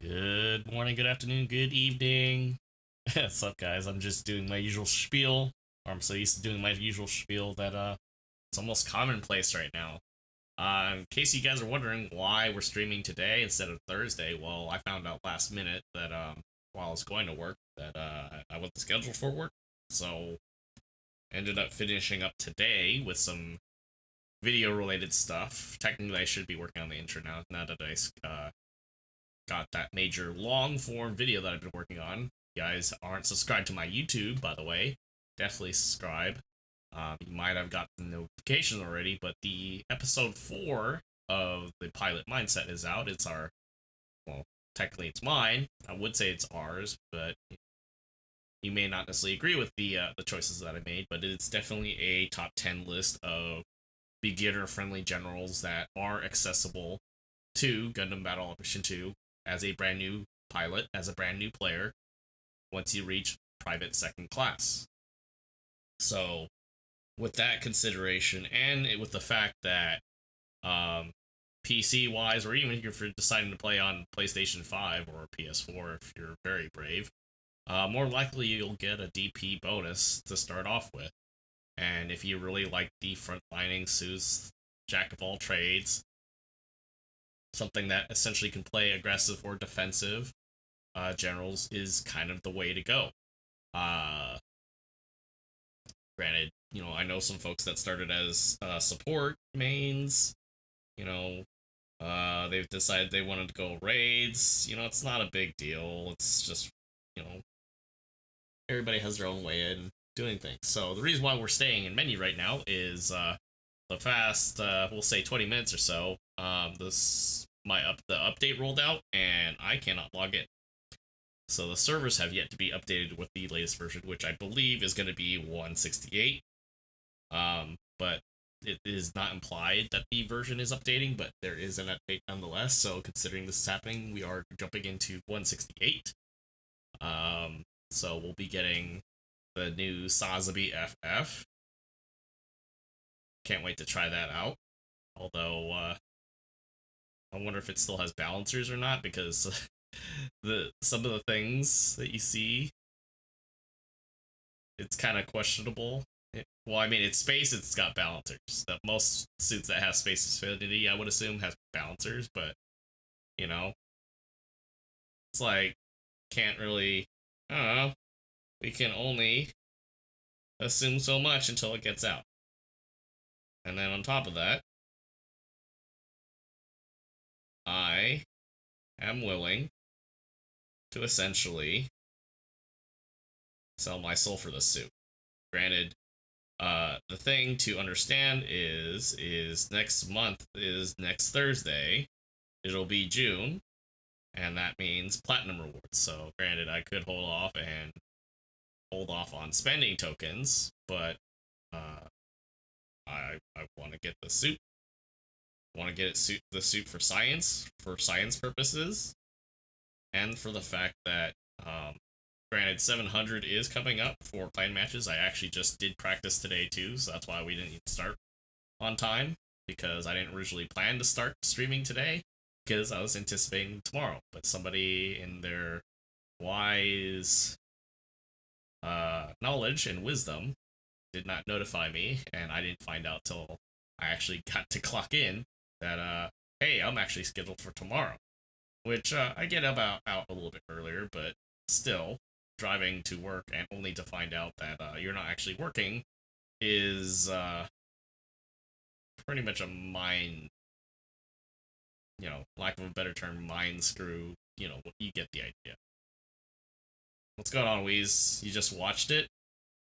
Good morning, good afternoon, good evening. What's up, guys? I'm just doing my usual spiel. Or I'm so used to doing my usual spiel that it's almost commonplace right now. In case you guys are wondering why we're streaming today instead of Thursday, well, I found out last minute that while I was going to work that I wasn't scheduled for work, so ended up finishing up today with some video related stuff. Technically, I should be working on the intro now that I got that major long form video that I've been working on. You guys aren't subscribed to my YouTube, by the way, definitely subscribe. You might have got the notification already, but the episode 4 of the pilot mindset is out. It's our, well, technically it's mine. I would say it's ours, but you may not necessarily agree with the choices that I made. But it's definitely a top 10 list of beginner friendly generals that are accessible to Gundam Battle Operation 2 as a brand new pilot, as a brand new player, once you reach private second class. So, with that consideration, and with the fact that PC wise, or even if you're deciding to play on PlayStation 5 or PS4, if you're very brave, more likely you'll get a DP bonus to start off with. And if you really like the frontlining suits, jack of all trades, something that essentially can play aggressive or defensive, generals is kind of the way to go. Uh, Granted, I know some folks that started as support mains. They've decided they wanted to go raids. It's not a big deal. It's just, you know, everybody has their own way in doing things. So the reason why we're staying in menu right now is the past, we'll say 20 minutes or so. The update rolled out and I cannot log in. So the servers have yet to be updated with the latest version, which I believe is going to be 168. But it is not implied that the version is updating, but there is an update nonetheless. So considering this is happening, we are jumping into 168. So we'll be getting the new Sazabi FF. Can't wait to try that out. Although I wonder if it still has balancers or not, because some of the things that you see, it's kind of questionable. Well, I mean, it's space. It's got balancers. Most suits that have space affinity, I would assume, have balancers. But you know, it's like can't really. I don't know. We can only assume so much until it gets out. And then on top of that, I am willing to essentially sell my soul for this suit. Granted, the thing to understand is next month is next Thursday. It'll be June, and that means platinum rewards. So, granted, I could hold off on spending tokens, but I want to get the suit. I want to get the suit for science purposes, and for the fact that granted 700 is coming up for clan matches. I actually just did practice today too, so that's why we didn't even start on time, because I didn't originally plan to start streaming today because I was anticipating tomorrow. But somebody in their wise knowledge and wisdom did not notify me, and I didn't find out till I actually got to clock in that hey, I'm actually scheduled for tomorrow, which I get about out a little bit earlier, but still, driving to work and only to find out that you're not actually working is pretty much a mind, lack of a better term, mind screw. You get the idea. What's going on, Weez? You just watched it?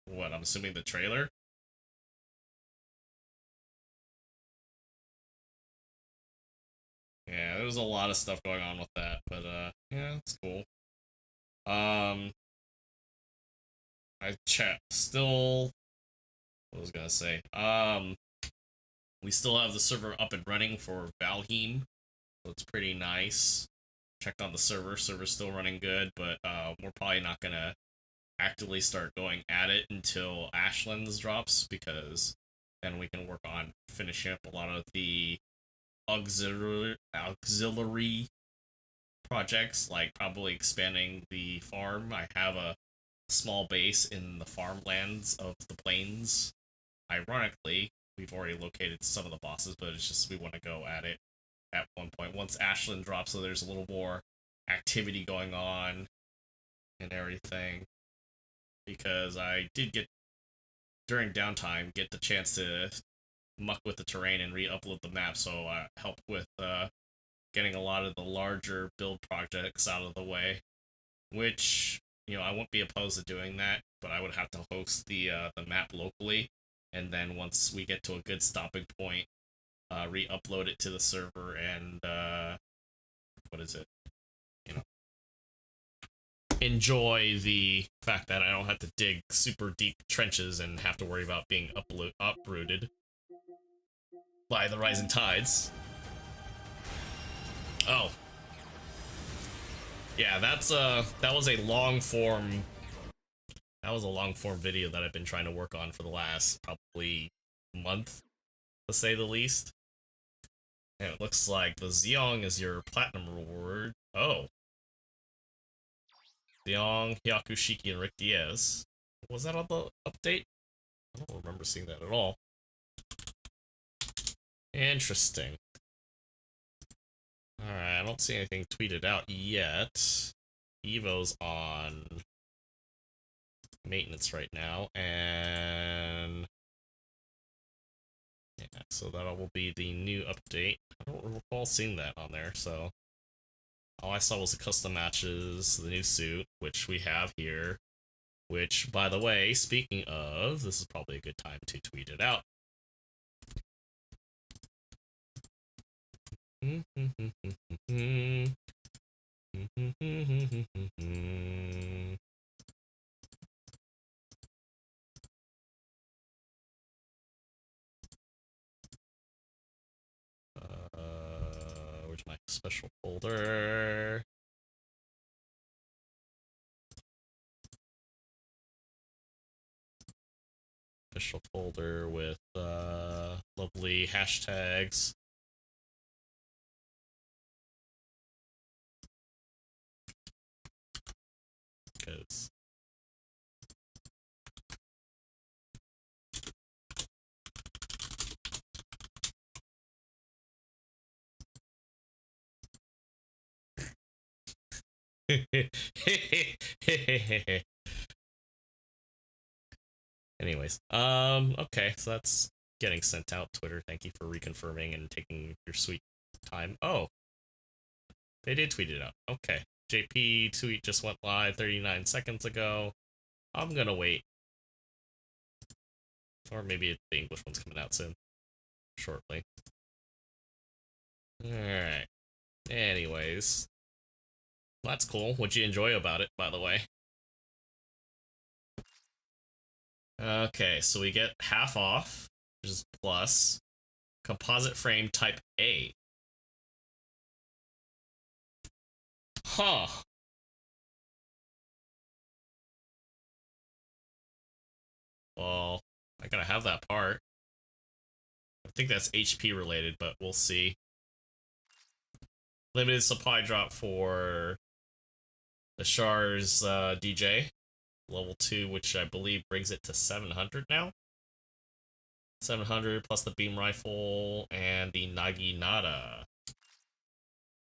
What, I'm assuming the trailer? Yeah, there was a lot of stuff going on with that, but yeah, it's cool. Um, I chat still. What was I gonna say? We still have the server up and running for Valheim, so it's pretty nice. Checked on the server's still running good, but we're probably not gonna actively start going at it until Ashlands drops, because then we can work on finishing up a lot of the auxiliary projects, like probably expanding the farm. I have a small base in the farmlands of the plains. Ironically, we've already located some of the bosses, but it's just we want to go at it at one point. Once Ashland drops, so there's a little more activity going on and everything. Because I did get, during downtime, get the chance to muck with the terrain and re-upload the map, so I help with getting a lot of the larger build projects out of the way, which, I won't be opposed to doing that, but I would have to host the map locally, and then once we get to a good stopping point, re-upload it to the server and what is it? Enjoy the fact that I don't have to dig super deep trenches and have to worry about being uprooted by the rising tides. Oh. Yeah, that was a long form video that I've been trying to work on for the last probably month, to say the least. And it looks like the Zeong is your platinum reward. Oh. Zeong, Hyakushiki, and Rick Diaz. Was that on the update? I don't remember seeing that at all. Interesting. Alright, I don't see anything tweeted out yet. Evo's on maintenance right now, and yeah, so that will be the new update. I don't recall seeing that on there, so all I saw was the custom matches, the new suit, which we have here, which, by the way, speaking of, this is probably a good time to tweet it out. Where's my special folder? Special folder with lovely hashtags. Because anyways, okay, so that's getting sent out. Twitter, thank you for reconfirming and taking your sweet time. Oh, they did tweet it out. Okay, JP tweet just went live 39 seconds ago. I'm gonna wait, or maybe the English one's coming out soon, shortly. All right. Anyways, that's cool. What'd you enjoy about it, by the way? Okay, so we get half off, which is plus. Composite frame type A. Huh. Well, I gotta have that part. I think that's HP related, but we'll see. Limited supply drop for the Char's DJ. Level 2, which I believe brings it to 700 now. 700 plus the beam rifle and the Naginata.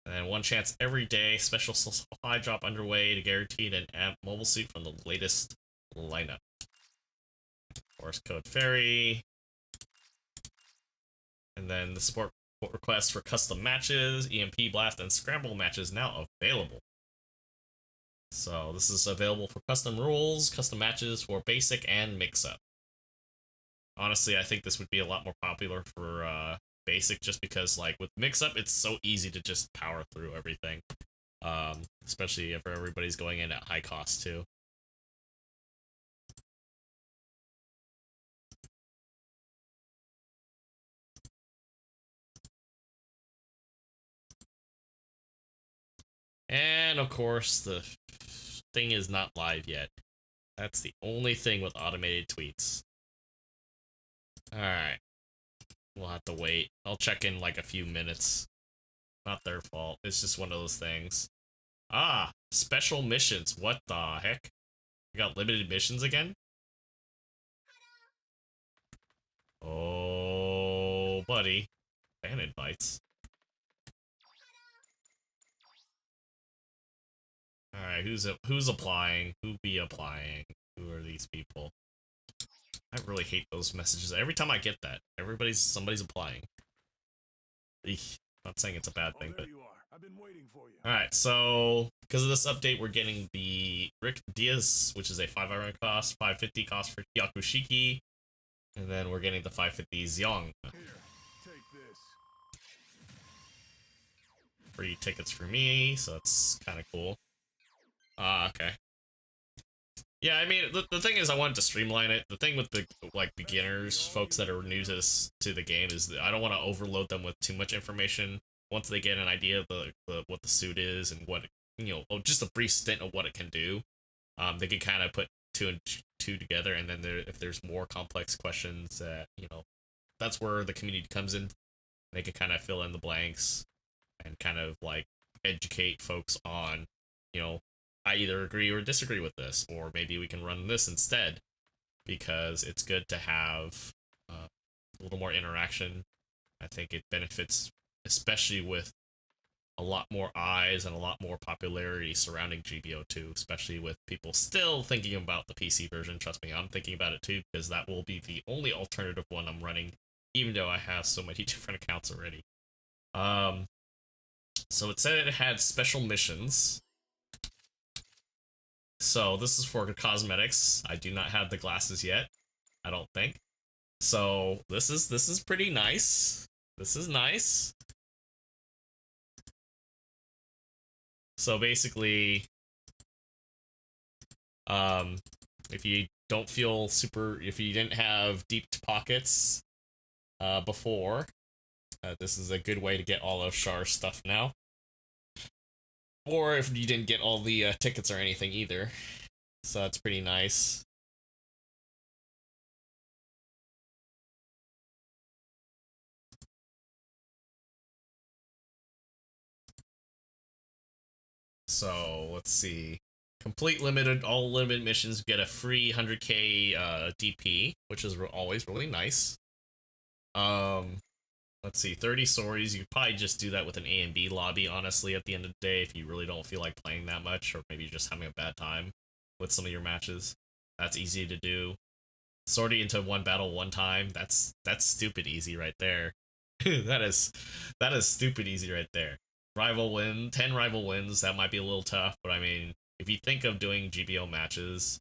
And one chance every day. Special supply drop underway to guaranteed an amp mobile suit from the latest lineup. Force code Fairy. And then the support request for custom matches, EMP Blast, and Scramble matches now available. So this is available for custom rules, custom matches for basic and mix-up. Honestly, I think this would be a lot more popular for basic, just because, like, with mix-up, it's so easy to just power through everything. Especially if everybody's going in at high cost, too. And, of course, the thing is not live yet. That's the only thing with automated tweets. Alright. We'll have to wait. I'll check in like a few minutes. Not their fault. It's just one of those things. Ah, special missions. What the heck? We got limited missions again? Oh, buddy. Fan invites. Alright, who's applying? Who be applying? Who are these people? I really hate those messages. Every time I get that, somebody's applying. Eek. Not saying it's a bad thing, but... I've been waiting for you. Alright, so because of this update, we're getting the Rick Diaz, which is a 5 iron cost, 550 cost for Yakushiki, and then we're getting the 550 Xiong. Here, take this. Free tickets for me, so that's kind of cool. Okay. Yeah, I mean, the thing is, I wanted to streamline it. The thing with the, like, beginners, folks that are new to the game, is that I don't want to overload them with too much information. Once they get an idea of what the suit is and what, just a brief stint of what it can do, they can kind of put two and two together, and then if there's more complex questions that, that's where the community comes in. They can kind of fill in the blanks and kind of, like, educate folks on, I either agree or disagree with this, or maybe we can run this instead, because it's good to have a little more interaction. I think it benefits, especially with a lot more eyes and a lot more popularity surrounding GBO2, especially with people still thinking about the PC version. Trust me, I'm thinking about it too, because that will be the only alternative one I'm running, even though I have so many different accounts already. So it said it had special missions. So this is for cosmetics. I do not have the glasses yet, I don't think. So this is pretty nice. This is nice. So basically, if you don't feel if you didn't have deep pockets before, this is a good way to get all of Char's stuff now. Or if you didn't get all the tickets or anything either. So that's pretty nice. So, let's see. Complete all limited missions get a free 100k DP, which is always really nice. Let's see, 30 stories. You probably just do that with an A and B lobby, honestly, at the end of the day, if you really don't feel like playing that much, or maybe you're just having a bad time with some of your matches. That's easy to do. Sorting into one battle one time, that's stupid easy right there. that is stupid easy right there. 10 rival wins, that might be a little tough, but I mean, if you think of doing GBO matches,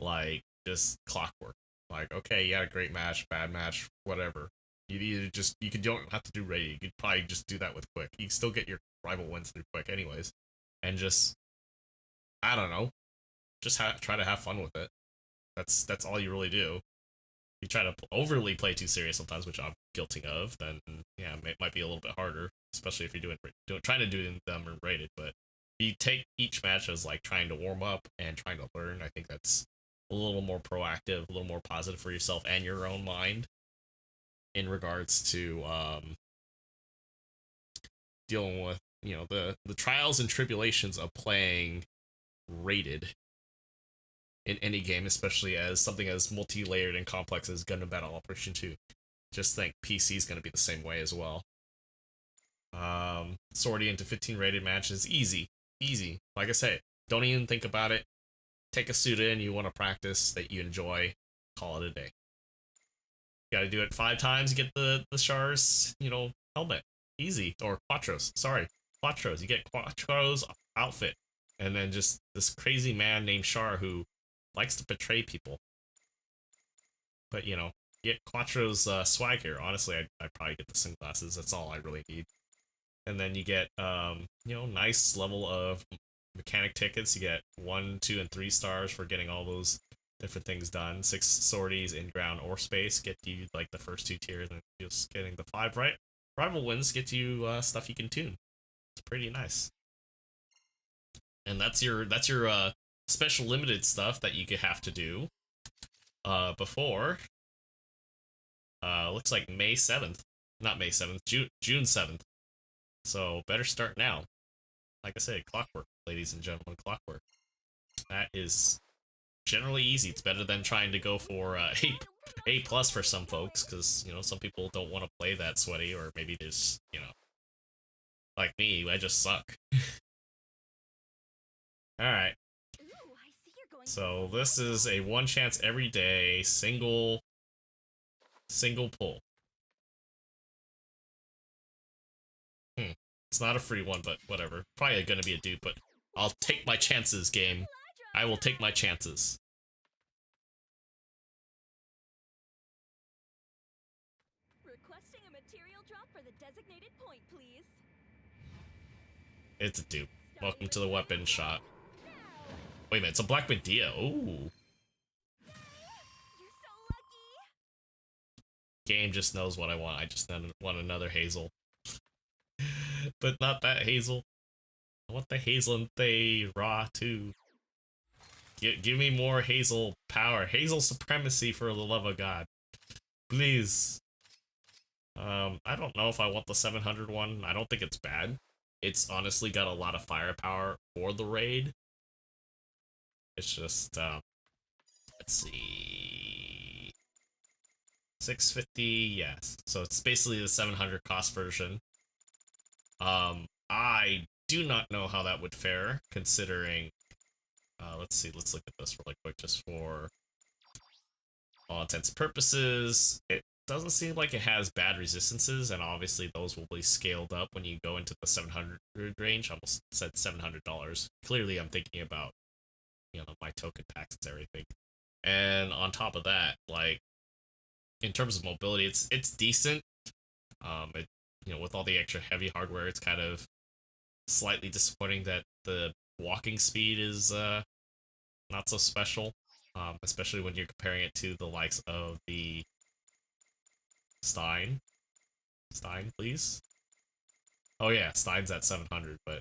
like, just clockwork. Like, okay, you had a great match, bad match, whatever. You don't have to do raid. You could probably just do that with quick. You can still get your rival wins through quick anyways. And just, I don't know, just try to have fun with it. That's all you really do. You try to overly play too serious sometimes, which I'm guilty of, then yeah, it might be a little bit harder, especially if you're trying to do them rated. But you take each match as like trying to warm up and trying to learn. I think that's a little more proactive, a little more positive for yourself and your own mind in regards to dealing with the trials and tribulations of playing rated in any game, especially as something as multi-layered and complex as Gundam Battle Operation 2. Just think PC is going to be the same way as well. Sorting into 15 rated matches, easy. Like I say, don't even think about it. Take a suit in you want to practice that you enjoy, call it a day. You gotta do it 5 times, you get the Char's, helmet. Easy. Or Quattros. Sorry. Quattros. You get Quattro's outfit. And then just this crazy man named Char who likes to betray people. But, get Quattro's swag here. Honestly, I'd probably get the sunglasses. That's all I really need. And then you get, nice level of mechanic tickets. You get 1, 2, and 3 stars for getting all those different things done. 6 sorties in ground or space get you, like, the first 2 tiers, and just getting the 5 rival wins get you stuff you can tune. It's pretty nice. And that's your special limited stuff that you could have to do before looks like May 7th. Not May 7th, June 7th. So better start now. Like I said, clockwork. ladies and gentlemen, Clockwork. That is generally easy. It's better than trying to go for A plus for some folks, because you know some people don't want to play that sweaty, or maybe there's like me, I just suck. All right. So this is a one chance every day single pull. It's not a free one, but whatever. Probably gonna be a dupe, but I'll take my chances, game. I will take my chances. Requesting a material drop for the designated point, please. It's a dupe. Welcome to the weapon shot. Wait a minute, it's a Black Medea. Ooh. You're so lucky. Game just knows what I want. I just want another Hazel. But not that Hazel. I want the Hazelanthe Raw too. Give me more Hazel power. Hazel supremacy, for the love of God. Please. I don't know if I want the 700 one. I don't think it's bad. It's honestly got a lot of firepower for the raid. It's just, let's see. 650, yes. So it's basically the 700 cost version. I do not know how that would fare, considering, let's see, let's look at this really quick, just for all intents and purposes. It doesn't seem like it has bad resistances, and obviously those will be scaled up when you go into the 700 range. I almost said $700. Clearly I'm thinking about, my token packs and everything. And on top of that, like, in terms of mobility, it's decent. With all the extra heavy hardware, it's kind of slightly disappointing that the walking speed is not so special, especially when you're comparing it to the likes of the Stein, please. Oh yeah, Stein's at 700, but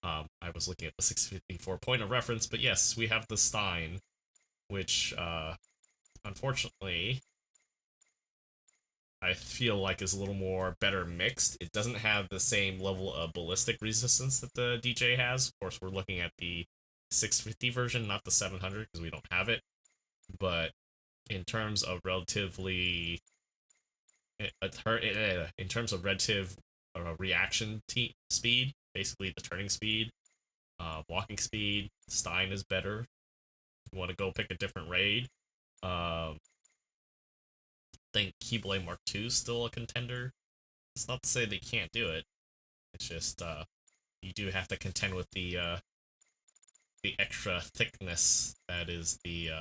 I was looking at the 654 point of reference. But yes, we have the Stein, which unfortunately I feel like is a little more better mixed. It doesn't have the same level of ballistic resistance that the DJ has. Of course, we're looking at the 650 version, not the 700, because we don't have it. But in terms of relatively, in terms of relative reaction speed, basically the turning speed, walking speed, Stein is better. If you want to go pick a different raid, I think Keyblade Mark II is still a contender. It's not to say they can't do it. It's just you do have to contend with the extra thickness that is the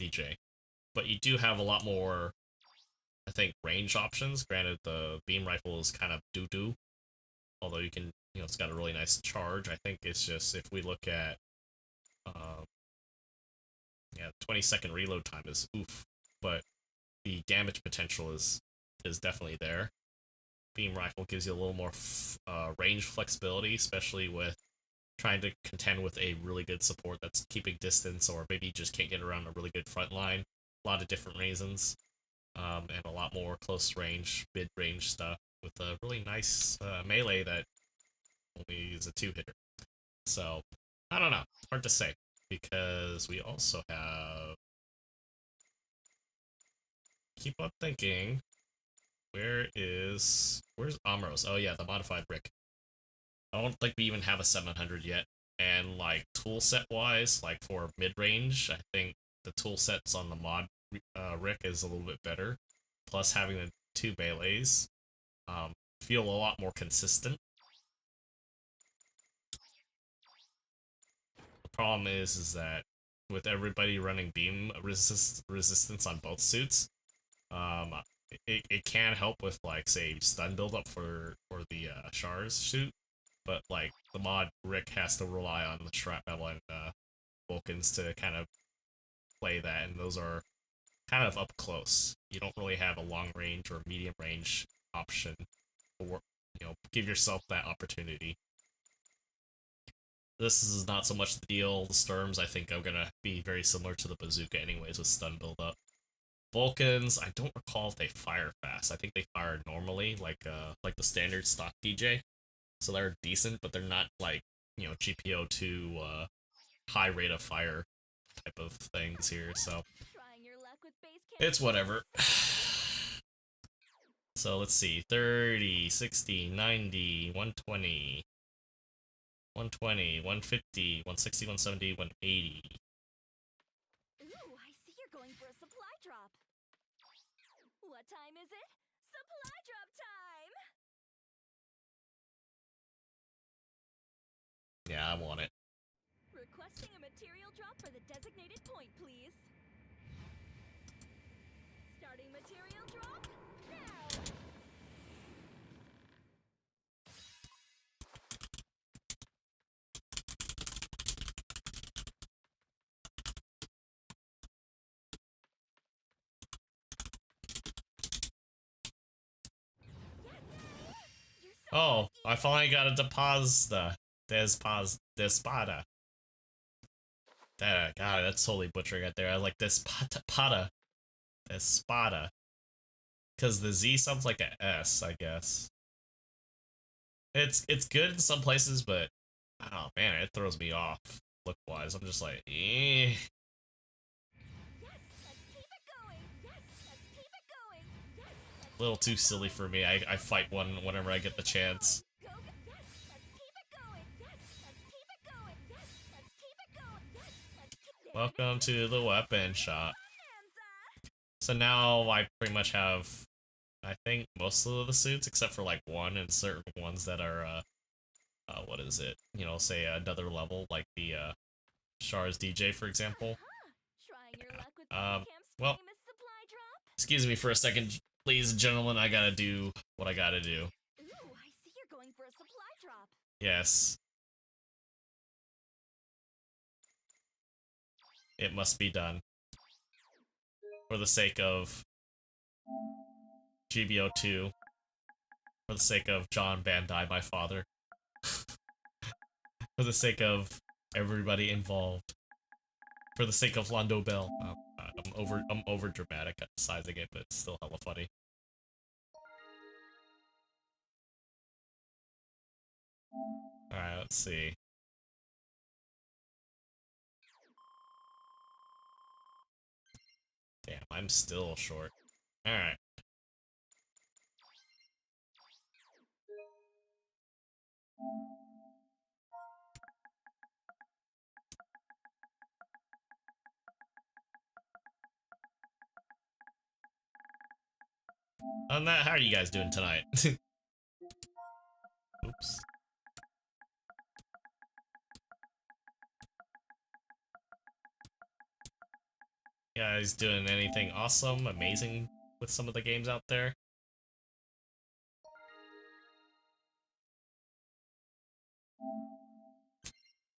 DJ. But you do have a lot more, I think, range options. Granted, the beam rifle is kind of doo-doo. Although you can, it's got a really nice charge. I think it's just, if we look at, 20-second reload time is oof. But the damage potential is definitely there. Beam rifle gives you a little more range flexibility, especially with trying to contend with a really good support that's keeping distance, or maybe just can't get around a really good front line. A lot of different reasons, and a lot more close range, mid range stuff with a really nice melee that only is a 2-hitter. So I don't know, hard to say, because we also have, keep on thinking, where's Amros? Oh yeah, the modified brick. I don't think we even have a 700 yet. And like tool set wise, like for mid range, I think the tool sets on the mod Rick is a little bit better. Plus having the 2 melees feel a lot more consistent. The problem is that with everybody running beam resistance on both suits, it can help with, like, say, stun buildup for the Char's shoot, but like the mod Rick has to rely on the shrapnel and Vulcans to kind of play that, and those are kind of up close. You don't really have a long range or medium range option, or give yourself that opportunity. This is not so much the deal. The Sturms, I think, are gonna be very similar to the Bazooka anyways, with stun buildup. Vulcans, I don't recall if they fire fast. I think they fire normally, like the standard stock DJ. So they're decent, but they're not, like, you know, GBO2 high rate of fire type of things here, so Trying your luck with base it's whatever. characters? So let's see, 30, 60, 90, 120, 120, 150, 160, 170, 180. Ooh, I see you're going for a supply drop. What time is it? Supply drop time! Yeah, I want it. Requesting a material drop for the designated point, please. Starting material drop now! You're so Oh, lucky. I finally got a Despada. God, that's totally butchering it there. I like Despada. Despada. Because the Z sounds like a S, I guess. It's good in some places, but oh man, it throws me off look-wise. I'm just like, eh. Yes, let's keep it going. Yes, let's keep it going. Yes, let's A little keep too it silly going. for me. I fight one whenever I get the chance. Go, go. Yes, let's keep it going. Yes, let's keep it going. Yes, let's keep it going. Yes, let's keep it. Welcome to the weapon shop. Bonanza! So now I pretty much have, I think, most of the suits, except for like one and certain ones that are, what is it? You know, say another level, like the, Char's DJ, for example. Trying your luck with Um, Camp's well, famous supply drop? excuse me for a second, ladies and gentlemen, I gotta do what I gotta do. Ooh, I see you're going for a supply drop. Yes. It must be done. For the sake of GBO2. For the sake of John Bandai, my father. For the sake of everybody involved. For the sake of Londo Bell. Oh, God, I'm over dramatic at sizing it, but it's still hella funny. Alright, let's see. Damn, I'm still short. Alright. On that, how are you guys doing tonight? Oops. You guys doing anything awesome, amazing with some of the games out there?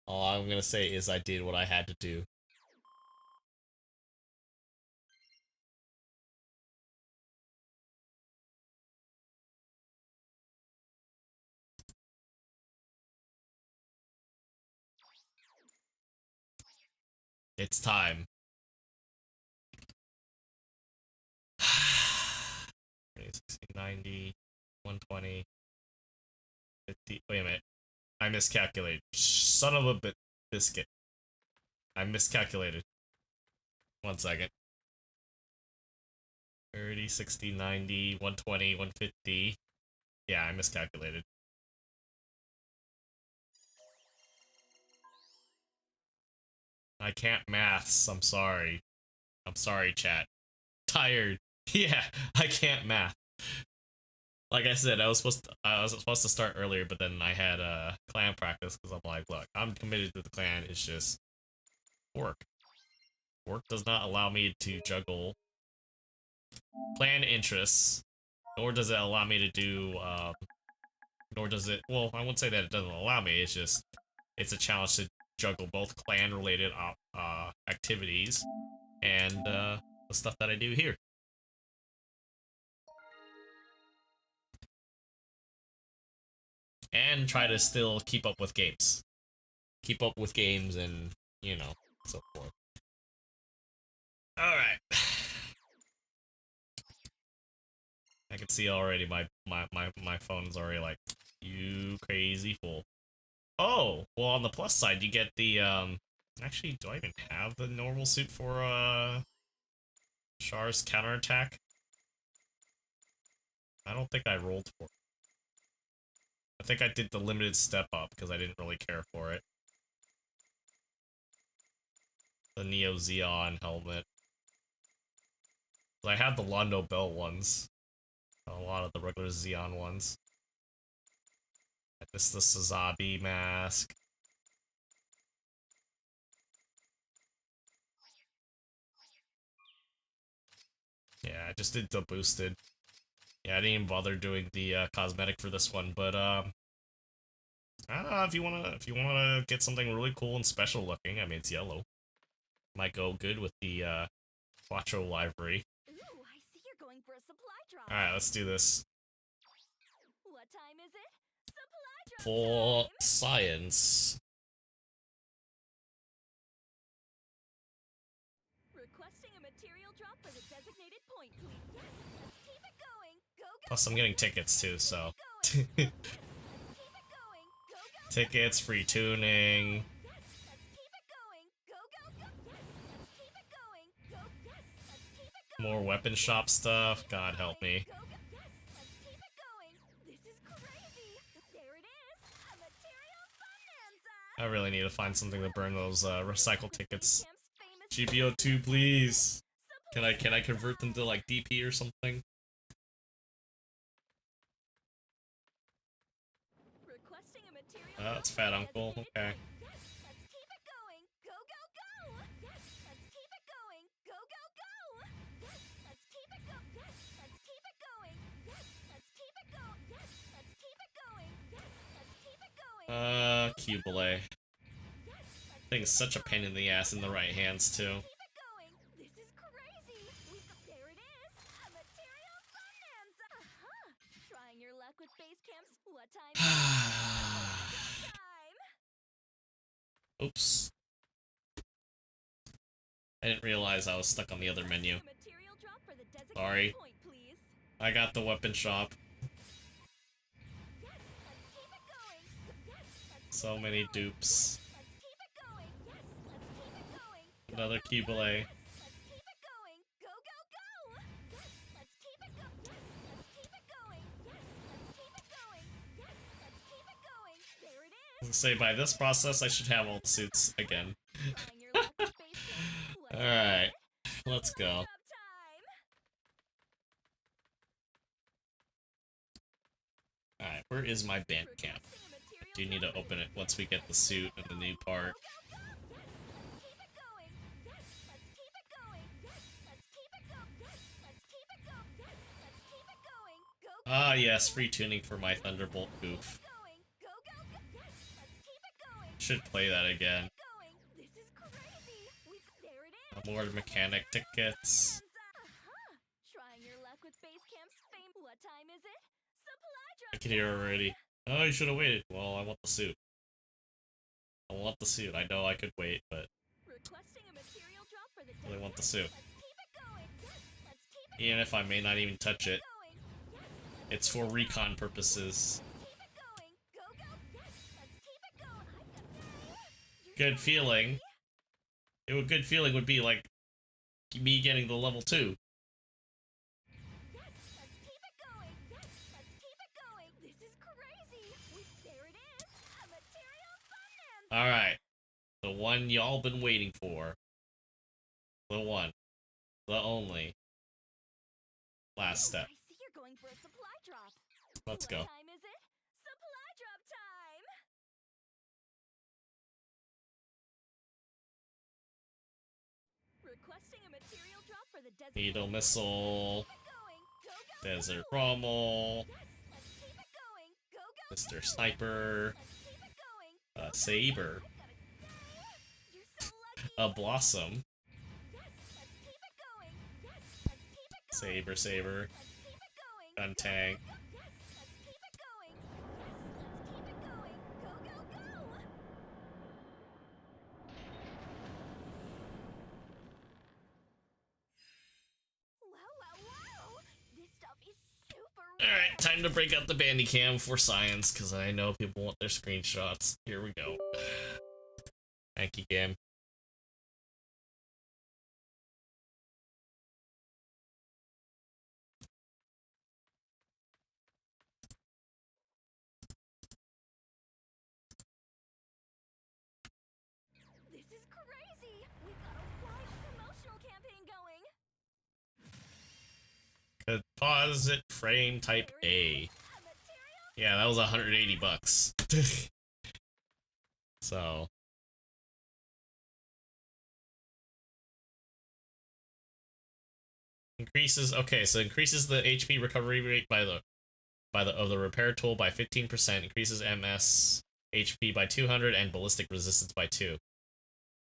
All I'm gonna say is I did what I had to do. It's time. 60, 90, 120, 50. Wait a minute. I miscalculated. Son of a biscuit. I miscalculated. 1 second. 30, 60, 90, 120, 150. Yeah, I miscalculated. I can't maths. I'm sorry. I'm sorry, chat. Tired. Yeah, I can't math. Like I said, I was supposed to start earlier, but then I had clan practice because I'm like, look, I'm committed to the clan. It's just work. Work does not allow me to juggle clan interests, nor does it allow me to do. Nor does it. Well, I wouldn't say that it doesn't allow me. It's just it's a challenge to juggle both clan-related activities and the stuff that I do here. And try to still keep up with games. Keep up with games and, you know, so forth. Alright. I can see already my phone's already like, you crazy fool. Oh, well, on the plus side, you get the, actually, do I even have the normal suit for, Char's counterattack? I don't think I rolled for it. I think I did the limited step up, because I didn't really care for it. The Neo Zeon helmet. I had the Londo Bell ones. A lot of the regular Zeon ones. This is the Sazabi mask. Yeah, I just did the boosted. Yeah, I didn't even bother doing the cosmetic for this one, but I don't know, if you wanna get something really cool and special looking, I mean it's yellow. Might go good with the Quattro livery. Ooh, I see you're going for a supply drop. Alright, let's do this. What time is it? Supply drop For time. science. Requesting a material drop for the designated point, please. Yes, let's keep it going. Go, go. Plus I'm getting tickets too, so. Yes, let's keep it going. Go, go. Tickets, free tuning. Yes, let's keep it going. Go, go, go. Yes, let's keep it going. Go, yes, let's keep it going. More weapon shop stuff. God help me. Go, go. Yes, let's keep it going. This is crazy. There it is. A materials bonanza. I really need to find something to burn those recycle tickets. Camp's famous GBO2, please. Can I convert them to like DP or something? Requesting a material Oh, that's Fat Uncle. Okay. Yes, let's keep it going. Go, go, go. Yes, let's keep it going. Go, go, go. Yes, let's keep it go. Yes, let's keep it going. Yes, let's keep it going. Yes, let's keep it going. Yes, let's keep it going. Cubile. Yes, let's Thing's such a pain in the ass in the right hands too. keep it going. This is crazy. There it is. A materials bonanza. Trying your luck with base camps. What time is it? Time. Oops. I didn't realize I was stuck on the other menu. Material drop for the designated Sorry. point, please. I got the weapon shop. Yes, let's keep it going. Yes, let's So many dupes. let's keep it going. Yes, let's keep it going. Another Cubile. Let's keep it going. Go, go, go. Yes, let's keep it going. Yes, let's keep it going. Yes, let's keep it going. Yes, let's keep it going. There it is. Say by this process I should have all the suits again. Trying your luck with base camps. What time is Alright, it? let's go. Drop time. Alright, where is my band camp? Requesting a material Do need to drop for the open it once we get the suit and the new part. Ah yes, free tuning for my Thunderbolt goof. Should play that again. More mechanic tickets. Trying your luck with base camp's fame. What time is it? Supply drop. I can hear already. Oh, you should have waited. Well, I want the suit. I want the suit. I know I could wait, but Requesting a material drop for the I really want the suit. Let's keep it going. Yes, let's keep it Even if I may not even touch it, going. Yes, it's for recon purposes. keep it going. Go, go. Yes, let's keep it going. You're Good feeling. Good feeling would be like me getting the level 2. Yes, let's keep it going. Yes, let's keep it going. This is crazy. There it is. A materials bonanza. Alright. The one y'all been waiting for. The one. The only. Last Ooh, step. I see you're going for a supply drop. Let's What go. time is it? Supply drop time. Requesting a material drop for the desert. Needle Missile. Keep it going. Go, go, Desert go. Rommel. Yes, let's keep it going. Go, go, Mr. go. Sniper. Let's keep it going. Saber. You're so lucky. A Blossom. Yes, let's keep it going. Yes, let's keep it going. Saber, Saber. Let's keep it going. Gun tank. Yes, let's keep it going. Yes, let's keep it going. Go, go, go. Wow, wow, wow. This stuff is super Alright, time to break out the Bandicam for science, because I know people want their screenshots. Here we go. Thank you, game. This is crazy! We've got a wide promotional campaign going! Composite frame type A. Yeah, that was 180 bucks. So increases, okay, so increases the HP recovery rate by the of the repair tool by 15%, increases MS HP by 200 and ballistic resistance by 2.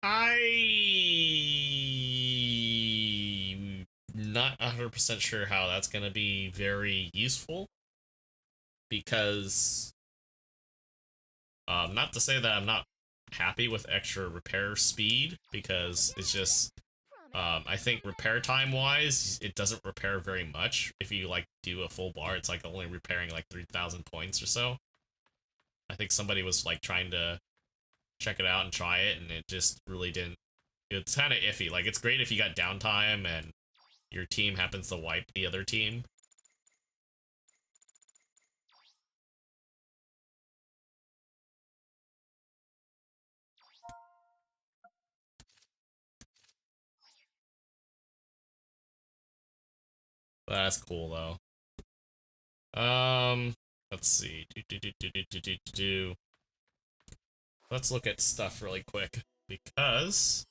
I'm not 100% sure how that's going to be very useful, because not to say that I'm not happy with extra repair speed, because it's just I think repair time wise it doesn't repair very much. If you like do a full bar, it's like only repairing like 3,000 points or so. I think somebody was like trying to check it out and try it, and it just really didn't. It's kind of iffy. Like, it's great if you got downtime and your team happens to wipe the other team. That's cool though. Let's see. Let's look at stuff really quick, because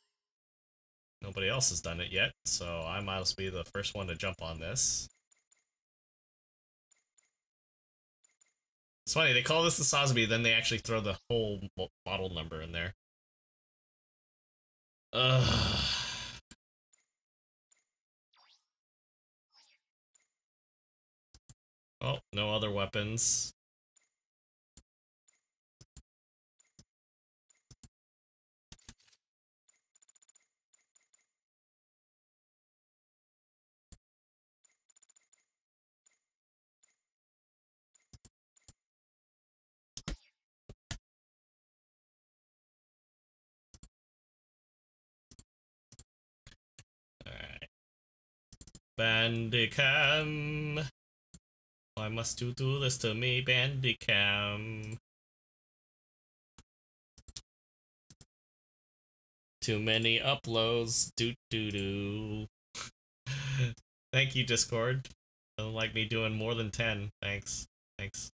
nobody else has done it yet, so I might as well be the first one to jump on this. It's funny, they call this the Sosby, then they actually throw the whole model number in there. Ugh. Oh, no other weapons. Alright. Bandicam. Why must you do this to me, Bandicam? Too many uploads. Doo doo doo. Thank you, Discord. Doesn't like me doing more than 10. Thanks. Thanks.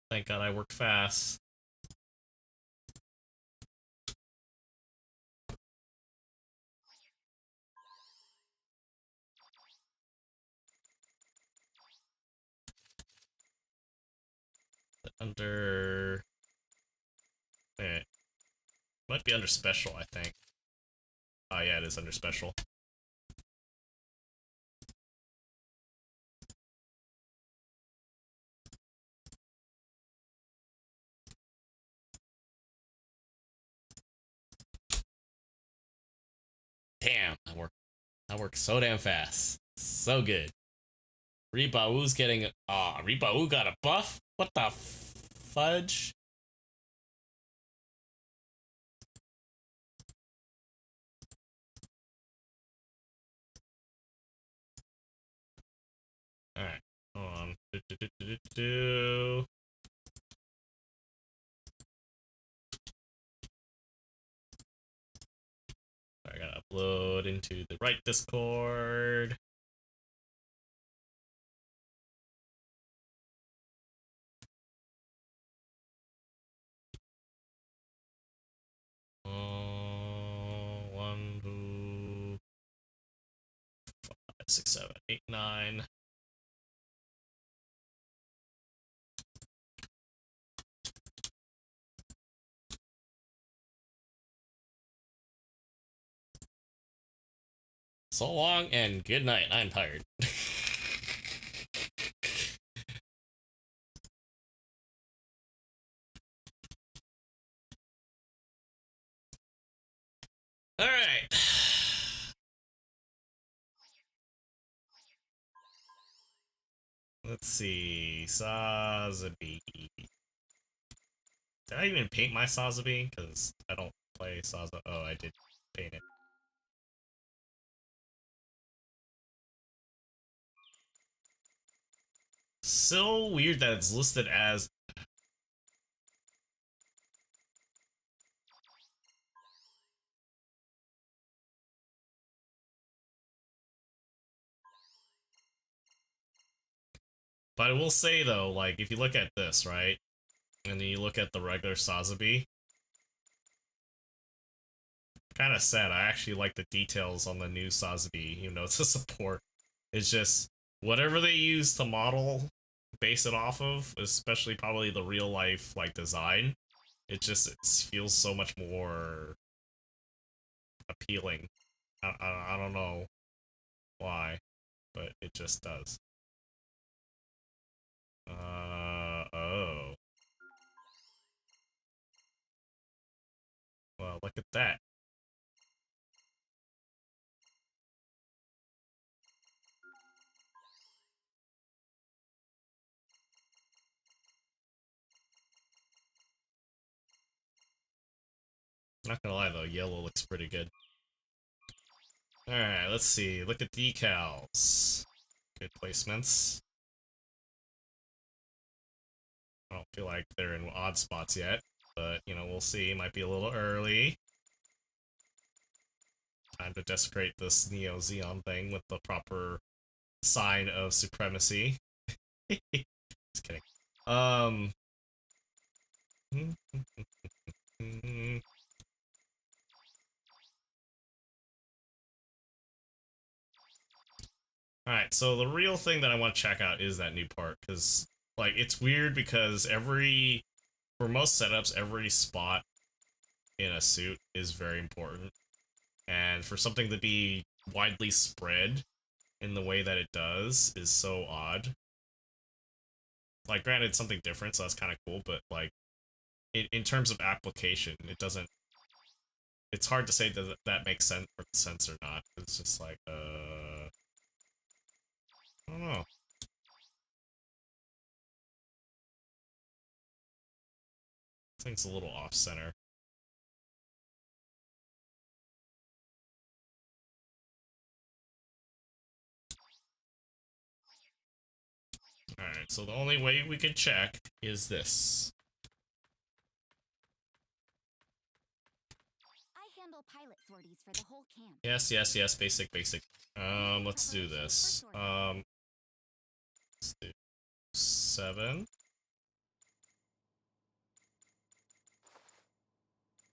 Thank God I work fast. Under... Wait. Might be under special, I think. Oh yeah, it is under special. Damn, I work so damn fast. So good. Ribawoo's getting... Aw, Ribawoo got a buff? What the fudge? Alright, hold on. I gotta upload into the right Discord. One, 2, 5, 6, 7, 8, 9. So long and good night. I'm tired. Let's see. Sazabi. Did I even paint my Sazabi? Because I don't play Saza. Oh, I did paint it. So weird that it's listed as... But I will say, though, like, if you look at this, right? And then you look at the regular Sazabi, kind of sad. I actually like the details on the new Sazabi, even though it's a support. It's just, whatever they use to model, base it off of, especially probably the real-life, like, design, it feels so much more appealing. I don't know why, but it just does. Oh. Well, look at that. Not gonna lie though, yellow looks pretty good. Alright, let's see. Look at decals. Good placements. I don't feel like they're in odd spots yet, but, you know, we'll see. Might be a little early. Time to desecrate this Neo Xeon thing with the proper sign of supremacy. Just kidding. Alright, so the real thing that I want to check out is that new part, because, like, it's weird because for most setups, every spot in a suit is very important. And for something to be widely spread in the way that it does is so odd. Like, granted, something different, so that's kind of cool, but, like, in terms of application, it doesn't... It's hard to say that that makes sense or not. It's just like, I don't know. This thing's a little off-center. Alright, so the only way we can check is this. I handle pilot sorties for the whole camp. Yes, basic. Let's do this. Let's do 7.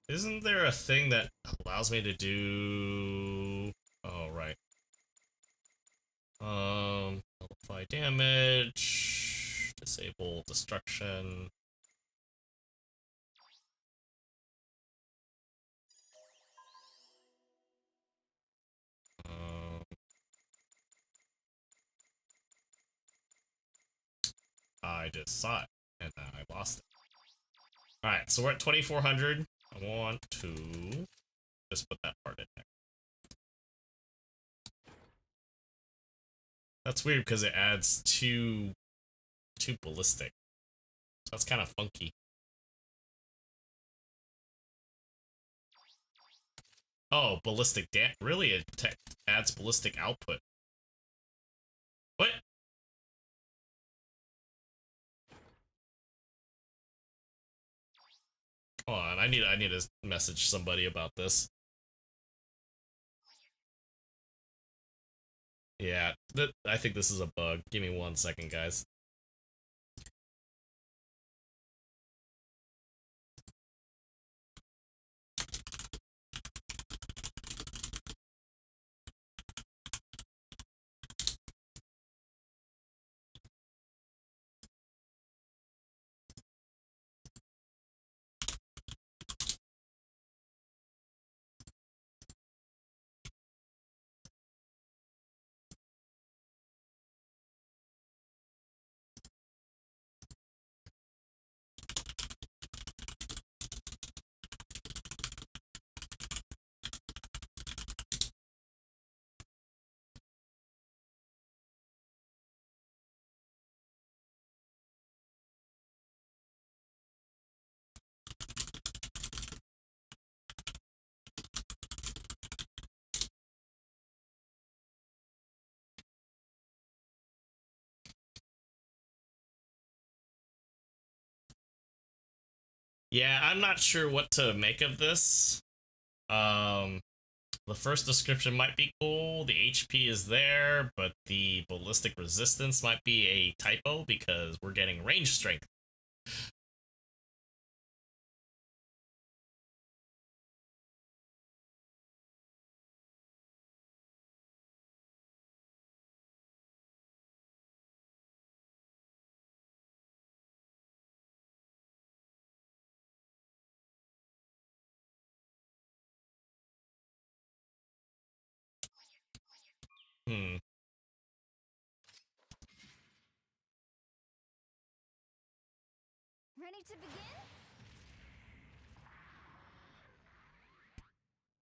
Isn't there a thing that allows me to do... Oh, right. Nullify damage, disable destruction. I just saw it, and now I lost it. Alright, so we're at 2400. I want to just put that part in there. That's weird because it adds two ballistic. So that's kind of funky. Oh, ballistic really? It adds ballistic output. What? Hold on, I need to message somebody about this. Yeah, I think this is a bug. Give me 1 second, guys. Yeah, I'm not sure what to make of this. Um, the first description might be cool. The HP is there, but the ballistic resistance might be a typo because we're getting range strength. Hmm. Ready to begin?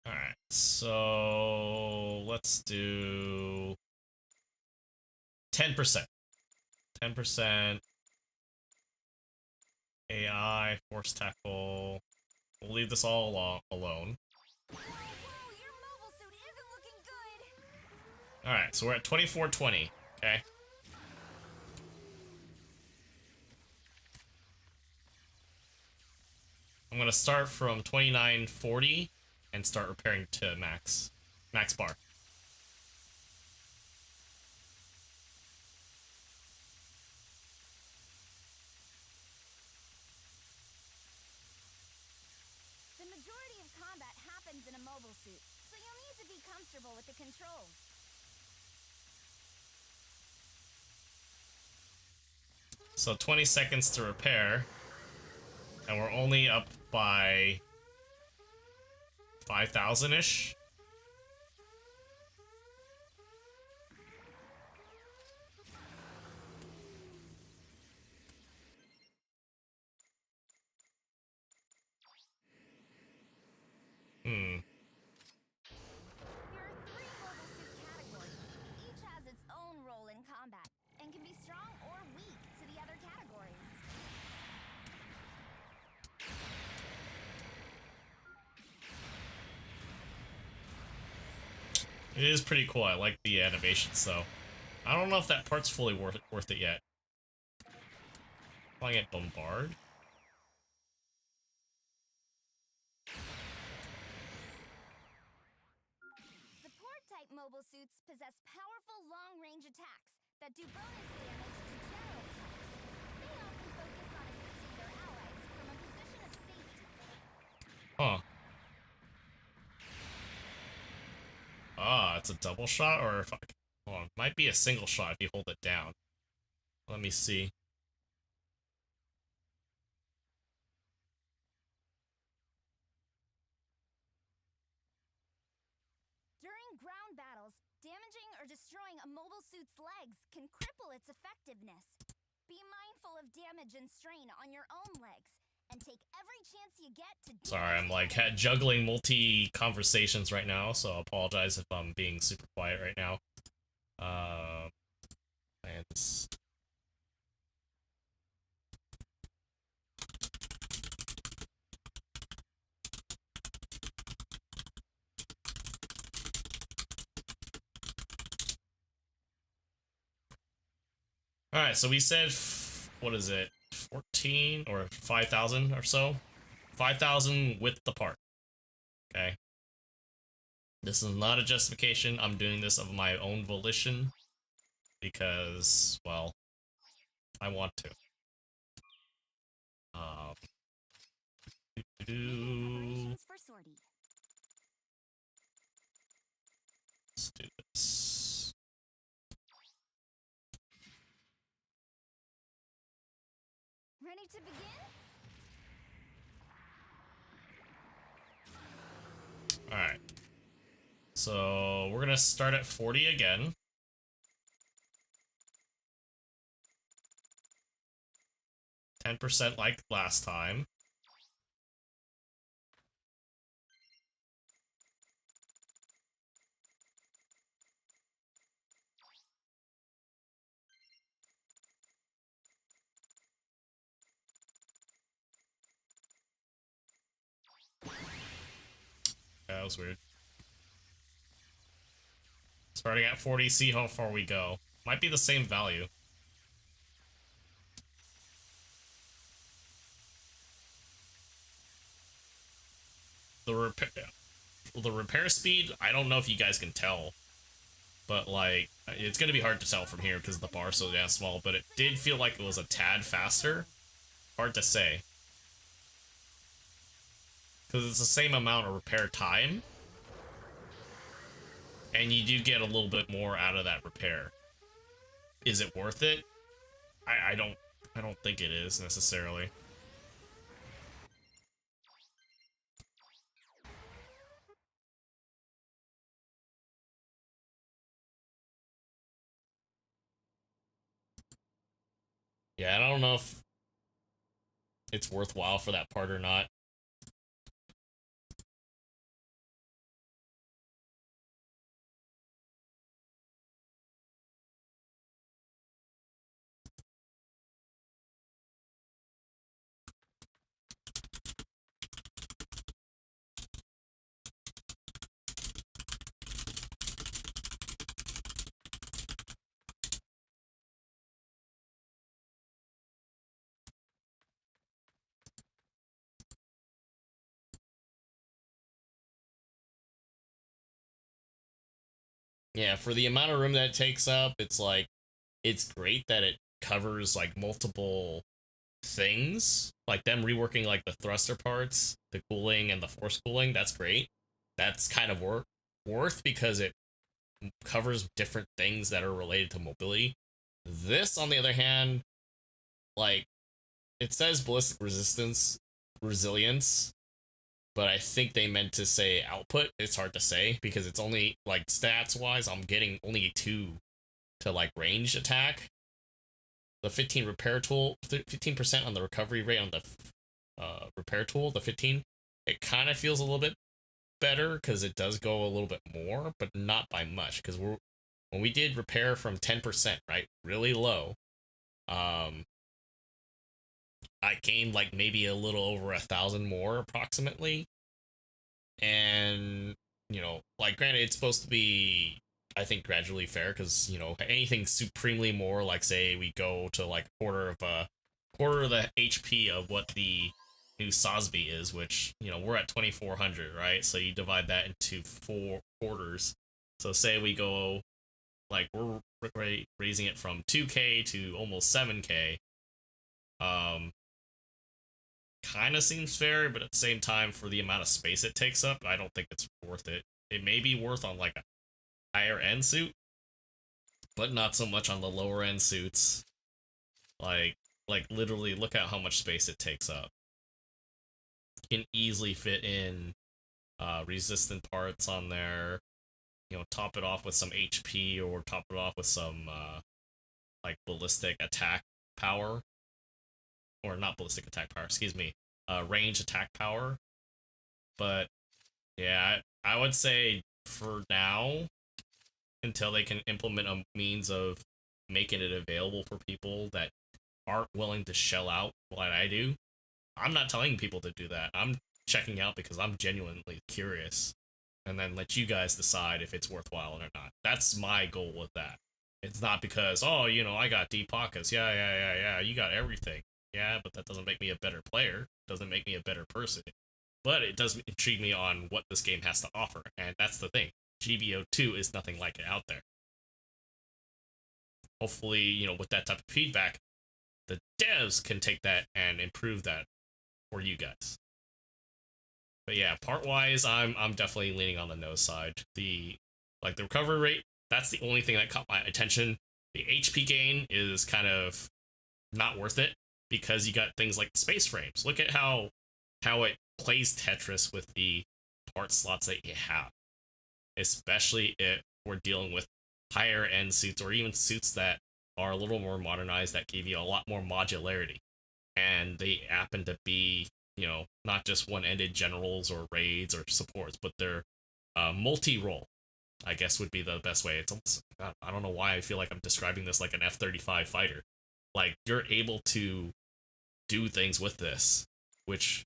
Alright, so let's do 10%. 10% AI, force tackle. We'll leave this all alone. Whoa, your mobile suit isn't looking good. Alright, so we're at 2420, okay? I'm gonna start from 2940 and start repairing to max bar. The majority of combat happens in a mobile suit, so you'll need to be comfortable with the controls. So 20 seconds to repair, and we're only up by 5,000-ish. Hmm. There are 3 mobile suit categories. Each has its own role in combat, and can be strong or weak to the other categories. It is pretty cool. I like the animations, though. I don't know if that part's fully worth it yet. Calling it Bombard? Support-type mobile suits possess powerful long-range attacks that do bonus damage to general attacks. They often focus on assisting their allies from a position of safety. Huh. Ah, it's a double shot, or if I... Hold on, might be a single shot if you hold it down. Let me see. During ground battles, damaging or destroying a mobile suit's legs can cripple its effectiveness. Be mindful of damage and strain on your own legs, and take every chance you get to do. Sorry, I'm like juggling multi-conversations right now, so I apologize if I'm being super quiet right now. And this... Alright, so we said, what is it, 14 or 5,000 or so? 5,000 with the part. Okay. This is not a justification. I'm doing this of my own volition because, well, I want to. Preparations for sortie. Let's do this. Ready to begin? Alright. So, we're gonna start at 40 again. %, like last time. That was weird. Starting at 40, see how far we go. Might be the same value. the repair speed, I don't know if you guys can tell, but like it's gonna be hard to tell from here because the bar's so damn small. But it did feel like it was a tad faster. Hard to say because it's the same amount of repair time, and you do get a little bit more out of that repair. Is it worth it? I don't think it is necessarily. Yeah, I don't know if it's worthwhile for that part or not. Yeah, for the amount of room that it takes up, it's like it's great that it covers like multiple things. Like them reworking like the thruster parts, the cooling and the force cooling, that's great. That's kind of worth because it covers different things that are related to mobility. This, on the other hand, like it says ballistic resilience, but I think they meant to say output. It's hard to say because it's only like stats wise, I'm getting only 2 to like range attack. The 15 repair tool, 15% on the recovery rate on the repair tool, the 15, it kind of feels a little bit better because it does go a little bit more, but not by much. Because when we did repair from 10%, right, really low, I gained like maybe a little over 1,000 more approximately. And you know, like granted, it's supposed to be, I think, gradually fair because you know anything supremely more, like say we go to like quarter of the HP of what the new Sosby is, which you know we're at 2,400, right? So you divide that into 4 quarters. So say we go like we're raising it from 2K to almost 7K. Um, kind of seems fair, but at the same time, for the amount of space it takes up, I don't think it's worth it. It may be worth on like a higher end suit, but not so much on the lower end suits. Like literally, look at how much space it takes up. You can easily fit in resistant parts on there. You know, top it off with some HP or top it off with some like ballistic attack power, or not ballistic attack power. Excuse me, range attack power. But yeah, I would say for now, until they can implement a means of making it available for people that aren't willing to shell out what I do, I'm not telling people to do that. I'm checking out because I'm genuinely curious, and then let you guys decide if it's worthwhile or not. That's my goal with that. It's not because, oh, you know, I got deep pockets. Yeah, you got everything. Yeah, but that doesn't make me a better player. Doesn't make me a better person. But it does intrigue me on what this game has to offer, and that's the thing. GBO2 is nothing like it out there. Hopefully, you know, with that type of feedback, the devs can take that and improve that for you guys. But yeah, part wise, I'm definitely leaning on the no side. The recovery rate, that's the only thing that caught my attention. The HP gain is kind of not worth it because you got things like space frames. Look at how it plays Tetris with the part slots that you have, especially if we're dealing with higher end suits or even suits that are a little more modernized that give you a lot more modularity, and they happen to be, you know, not just one-ended generals or raids or supports, but they're multi-role, I guess would be the best way. It's almost, I don't know why I feel like I'm describing this like an F-35 fighter. Like, you're able to do things with this, which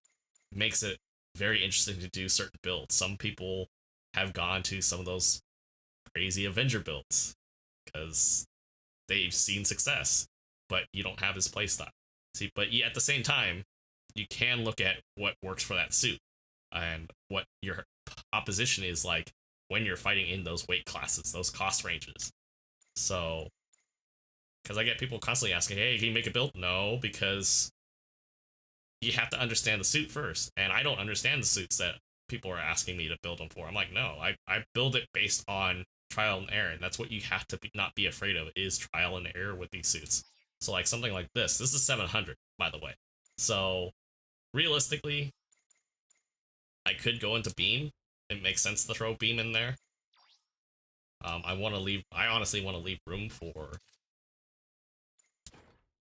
makes it very interesting to do certain builds. Some people have gone to some of those crazy Avenger builds because they've seen success, but you don't have his playstyle. See, but at the same time, you can look at what works for that suit. and what your opposition is like when you're fighting in those weight classes, those cost ranges. So, because I get people constantly asking, hey, can you make a build? No, because you have to understand the suit first. And I don't understand the suits that people are asking me to build them for. I'm like, no, I build it based on trial and error. And that's what you have to not be afraid of, is trial and error with these suits. So like something like this is 700, by the way. So realistically, I could go into beam. It makes sense to throw beam in there. I honestly want to leave room for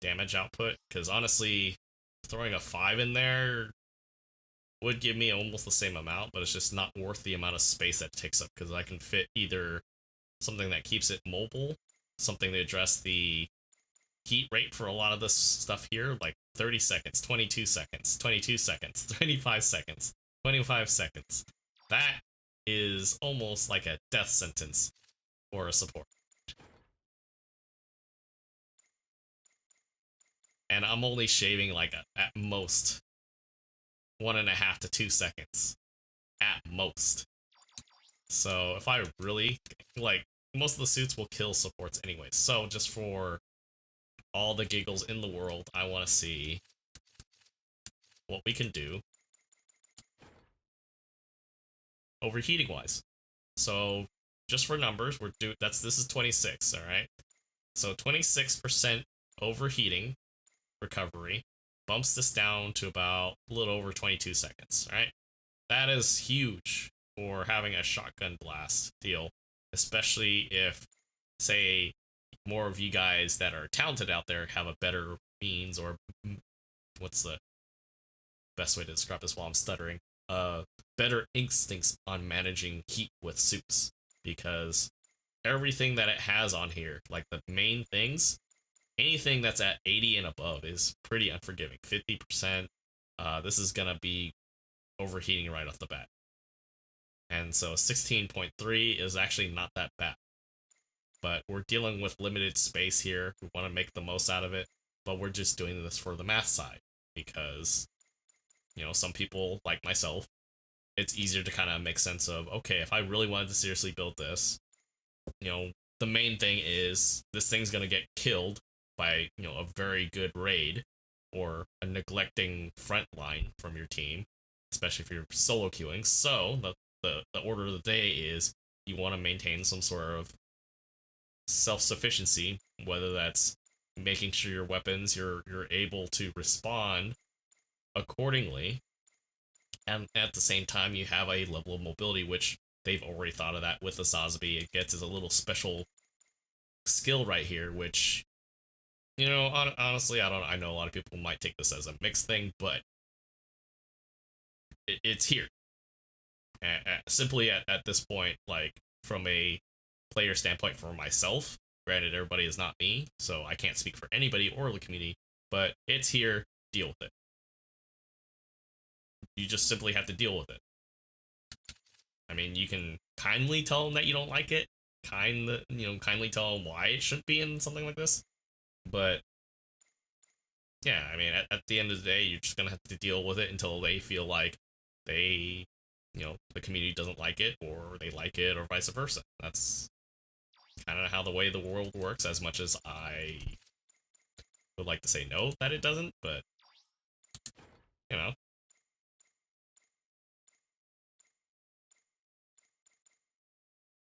damage output, because honestly, throwing a 5 in there would give me almost the same amount, but it's just not worth the amount of space that it takes up, because I can fit either something that keeps it mobile, something to address the heat rate for a lot of this stuff here, like 30 seconds, 22 seconds, 22 seconds, 25 seconds, 25 seconds. That is almost like a death sentence for a support. And I'm only shaving like at most 1.5 to 2 seconds. At most. So if I really, like, most of the suits will kill supports anyways. So just for all the giggles in the world, I want to see what we can do overheating wise. So just for numbers, this is 26, all right? So 26% overheating recovery bumps this down to about a little over 22 seconds, right? That is huge for having a shotgun blast deal, especially if, say, more of you guys that are talented out there have a better means, or what's the best way to describe this while I'm stuttering? Better instincts on managing heat with suits, because everything that it has on here, like the main things, anything that's at 80 and above is pretty unforgiving. 50%, this is gonna be overheating right off the bat. And so 16.3 is actually not that bad. But we're dealing with limited space here. We want to make the most out of it, but we're just doing this for the math side, because, you know, some people, like myself, it's easier to kind of make sense of, okay, if I really wanted to seriously build this, you know, the main thing is this thing's going to get killed by, you know, a very good raid or a neglecting front line from your team, especially if you're solo queuing. So the order of the day is you want to maintain some sort of self-sufficiency, whether that's making sure your weapons, you're able to respond accordingly, and at the same time you have a level of mobility, which they've already thought of that with the Sazabi. It gets as a little special skill right here, which, you know, honestly, I know a lot of people might take this as a mixed thing, but it's here. Simply at this point, like, from a player standpoint for myself, granted everybody is not me, so I can't speak for anybody or the community, but it's here, deal with it. You just simply have to deal with it. I mean, you can kindly tell them that you don't like it, kindly tell them why it shouldn't be in something like this, but yeah, I mean, at the end of the day, you're just gonna have to deal with it until they feel like they, you know, the community doesn't like it, or they like it, or vice versa. That's kind of how the way the world works, as much as I would like to say no, that it doesn't, but, you know.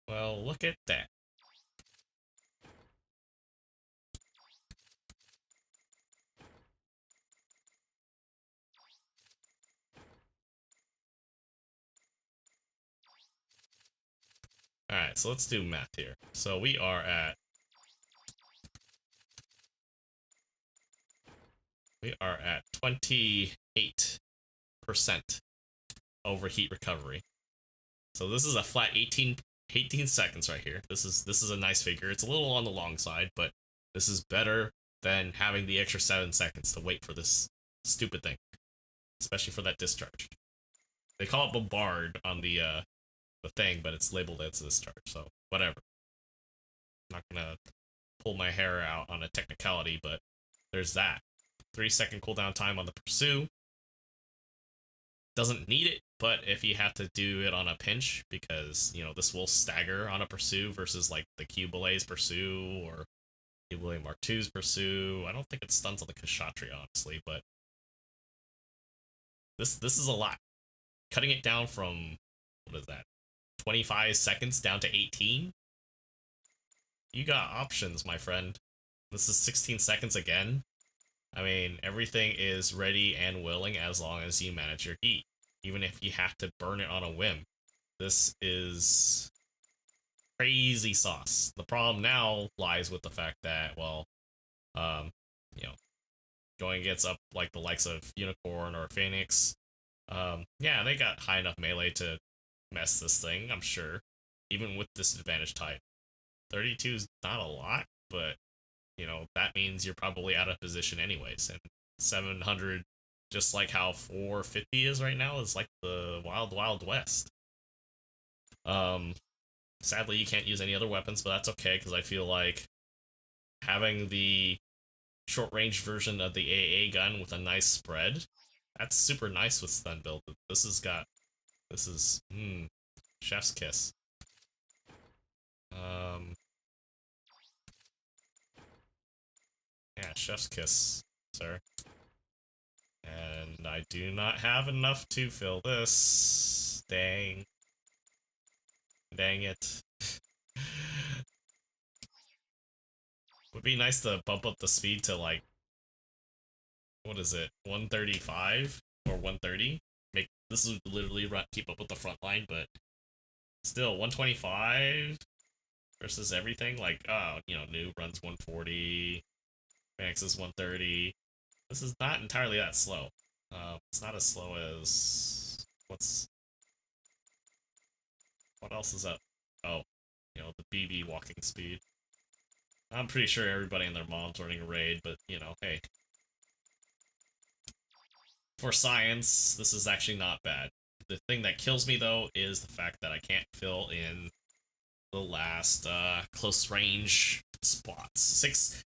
Well, look at that. Alright, so let's do math here. So we are at 28% overheat recovery. So this is a flat 18 seconds right here. This is a nice figure. It's a little on the long side, but this is better than having the extra 7 seconds to wait for this stupid thing, especially for that discharge. They call it bombard on the thing, but it's labeled as discharge, so whatever. I'm not gonna pull my hair out on a technicality, but there's that. 3-second cooldown time on the pursue. Doesn't need it, but if you have to do it on a pinch, because, you know, this will stagger on a Pursue versus, like, the Q-Belay's Pursue, or Q-Belay Mark II's Pursue. I don't think it stuns on the Kshatriya, honestly, but this is a lot. Cutting it down from, what is that, 25 seconds down to 18? You got options, my friend. This is 16 seconds again. I mean, everything is ready and willing as long as you manage your heat. Even if you have to burn it on a whim. This is crazy sauce. The problem now lies with the fact that, well, you know, going against up like the likes of Unicorn or Phoenix, yeah, they got high enough melee to mess this thing, I'm sure. Even with disadvantage type. 32 is not a lot, but, you know, that means you're probably out of position anyways, and 700, just like how 450 is right now, is like the wild, wild west. Sadly, you can't use any other weapons, but that's okay, because I feel like having the short-range version of the AA gun with a nice spread, that's super nice with stun build. This is, chef's kiss. Yeah, chef's kiss, sir. And I do not have enough to fill this. Dang. Dang it. Would be nice to bump up the speed to, like, what is it, 135 or 130? This is literally keep up with the front line, but still 125 versus everything. Like, oh, you know, Noob runs 140, Max is 130. This is not entirely that slow. It's not as slow as what else is up? Oh, you know, the BB walking speed. I'm pretty sure everybody and their mom's running a raid, but, you know, hey. For science, this is actually not bad. The thing that kills me, though, is the fact that I can't fill in the last close range spots.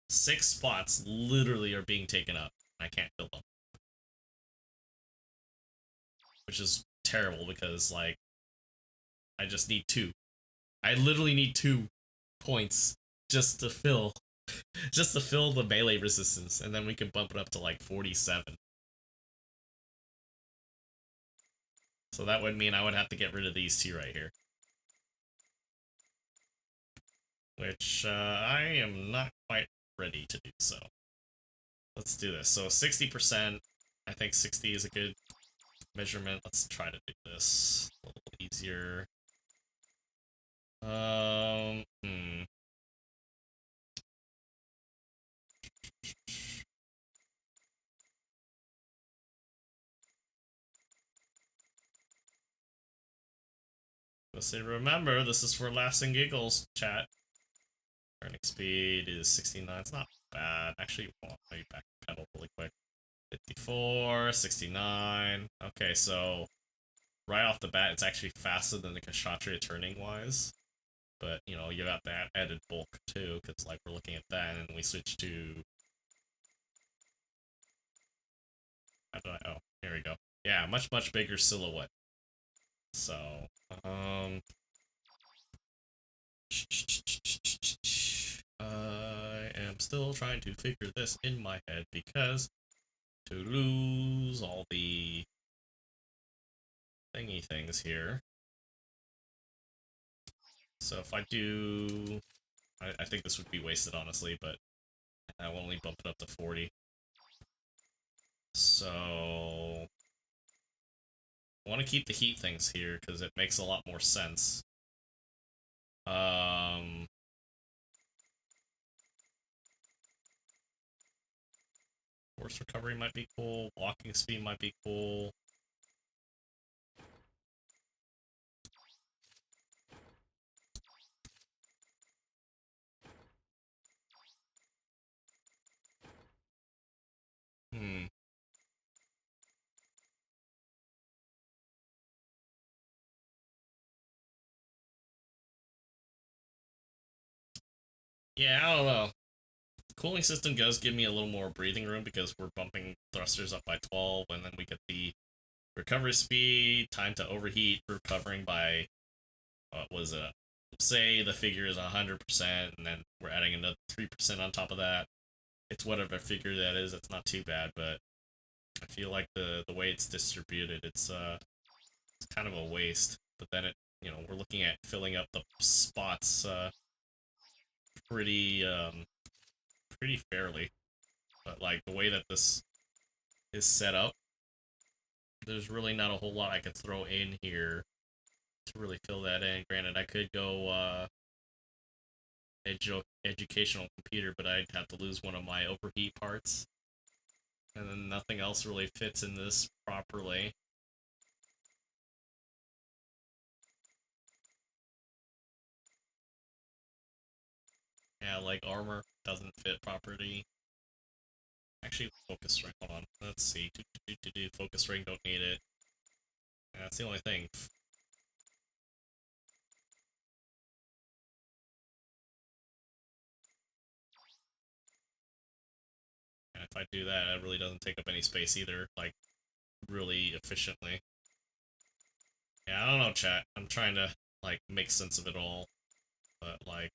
Six spots literally are being taken up. I can't fill them. Which is terrible because, like, I just need 2. I literally need 2 points just to fill the melee resistance, and then we can bump it up to like 47. So that would mean I would have to get rid of these 2 right here. Which I am not quite ready to do so. Let's do this. So 60%, I think 60 is a good measurement. Let's try to do this a little easier. Let's say, remember, this is for laughs and giggles, chat. Turning speed is 69. It's not bad. Actually, well, let me backpedal really quick. 54, 69. Okay, so right off the bat, it's actually faster than the Kshatriya turning wise. But, you know, you got that added bulk too, because, like, we're looking at that, and we switch to... How do I... Oh, here we go. Yeah, much, much bigger silhouette. So, I am still trying to figure this in my head, because to lose all the thingy things here. So if I do... I think this would be wasted, honestly, but I will only bump it up to 40. So... I want to keep the heat things here, because it makes a lot more sense. Force recovery might be cool, walking speed might be cool. Yeah, I don't know. Cooling system does give me a little more breathing room because we're bumping thrusters up by 12, and then we get the recovery speed, time to overheat, recovering by, what was it? Say the figure is 100%, and then we're adding another 3% on top of that. It's whatever figure that is, it's not too bad, but I feel like the way it's distributed, it's kind of a waste. But then we're looking at filling up the spots pretty pretty fairly. But like the way that this is set up, there's really not a whole lot I could throw in here to really fill that in. Granted, I could go educational computer, but I'd have to lose one of my overheat parts. And then nothing else really fits in this properly. Yeah, like armor doesn't fit properly. Actually, focus ring, hold on. Let's see. Focus ring, don't need it. Yeah, that's the only thing. And if I do that, it really doesn't take up any space either, like, really efficiently. Yeah, I don't know, chat. I'm trying to, like, make sense of it all. But, like,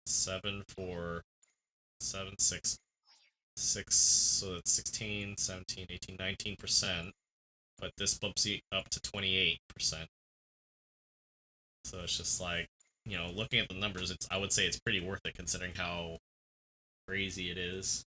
7 for 7, 6, 6, so that's 16, 17, 18, 19%. But this bumps you up to 28%. So it's just like, looking at the numbers, I would say it's pretty worth it considering how crazy it is.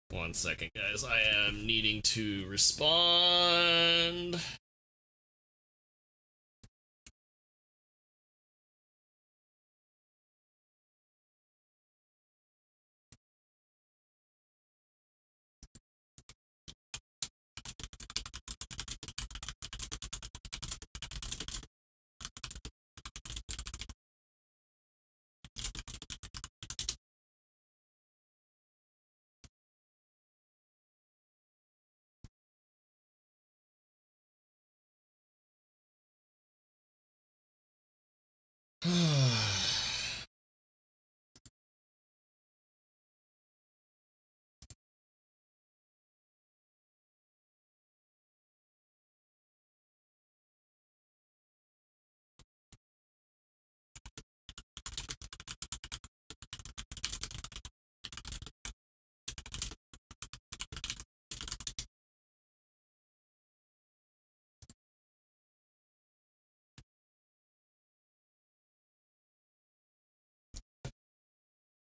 One second, guys. I am needing to respond.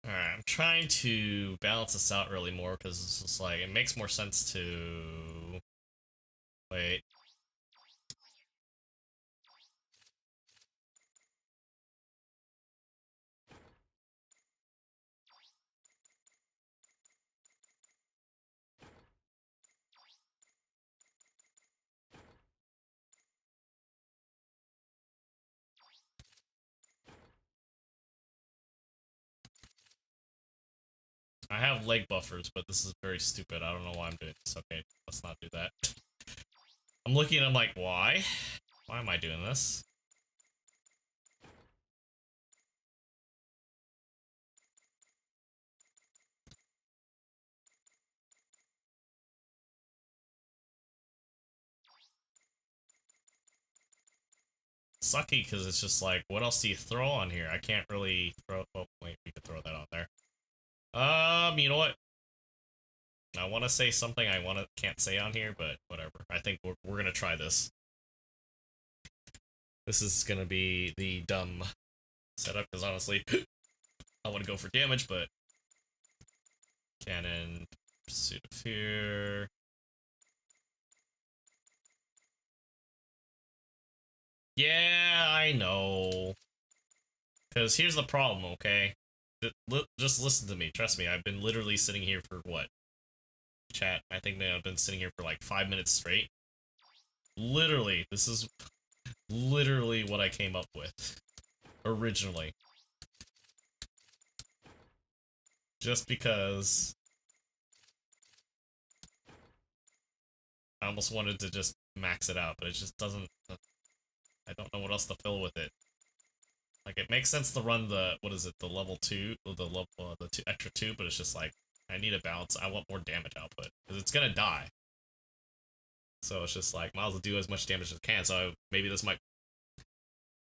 Alright, I'm trying to balance this out really more because it's just like, it makes more sense to... Wait. I have leg buffers, but this is very stupid. I don't know why I'm doing this. Okay, let's not do that. I'm looking and I'm like, why? Why am I doing this? Sucky, because it's just like, what else do you throw on here? I can't really throw... Oh, wait, we could throw that on there. You know what? I want to say something can't say on here, but whatever. I think we're gonna try this. This is gonna be the dumb setup, because honestly, I want to go for damage, but... Cannon, Pursuit of Fear... Yeah, I know. Because here's the problem, okay? Just listen to me, trust me, I've been literally sitting here for what? Chat, I think I've been sitting here for like 5 minutes straight. Literally, this is literally what I came up with. Originally. Just because I almost wanted to just max it out, but it just doesn't. I don't know what else to fill with it. Like, it makes sense to run the, what is it, the level 2, the extra 2, but it's just like, I need a balance. I want more damage output, because it's gonna die. So it's just like, might as well do as much damage as I can, so maybe this might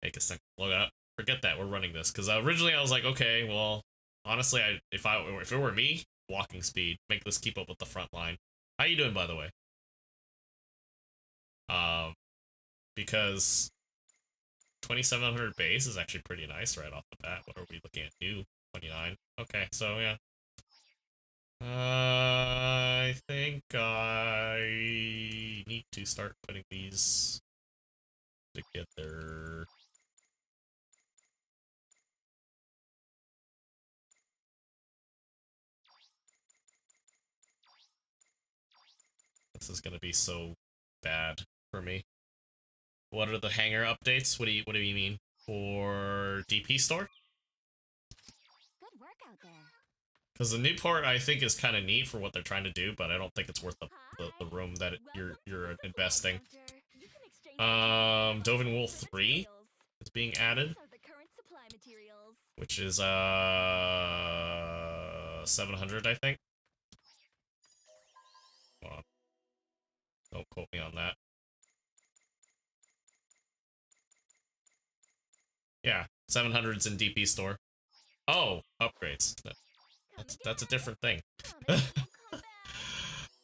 make a second. Look up. Forget that, we're running this. Because originally I was like, okay, well, honestly, if it were me, walking speed, make this keep up with the front line. How you doing, by the way? Because 2700 base is actually pretty nice right off the bat. What are we looking at? New 29. Okay, so yeah. I think I need to start putting these together. This is gonna be so bad for me. What are the hanger updates? What do you mean? For DP store? Good work out there. Because the new part I think is kind of neat for what they're trying to do, but I don't think it's worth the room that you're investing. Dovin Wool 3 is being added, which is 700, I think. Hold on. Don't quote me on that. Yeah, 700's in DP store. Oh, upgrades. That's a different thing.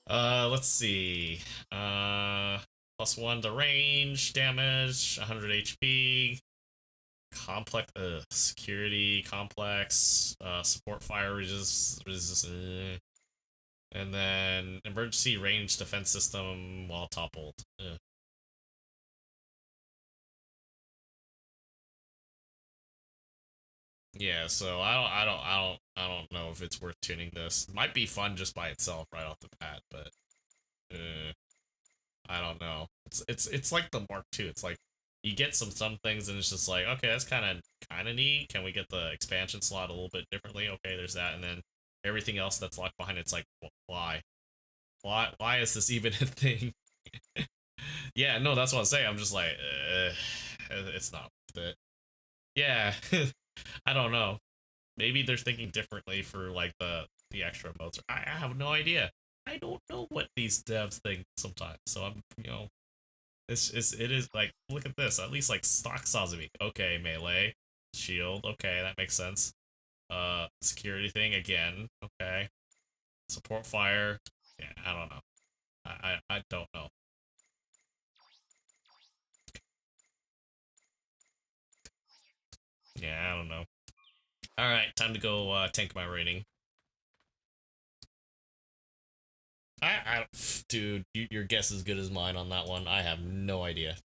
Let's see. +1 to range, damage, 100 HP, complex, security, complex, support fire resist, and then emergency range defense system while toppled. Yeah, so I don't know if it's worth tuning this. It might be fun just by itself right off the bat, but I don't know. It's like the Mark II. It's like you get some things and it's just like, okay, that's kind of neat. Can we get the expansion slot a little bit differently? Okay, there's that, and then everything else that's locked behind it's like, why is this even a thing? Yeah, no, that's what I'm saying. I'm just like, it's not worth it. Yeah. I don't know. Maybe they're thinking differently for like the extra modes. I have no idea. I don't know what these devs think sometimes. So I'm, it is like, look at this. At least like stock Sazumi. Okay, melee, shield. Okay, that makes sense. Security thing again. Okay. Support fire. Yeah, I don't know. I don't know. Yeah, I don't know. Alright, time to go tank my rating. Dude, your guess is as good as mine on that one. I have no idea.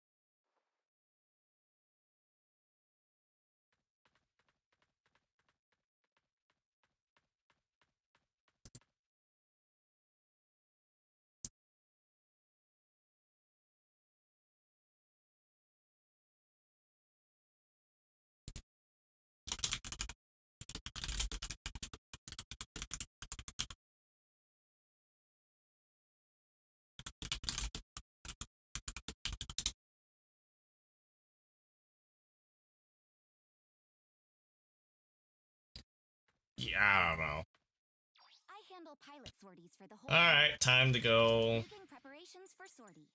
Yeah, I don't know. I handle pilot sorties for the whole Alright, time to go. making preparations for sortie.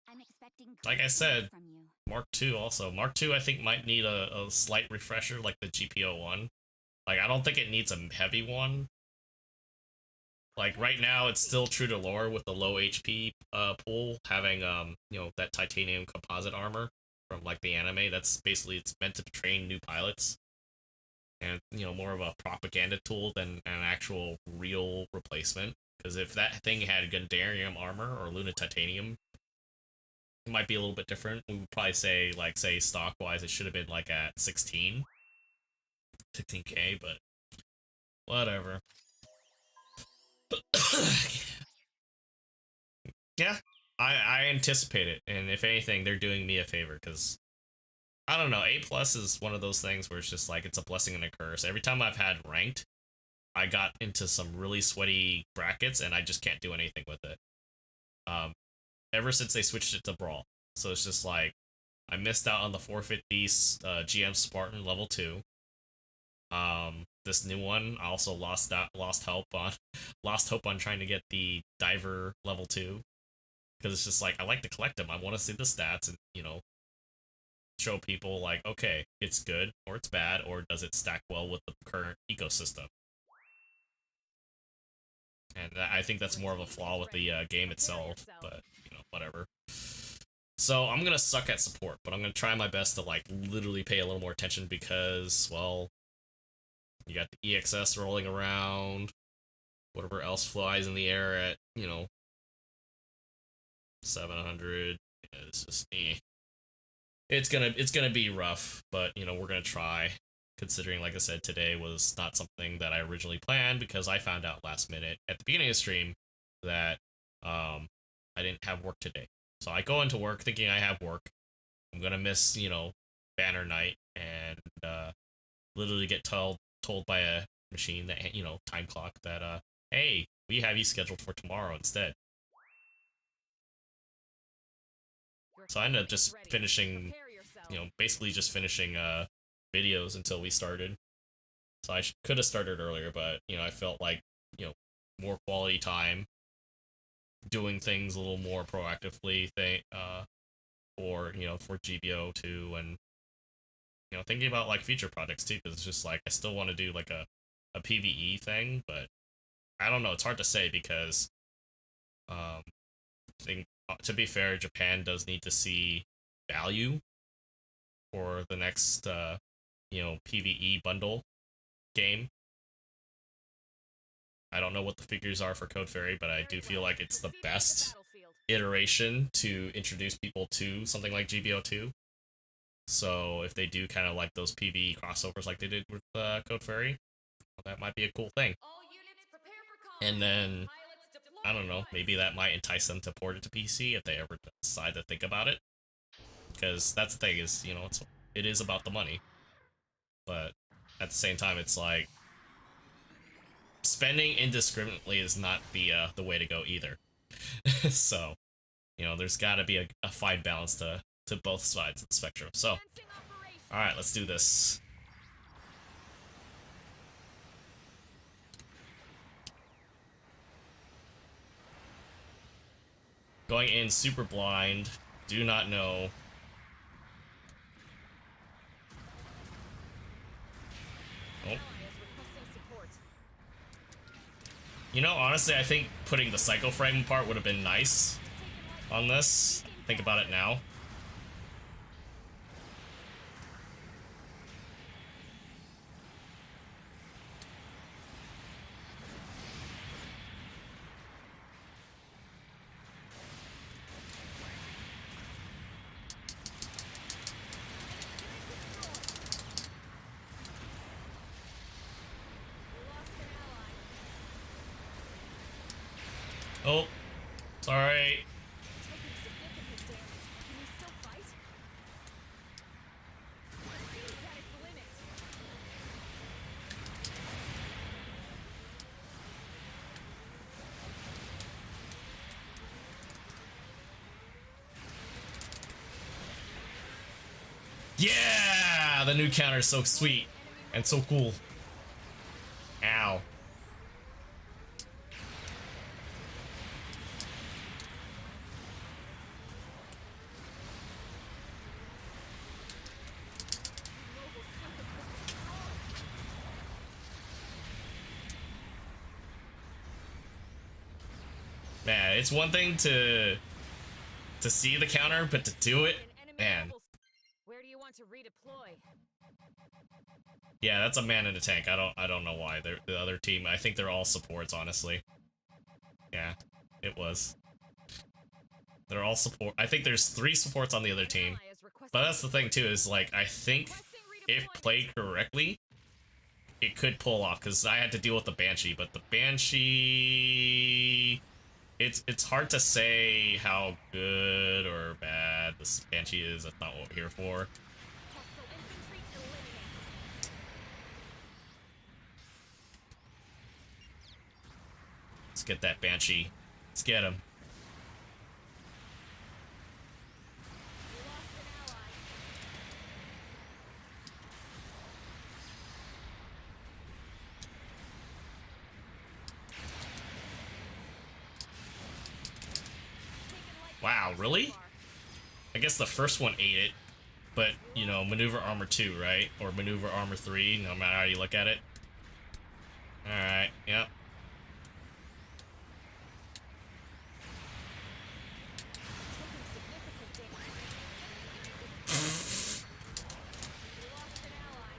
I'm expecting Like I said, Mark II also. Mark II I think might need a slight refresher like the GBO1. Like, I don't think it needs a heavy one. Like, right now, it's still true to lore with the low HP pool, having, that titanium composite armor from, like, the anime. That's basically, it's meant to train new pilots. And, more of a propaganda tool than an actual real replacement. Because if that thing had Gundarium armor or Luna Titanium, it might be a little bit different. We would probably say, stock-wise, it should have been, like, at 16. 16k, but whatever. Yeah, I anticipate it, and if anything, they're doing me a favor, because I don't know, A+ is one of those things where it's just like, it's a blessing and a curse. Every time I've had ranked, I got into some really sweaty brackets, and I just can't do anything with it. Ever since they switched it to Brawl. So it's just like, I missed out on the 450 GM Spartan level 2. This new one, I also lost hope on trying to get the Diver level 2. Because it's just like, I like to collect them. I want to see the stats and, you know, show people like, okay, it's good, or it's bad, or does it stack well with the current ecosystem? And I think that's more of a flaw with the game itself, but, you know, whatever. So I'm gonna suck at support, but I'm gonna try my best to, like, literally pay a little more attention because, well, you got the EXS rolling around, whatever else flies in the air at, you know, 700. It's just, It's gonna be rough, but, you know, we're gonna try. Considering, like I said, today was not something that I originally planned because I found out last minute at the beginning of the stream that I didn't have work today. So I go into work thinking I have work. I'm gonna miss, you know, banner night and literally get told by a machine that, you know, time clock that hey, we have you scheduled for tomorrow instead. So I ended up just finishing, you know, basically just finishing videos until we started. So I could have started earlier, but, you know, I felt like, you know, more quality time, doing things a little more proactively, for, you know, for GBO2, and, you know, thinking about, like, future projects too, because it's just like, I still want to do, like, a PvE thing, but I don't know, it's hard to say because, I think, to be fair, Japan does need to see value for the next, you know, PvE bundle game. I don't know what the figures are for Code Fairy, but I do feel like it's the best iteration to introduce people to something like GBO2. So if they do kind of like those PvE crossovers like they did with Code Fairy, that might be a cool thing. And then, I don't know, maybe that might entice them to port it to PC if they ever decide to think about it. Because that's the thing is, you know, it is about the money. But at the same time, it's like, spending indiscriminately is not the way to go either. So, you know, there's got to be a fine balance to both sides of the spectrum. So, all right, let's do this. Going in super blind, do not know. Oh. You know, honestly, I think putting the Psycho Fragment part would have been nice on this. Think about it now. Oh, sorry. Yeah! The new counter is so sweet and so cool. Ow. Man, it's one thing to see the counter, but to do it, man. Where do you want to redeploy? Yeah, that's a man in a tank. I don't know why. They're the other team. I think they're all supports, honestly. Yeah, it was. They're all support. I think there's 3 supports on the other team. But that's the thing too, is like, I think if played correctly, it could pull off, because I had to deal with the Banshee, but the Banshee, it's hard to say how good or bad this Banshee is. That's not what we're here for. Let's get that Banshee. Let's get him. We lost an ally. Taken light Wow, damage so really? far. I guess the first one ate it, but, you know, maneuver armor 2, right? Or maneuver armor 3, no matter how you look at it. Alright, yep. Taking significant damage. We lost an ally.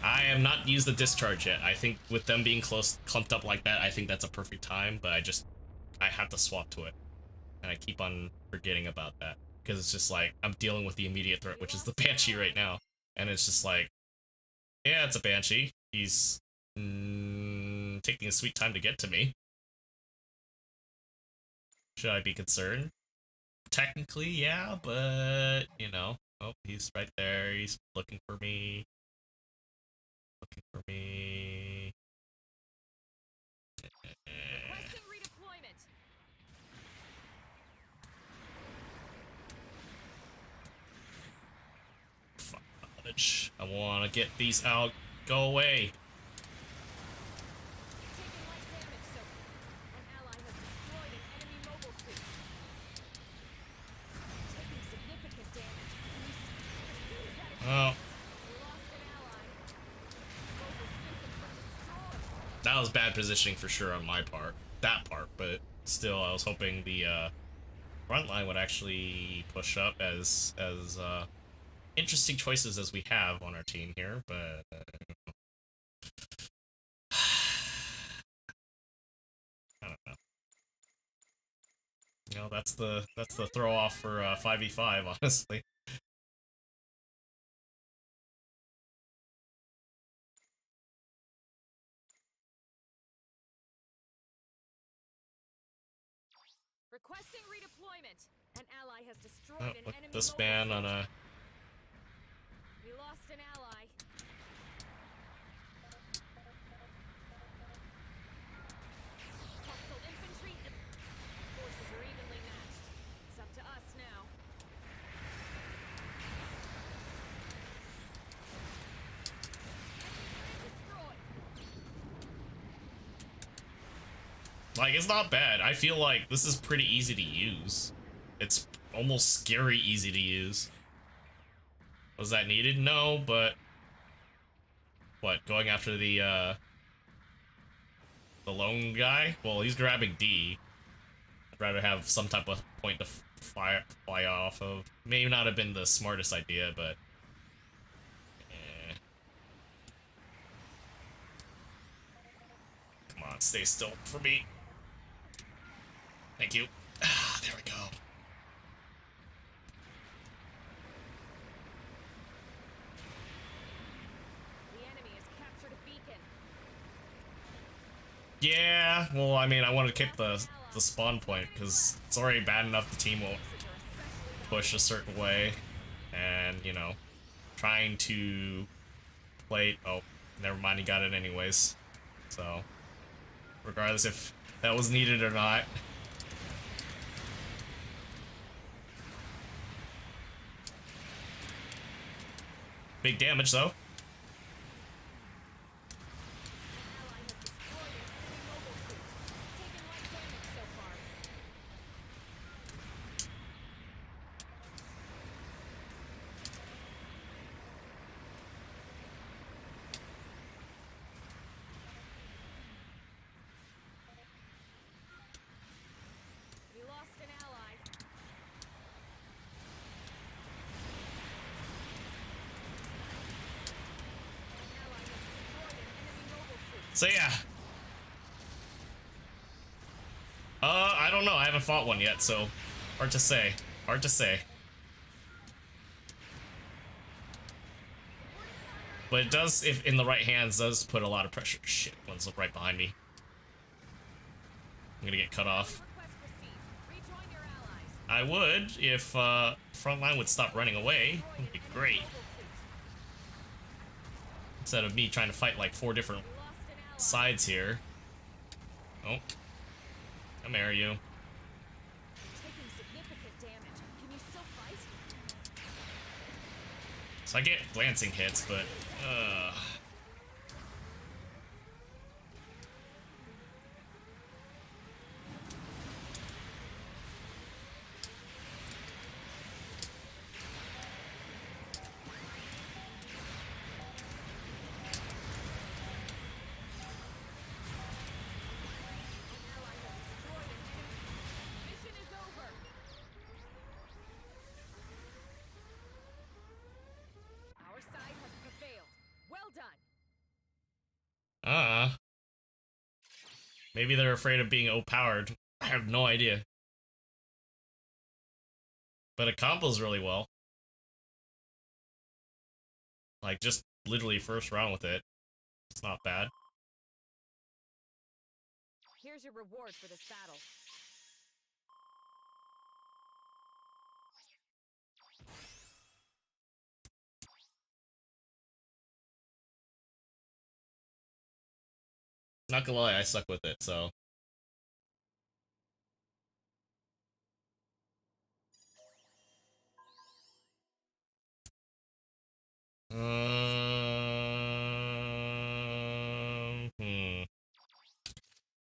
I have not used the discharge yet. I think with them being close, clumped up like that, I think that's a perfect time, but I have to swap to it. And I keep on forgetting about that. Because it's just like, I'm dealing with the immediate threat, which is the Banshee right now. And it's just like, yeah, it's a Banshee. He's taking a sweet time to get to me. Should I be concerned? Technically, yeah, but, you know. Oh, he's right there. He's looking for me. Looking for me. Requesting redeployment. Fuck knowledge. I want to get these out. Go away. Taking light damage so far. An ally has destroyed an enemy mobile suit. Taking significant damage. Oh, We lost an ally. Mobile suit has been destroyed. that was bad positioning for sure on my part. That part, but still, I was hoping the front line would actually push up as interesting choices as we have on our team here, but I don't know. You know, that's the throw off for 5v5, honestly. Requesting redeployment. An ally has destroyed Oh, an look, enemy this mobile man suit. on a We lost an ally. Hostile infantry. Forces are evenly matched. It's up to us now. Destroyed. like, it's not bad. I feel like this is pretty easy to use. It's almost scary easy to use. Was that needed? No, but what, going after the lone guy? Well, he's grabbing D. I'd rather have some type of point to fly off of. May not have been the smartest idea, but eh. Come on, stay still for me. Thank you. Ah, there we go. The enemy has captured a beacon. Yeah, well, I mean, I want to keep the spawn point because it's already bad enough the team won't Forces are especially push a certain way, and you know, trying to play. Oh, never mind, he got it anyways. So, regardless if that was needed or not. Big damage though. An ally has destroyed an enemy mobile suit. Taking light damage so far. We lost an ally. An ally has destroyed an enemy mobile suit. So yeah. I don't know. I haven't fought one yet, so hard to say. Hard to say. But it does, if in the right hands, does put a lot of pressure. Shit, one's right behind me. I'm gonna get cut off. Request received. Rejoin your allies. I would if Frontline would stop running away. That'd be great. Instead of me trying to fight like 4 different sides here. Oh. Come here, you. Taking significant damage. Can you still fight? So I get glancing hits, but Mission is over. Our side has prevailed. Well done. maybe they're afraid of being overpowered. I have no idea. But it combos really well. Like, just literally first round with it. It's not bad. Here's your reward for this battle. Not gonna lie, I suck with it, so.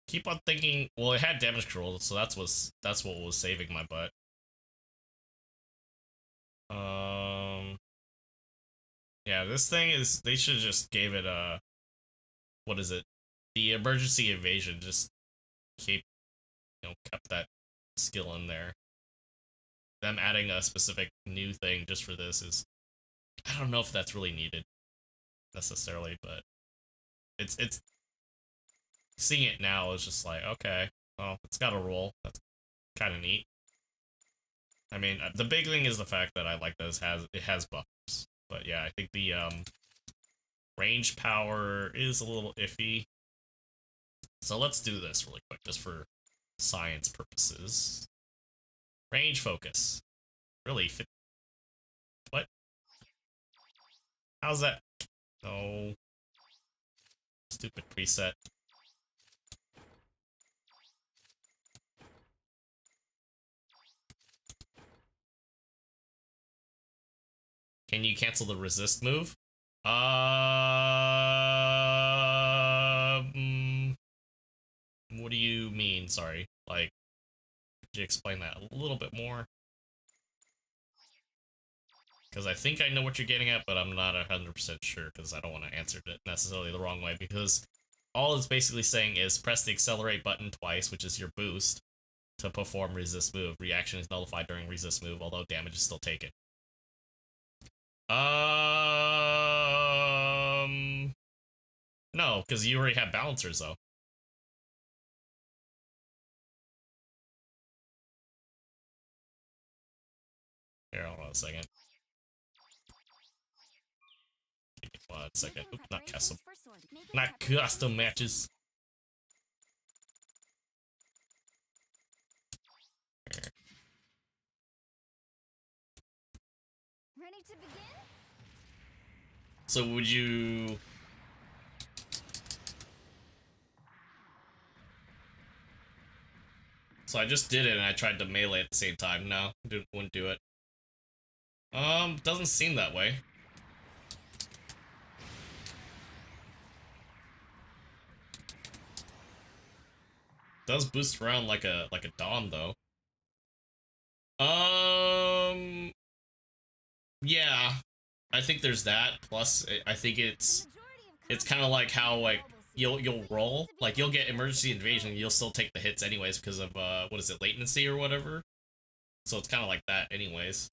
Keep on thinking. Well, it had damage control, so that's what was saving my butt. Yeah, this thing is. They should just gave it a. What is it? The emergency evasion. Just kept that skill in there. Them adding a specific new thing just for this is. I don't know if that's really needed necessarily, but it's seeing it now is just like, okay, well, it's got a roll. That's kind of neat. I mean, the big thing is the fact that I like that it has buffs. But yeah, I think the range power is a little iffy. So let's do this really quick, just for science purposes. Range focus. Really fit. What? How's that? No. Stupid preset. Can you cancel the resist move? What do you mean? Sorry. Like, could you explain that a little bit more? Because I think I know what you're getting at, but I'm not 100% sure, because I don't want to answer it necessarily the wrong way, because all it's basically saying is press the accelerate button twice, which is your boost, to perform resist move. Reaction is nullified during resist move, although damage is still taken. No, because you already have balancers, though. Here, hold on a second. Give me 1 second. Oop, not custom. Not custom matches. Here. Ready to begin? So would you... So I just did it and I tried to melee at the same time. No, wouldn't do it. Doesn't seem that way. Does boost around like a Dawn though. Yeah. I think there's that. Plus I think it's kind of like how like you'll roll, like you'll get emergency invasion, you'll still take the hits anyways because of what is it, latency or whatever. So it's kind of like that anyways.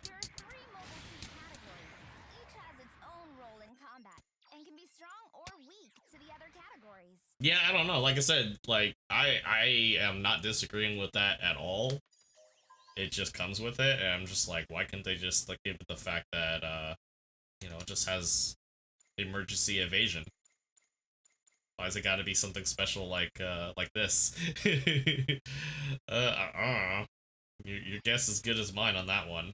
There are 3 mobile suit categories. Each has its own role in combat, and can be strong or weak to the other categories. Yeah, I don't know. Like I said, like I am not disagreeing with that at all. It just comes with it, and I'm just like, why can't they just like give it the fact that you know, it just has emergency evasion? Why's it got to be something special like this? I don't know. Your guess is good as mine on that one.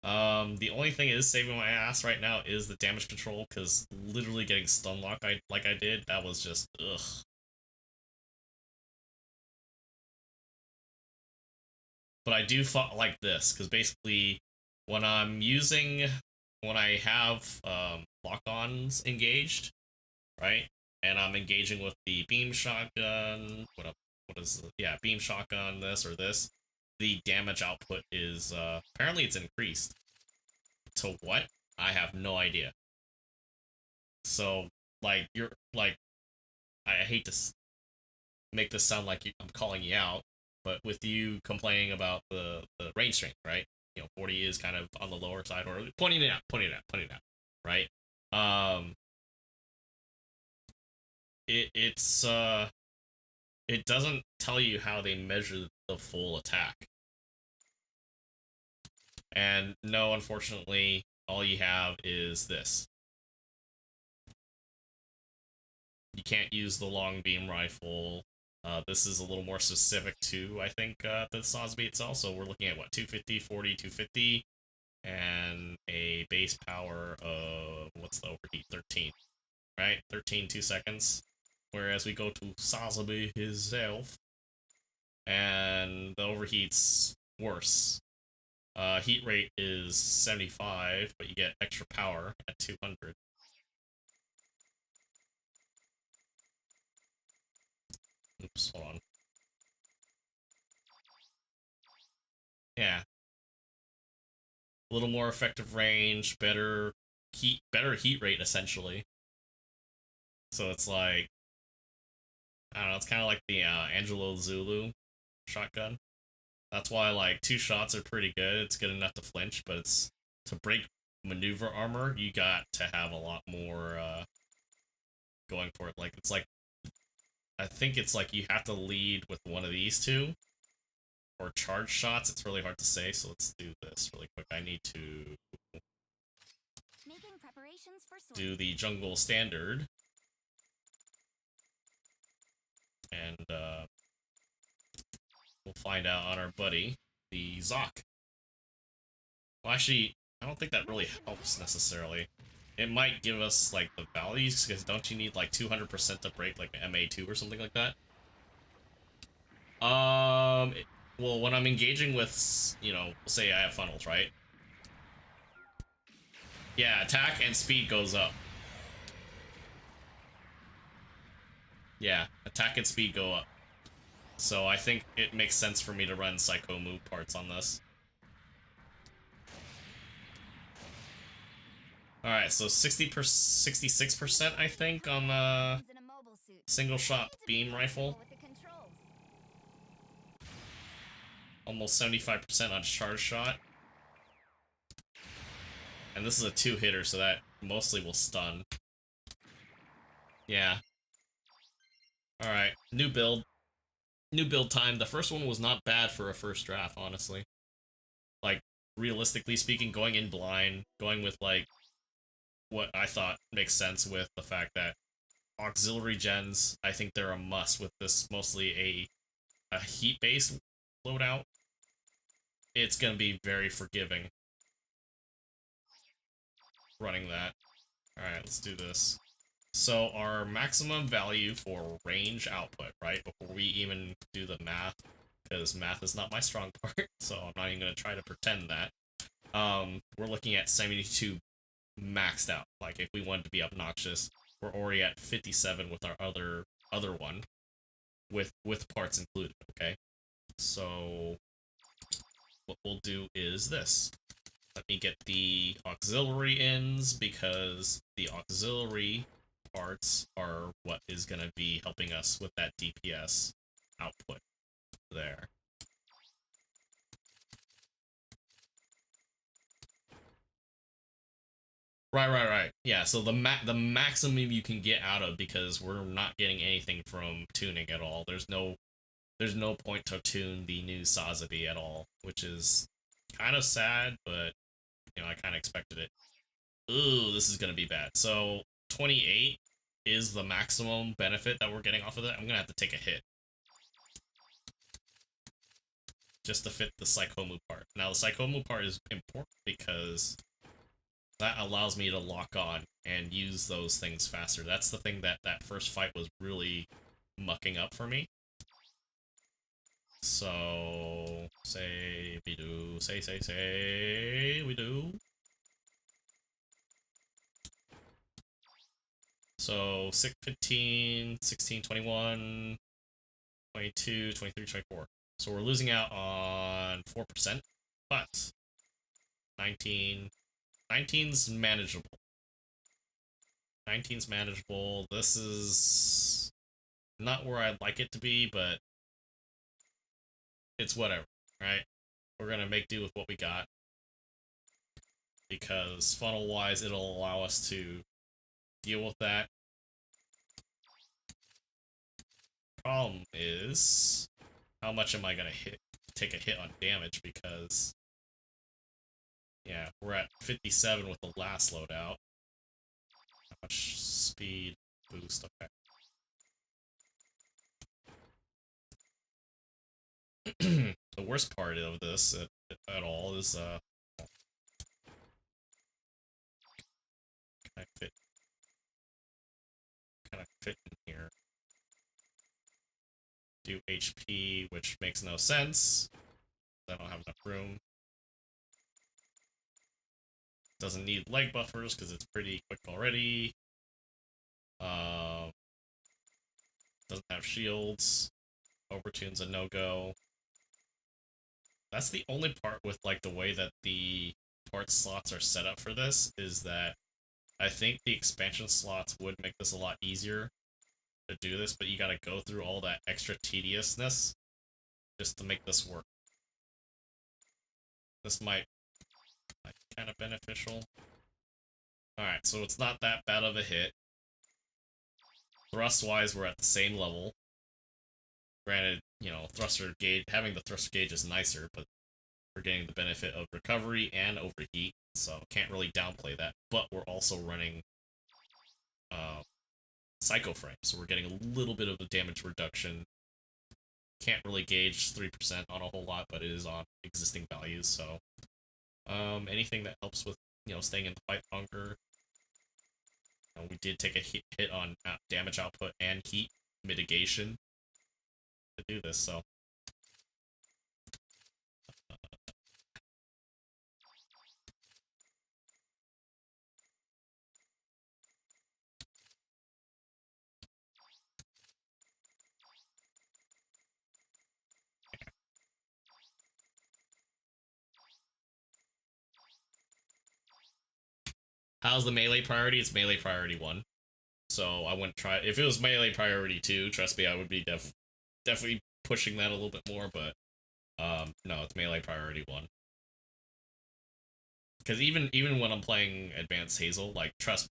The only thing is saving my ass right now is the damage control, because literally getting stun lock like I did, that was just ugh. But I do like this, because basically when when I have lock-ons engaged, right, and I'm engaging with the beam shotgun, what is yeah, beam shotgun, this or this, the damage output is apparently it's increased. To what? I have no idea. So like you're like, I hate to make this sound like I'm calling you out, but with you complaining about the range strength, right? You know, 40 is kind of on the lower side, or pointing it out, right? Um, it's it doesn't tell you how they measure the full attack, and no, unfortunately, all you have is this. You can't use the long beam rifle. This is a little more specific to, I think, the Sosby itself. So we're looking at what, 250, 40, 250, and a base power of, what's the overheat? 13, right? 13, 2 seconds. Whereas we go to Sosby himself, and the overheat's worse. Heat rate is 75, but you get extra power at 200. Oops, hold on. Yeah. A little more effective range, better heat rate, essentially. So it's like, I don't know, it's kind of like the Angelo Zulu shotgun. That's why, like, 2 shots are pretty good. It's good enough to flinch, but it's, to break maneuver armor, you got to have a lot more going for it. Like, it's like, I think it's like you have to lead with one of these two, or charge shots. It's really hard to say, so let's do this really quick. I need to Making preparations for do the jungle standard, and we'll find out on our buddy, the Zoc. Well, actually, I don't think that really helps necessarily. It might give us, like, the values, because don't you need, like, 200% to break, like, MA2 or something like that? Well, when I'm engaging with, you know, say I have funnels, right? Yeah, attack and speed goes up. Yeah, attack and speed go up. So I think it makes sense for me to run Psycho move parts on this. Alright, so 66%, I think, on the single shot beam rifle. Almost 75% on charge shot. And this is a 2-hitter, so that mostly will stun. Yeah. Alright, new build. New build time. The first one was not bad for a first draft, honestly. Like, realistically speaking, going in blind, going with, like, what I thought makes sense with the fact that auxiliary gens, I think they're a must with this mostly a heat-based loadout. It's gonna be very forgiving running that. Alright, let's do this. So our maximum value for range output, right, before we even do the math, because math is not my strong part, so I'm not even going to try to pretend that, we're looking at 72 maxed out. Like, if we wanted to be obnoxious, we're already at 57 with our other one, with parts included, okay? So what we'll do is this. Let me get the auxiliary ends, because the auxiliary parts are what is going to be helping us with that DPS output there. Right. Yeah, so the maximum you can get out of, because we're not getting anything from tuning at all. There's no point to tune the new Sazabi at all, which is kind of sad, but I kind of expected it. Ooh, this is gonna be bad. So 28 is the maximum benefit that we're getting off of it. I'm gonna have to take a hit just to fit the Psychomu part. Now the Psychomu part is important because that allows me to lock on and use those things faster. That's the thing that first fight was really mucking up for me. So, say we do, say we do. So, 6, 15, 16, 21, 22, 23, 24. So we're losing out on 4%, but 19, 19's manageable. 19's manageable. This is not where I'd like it to be, but it's whatever, right? We're gonna make do with what we got, because funnel-wise, it'll allow us to deal with that. Problem is, how much am I gonna take a hit on damage, because yeah, we're at 57 with the last loadout. How much speed boost? Okay. The worst part of this at all is can I fit in here? Do HP, which makes no sense. I don't have enough room. Doesn't need leg buffers because it's pretty quick already. Doesn't have shields. Overtune's a no-go. That's the only part with like the way that the part slots are set up for this, is that I think the expansion slots would make this a lot easier to do this, but you gotta go through all that extra tediousness just to make this work. This might be kind of beneficial. Alright, so it's not that bad of a hit. Thrust-wise, we're at the same level. Granted, thruster gauge, having the thruster gauge is nicer, but we're getting the benefit of recovery and overheat, so can't really downplay that. But we're also running Psycho Frame, so we're getting a little bit of a damage reduction. Can't really gauge 3% on a whole lot, but it is on existing values, so anything that helps with staying in the fight longer. We did take a hit on damage output and heat mitigation to do this, so how's the melee priority? It's melee priority 1. So I wouldn't try. If it was melee priority 2, trust me, I would be definitely pushing that a little bit more, but no, it's melee priority 1. Because even when I'm playing Advanced Hazel, like, trust,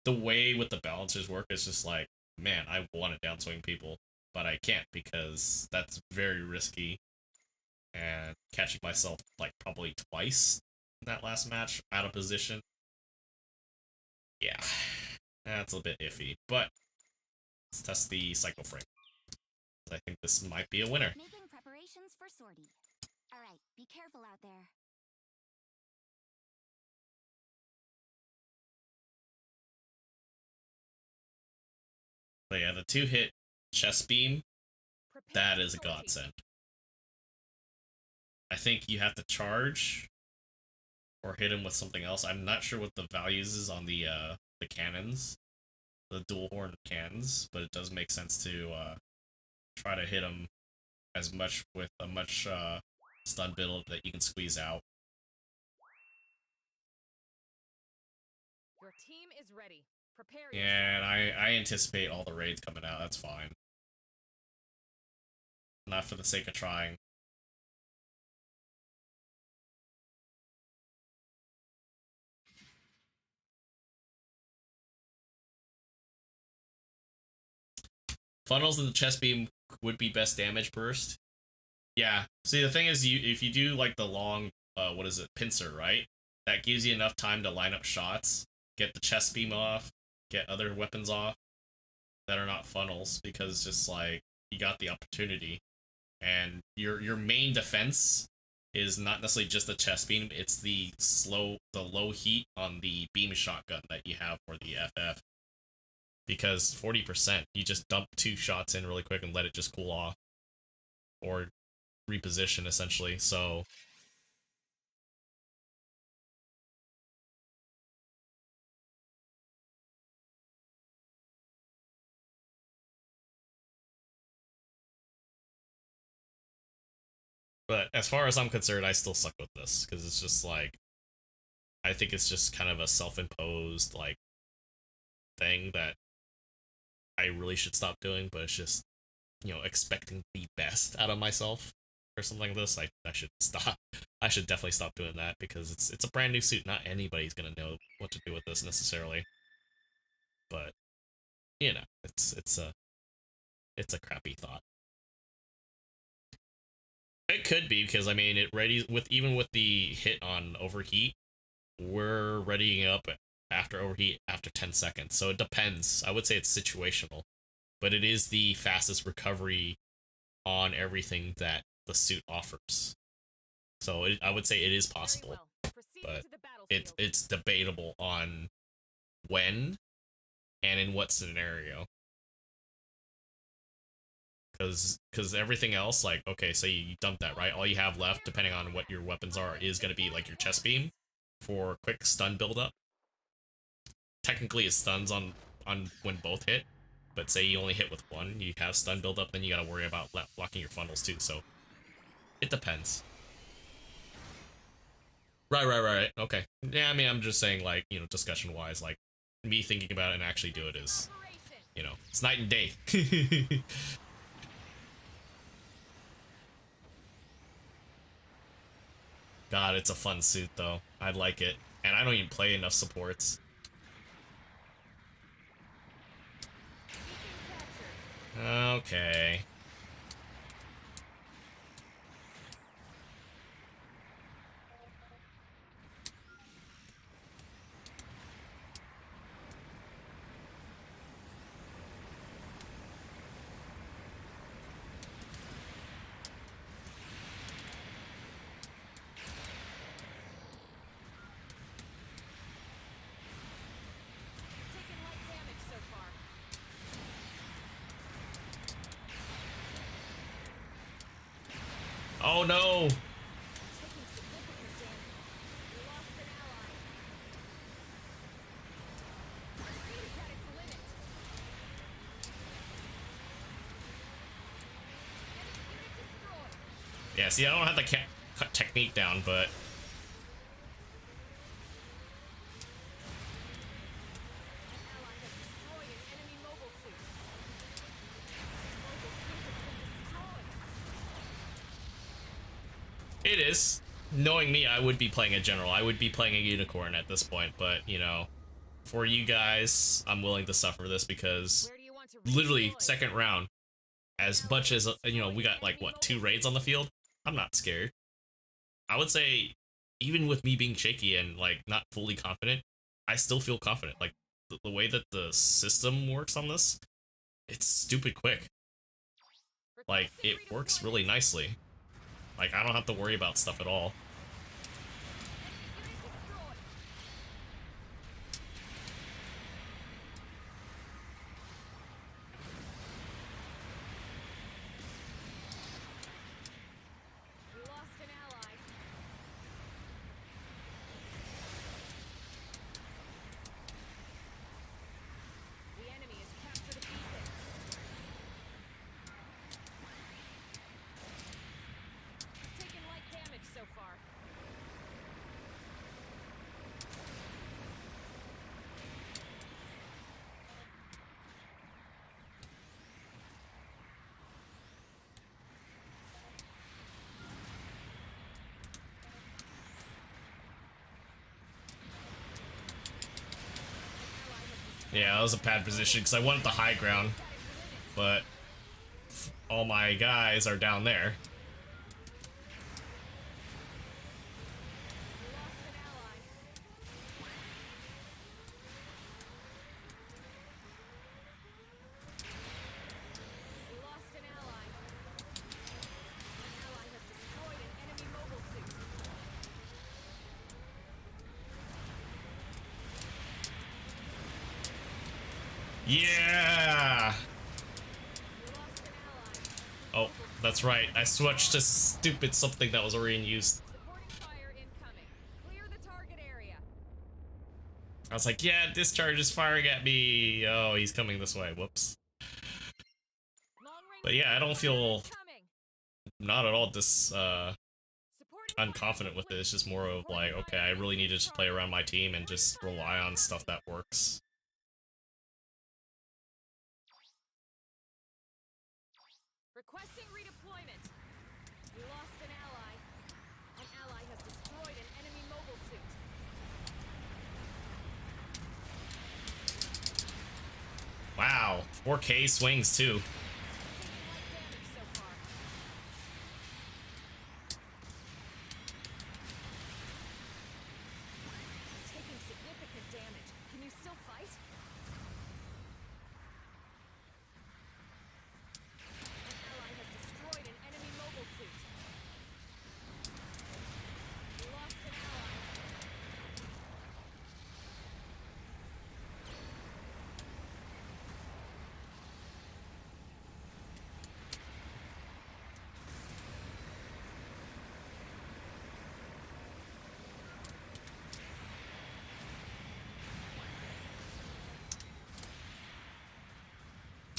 the way with the balancers work is just like, man, I want to downswing people, but I can't because that's very risky. And catching myself like probably twice in that last match out of position, yeah, that's a bit iffy. But let's test the Psycho Frame. I think this might be a winner. Making preparations for sortie. All right, be careful out there. But yeah, the 2-hit chest beam, that is a godsend. I think you have to charge or hit him with something else. I'm not sure what the values is on the cannons, the dual horn cannons, but it does make sense to try to hit him as much with a much stun build that you can squeeze out. Your team is ready. Prepare Yeah, and I anticipate all the raids coming out. That's fine. Not for the sake of trying. Funnels and the chest beam would be best damage burst. Yeah. See, the thing is, if you do like the long, what is it, pincer, right? That gives you enough time to line up shots, get the chest beam off, get other weapons off that are not funnels, because it's just like you got the opportunity, and your main defense is not necessarily just the chest beam; it's the low heat on the beam shotgun that you have for the FF. Because 40%, you just dump 2 shots in really quick and let it just cool off, or reposition essentially. So but as far as I'm concerned, I still suck with this because it's just like, I think it's just kind of a self-imposed like thing that I really should stop doing, but it's just, expecting the best out of myself or something like this. I should stop. I should definitely stop doing that, because it's a brand new suit. Not anybody's gonna know what to do with this necessarily. But it's a crappy thought. It could be, because I mean, it ready with, even with the hit on overheat, we're readying up after overheat after 10 seconds. So it depends. I would say it's situational, but it is the fastest recovery on everything that the suit offers. So I would say it is possible, but it's debatable on when and in what scenario. Because everything else, like, okay, so you dump that, right? All you have left, depending on what your weapons are, is going to be like your chest beam for quick stun buildup. Technically, it stuns on when both hit, but say you only hit with one, you have stun buildup, then you got to worry about blocking your funnels too. So it depends. Right. Okay. Yeah, I mean, I'm just saying, like, discussion wise, like, me thinking about it and actually do it is, it's night and day. God, it's a fun suit, though. I like it. And I don't even play enough supports. Okay. Taking light damage so far. Oh no! Taking significant damage. We lost an ally. Our speed is at its limit. Enemy unit destroyed. Yeah, see, I don't have the cut technique down, but An ally has destroyed an enemy mobile suit. Mobile suit has been destroyed. it is. Knowing me, I would be playing a general. I would be playing a unicorn at this point, but, for you guys, I'm willing to suffer this, because Where do you want to literally redeploy? second round, as much as, we got, like, what, 2 raids on the field? I'm not scared. I would say, even with me being shaky and, like, not fully confident, I still feel confident. Like, the way that the system works on this, it's stupid quick. Like, Requesting it works redeployment. really nicely. Like, I don't have to worry about stuff at all. Enemy unit destroyed. We lost an ally. The enemy has captured a beacon. Taking light damage so far. Yeah, that was a bad position, because I wanted the high ground, but all my guys are down there. We lost an ally. We lost an ally. An ally has destroyed an enemy mobile suit. Yeah! We lost an ally. Oh, that's right. I switched to stupid something that was already in use. Supporting fire incoming. Clear the target area. I was like, yeah, discharge is firing at me. Oh, he's coming this way. Whoops. Long-range But yeah, I don't feel incoming. not at all Supporting unconfident with it. It's just more of like, okay, I really need to just play around my team and just rely on stuff that works. Requesting redeployment. We lost an ally. An ally has destroyed an enemy mobile suit. Wow, 4K swings too. Taking light damage so far. Taking significant damage. Can you still fight? An ally has destroyed an enemy mobile suit. We lost an ally.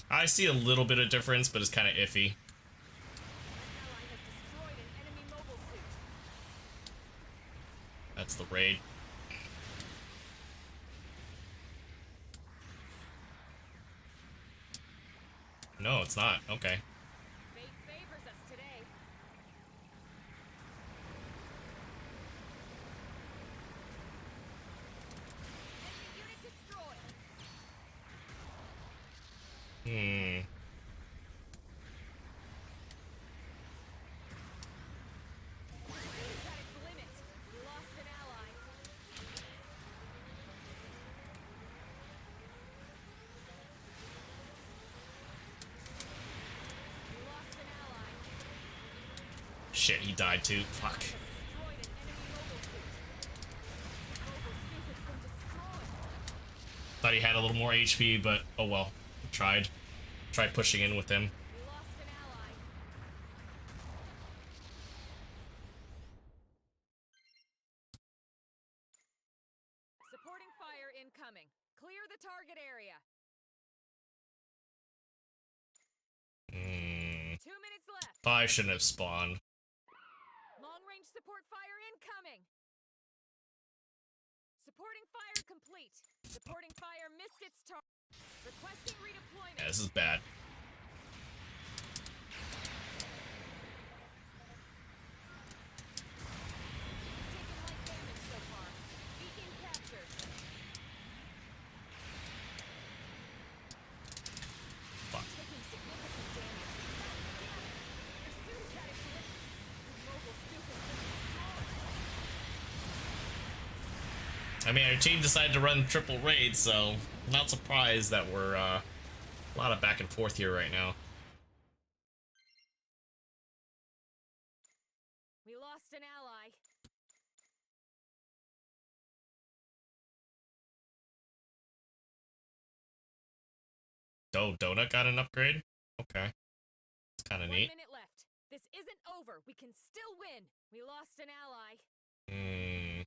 I see a little bit of difference, but it's kind of iffy. An ally has destroyed an enemy mobile suit. That's the raid. No, it's not. Okay. Fate favors us today. Enemy unit destroyed. Hmm. Pursuit at its limit. We lost an ally. We lost an ally. Shit, he died too. Fuck. Destroyed an enemy mobile suit. Mobile suit has been destroyed. Thought he had a little more HP, but oh well. Tried pushing in with him. We lost an ally. Supporting fire incoming. Clear the target area. 2 minutes left. I shouldn't have spawned. Long-range support fire incoming. Supporting fire complete. Supporting fire missed its target. Requesting redeployment. Yeah, this is bad. Taking light damage so far. Beacon captured. Fuck. Taking significant damage. Pursuit at its limit. Mobile suit has been destroyed. I mean, our team decided to run triple raid, so I'm not surprised that we're a lot of back and forth here right now. We lost an ally. Oh, Donut got an upgrade? Okay. It's kind of 1 neat. minute left. This isn't over. We can still win. We lost an ally. Hmm.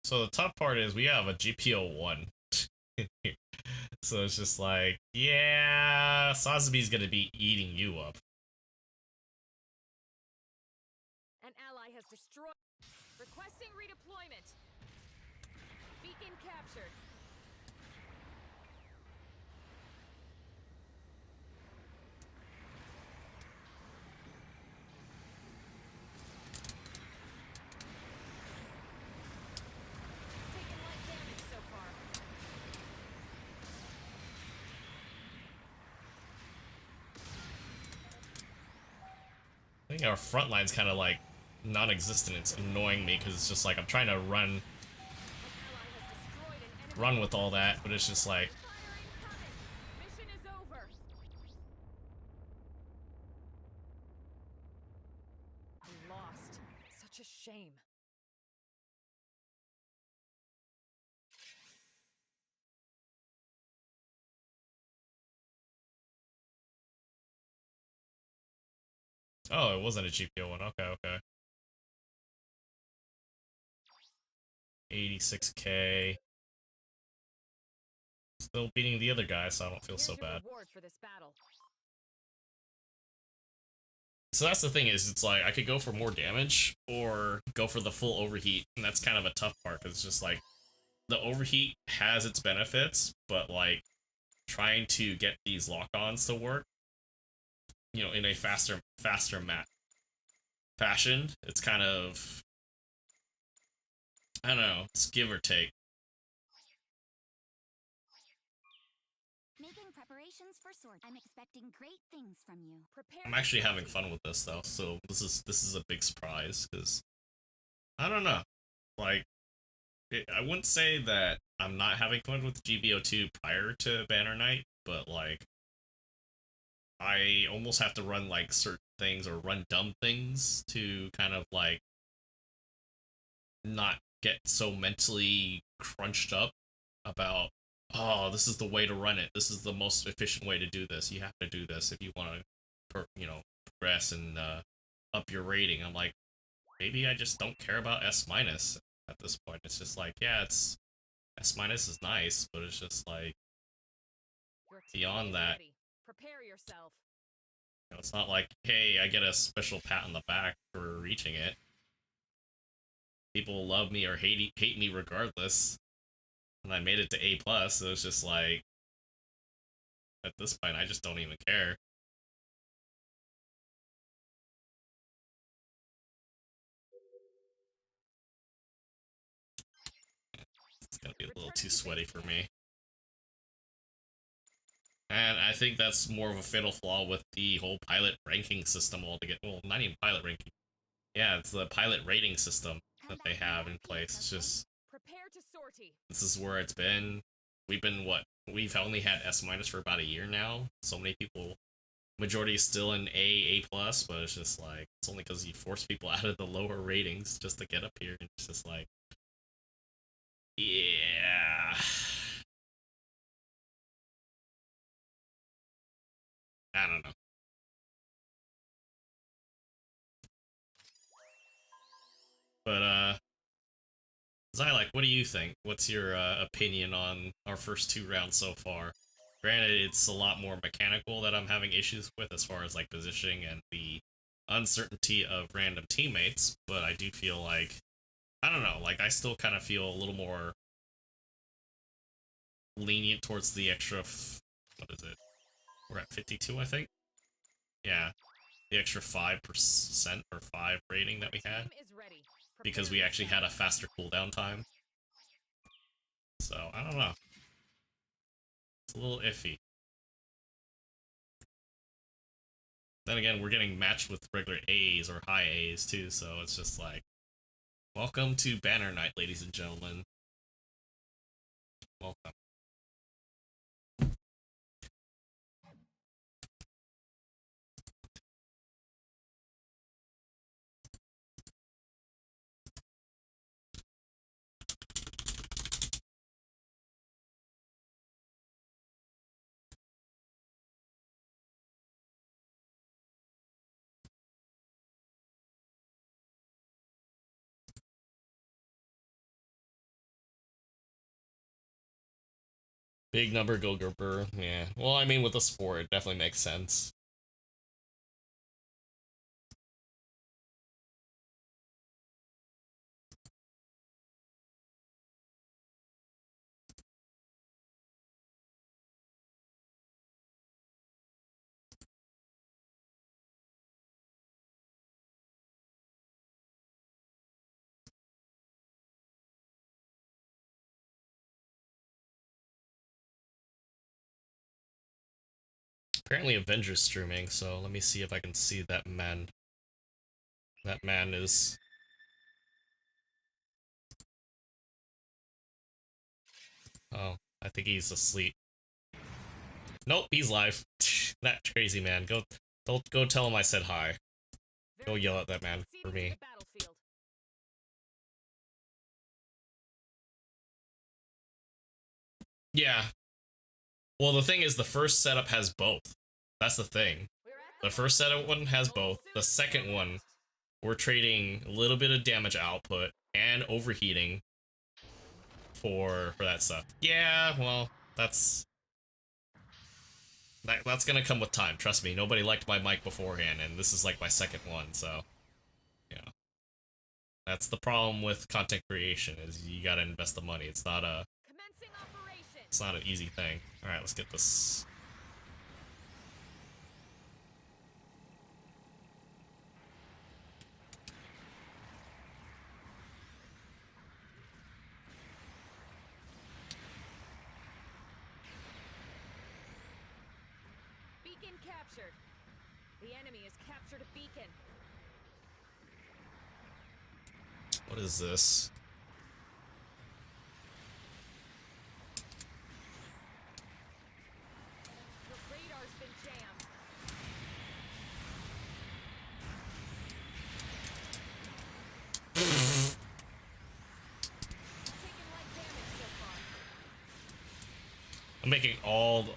So the tough part is we have a GBO2. So it's just like, yeah, Sazabi's gonna be eating you up. An ally has destroyed. Requesting redeployment. Beacon captured. Taking light damage so far. think our front line's kind of like non-existent. It's annoying me because it's just like I'm trying to run with all that, but it's just like Mission is over. We lost. Such a shame. oh, it wasn't a GPO one. Okay, okay. 86k. Still beating the other guy, so I don't feel so Here's your bad. reward for this battle. So that's the thing is, it's like I could go for more damage or go for the full overheat, and that's kind of a tough part because it's just like the overheat has its benefits, but like trying to get these lock-ons to work, you know, in a faster fashion, it's kind of, I don't know, it's give or take. Making preparations for sort. I'm expecting great things from you. Prepare. I'm actually having fun with this though, so this is a big surprise because I don't know, like I wouldn't say that I'm not having fun with GBO2 prior to Banner Night, but like I almost have to run like certain things or run dumb things to kind of like not get so mentally crunched up about, oh, this is the way to run it. This is the most efficient way to do this. You have to do this if you want to, you know, progress and up your rating. I'm like, maybe I just don't care about S minus at this point. It's just like, yeah, it's S minus is nice, but it's just like Your team beyond is that. ready. Prepare yourself. You know, it's not like, hey, I get a special pat on the back for reaching it. People love me or hate me regardless. And I made it to A+, so it's just like, at this point, I just don't even care. It's gonna be a little too sweaty for me. And I think that's more of a fatal flaw with the whole pilot ranking system altogether. Well, not even pilot ranking. Yeah, it's the pilot rating system that they have in place. It's just, Prepare to sortie. this is where it's been. We've been, what? We've only had S- for about a year now. So many people, majority is still in A+, but it's just like, it's only because you force people out of the lower ratings just to get up here. And it's just like, yeah. I don't know. But, Zylek, what do you think? What's your opinion on our first two rounds so far? Granted, it's a lot more mechanical that I'm having issues with as far as like positioning and the uncertainty of random teammates, but I do feel like, I don't know, like I still kind of feel a little more lenient towards the extra, what is it? We're at 52, I think? Yeah, the extra 5% or 5 rating that we had, Team is ready. because we actually had a faster cooldown time. So, I don't know. It's a little iffy. Then again, we're getting matched with regular A's or high A's too, so it's just like, welcome to Banner Night, ladies and gentlemen. Welcome. Big number go Gerber, yeah. Well, I mean, with the sport, it definitely makes sense. Apparently Avengers streaming, so let me see if I can see that man. That man is... Oh, I think he's asleep. Nope, he's live. That crazy man. Don't go tell him I said hi. Go yell at that man for me. Yeah. Well, the thing is, the first setup has both. That's the thing. The first setup one has both. The second one, we're trading a little bit of damage output and overheating for that stuff. Yeah, well, that's gonna come with time. Trust me. Nobody liked my mic beforehand, and this is like my second one, so yeah. That's the problem with content creation, is you gotta invest the money. It's not an easy thing. All right, let's get this. Beacon captured. The enemy has captured a beacon. What is this? The radar's been jammed. Taking light damage so far.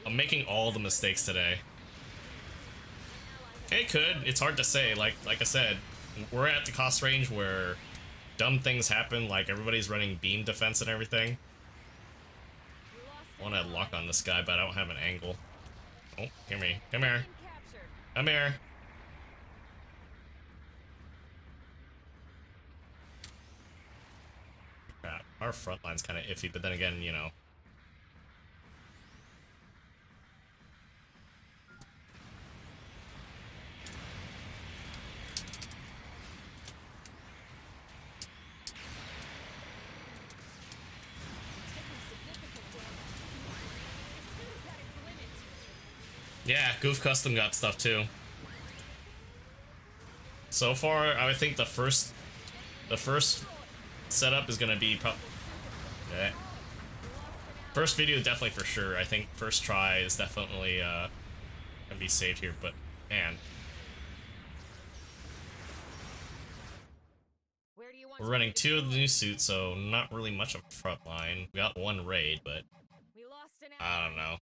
I'm making all the mistakes today. It could. It's hard to say. Like I said, we're at the cost range where dumb things happen. Like everybody's running beam defense and everything. I want to lock on this guy, but I don't have an angle. Oh, hear me. Come here. Come here. Crap. Our front line's kind of iffy, but then again, you know. Yeah, Goof Custom got stuff too. So far, I think the first setup is gonna be first video definitely for sure. I think first try is definitely gonna be saved here, but man. We're running 2 of the new suits, so not really much of a front line. We got 1 raid, but I don't know.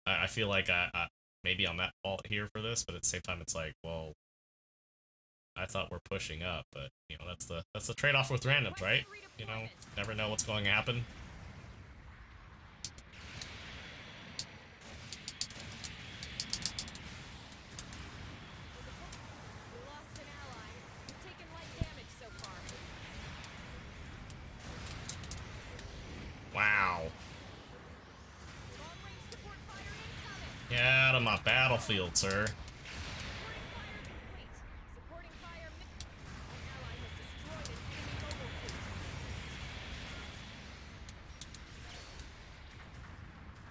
I feel like maybe I'm at fault here for this, but at the same time, it's like, well, I thought we're pushing up, but you know, that's the trade-off with randoms, right? You know, never know what's going to happen. Wow. Get out of my battlefield, sir.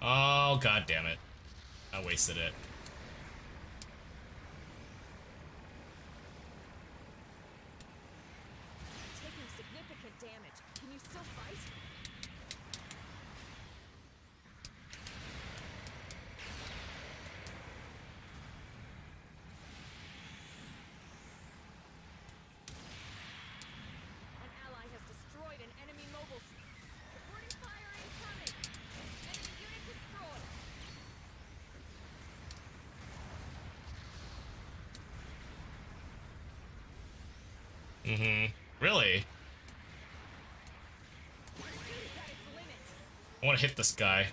Oh, god damn it. I wasted it. Taking significant damage. Can you still fight? An ally has destroyed an enemy mobile suit. Supporting fire incoming. Enemy unit destroyed. Really? I want to hit this guy.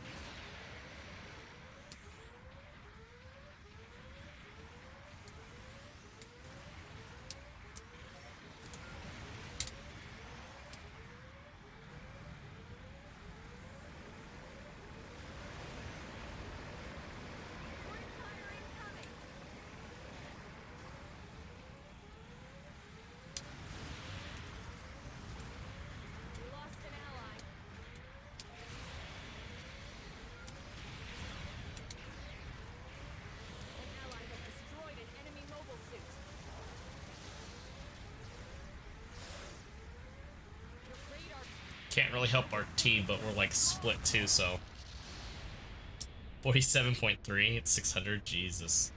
Can't really help our team, but we're like split too, so 47.3, it's 600, Jesus.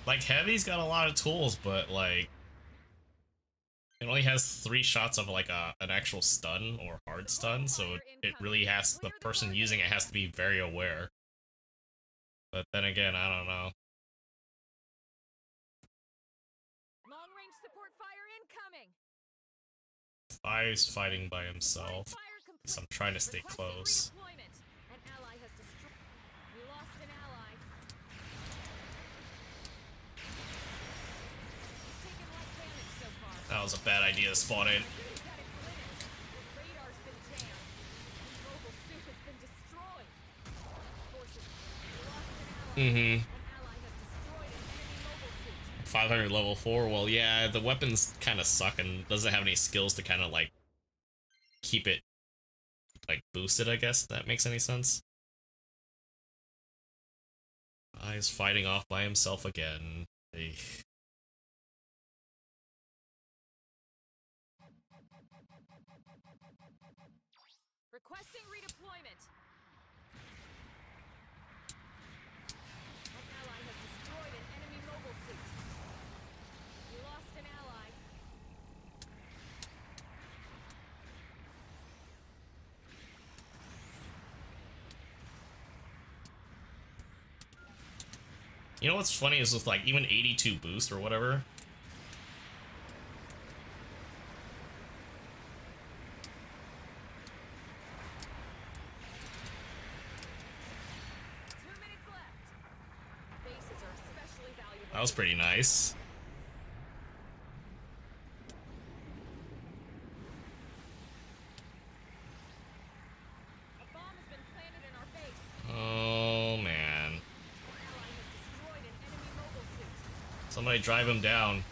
Like, Heavy's got a lot of tools, but like it only has 3 shots of like an actual stun or hard stun, so it really has, the person using it has to be very aware. But then again, I don't know. Long range support fire incoming. Fi's fighting by himself, Fire complete. so I'm trying to stay Requesting close. redeployment. An ally has destroyed. We lost an ally. He's taken less damage so far. That was a bad idea to spawn in. He's at its limit. The radar's been jammed. The mobile suit has been destroyed. Forces. We lost an ally. An ally has destroyed an enemy mobile suit. 500 level 4, well yeah, the weapons kind of suck and doesn't have any skills to kind of like keep it like boosted, I guess, if that makes any sense. He's fighting off by himself again. Eek. Requesting redeployment. An ally has destroyed an enemy mobile suit. We lost an ally. You know what's funny is with like even 82 boost or whatever, Bases are especially valuable. that was pretty nice. A bomb has been planted in our base. Oh man, An ally has destroyed an enemy mobile suit. somebody drive him down.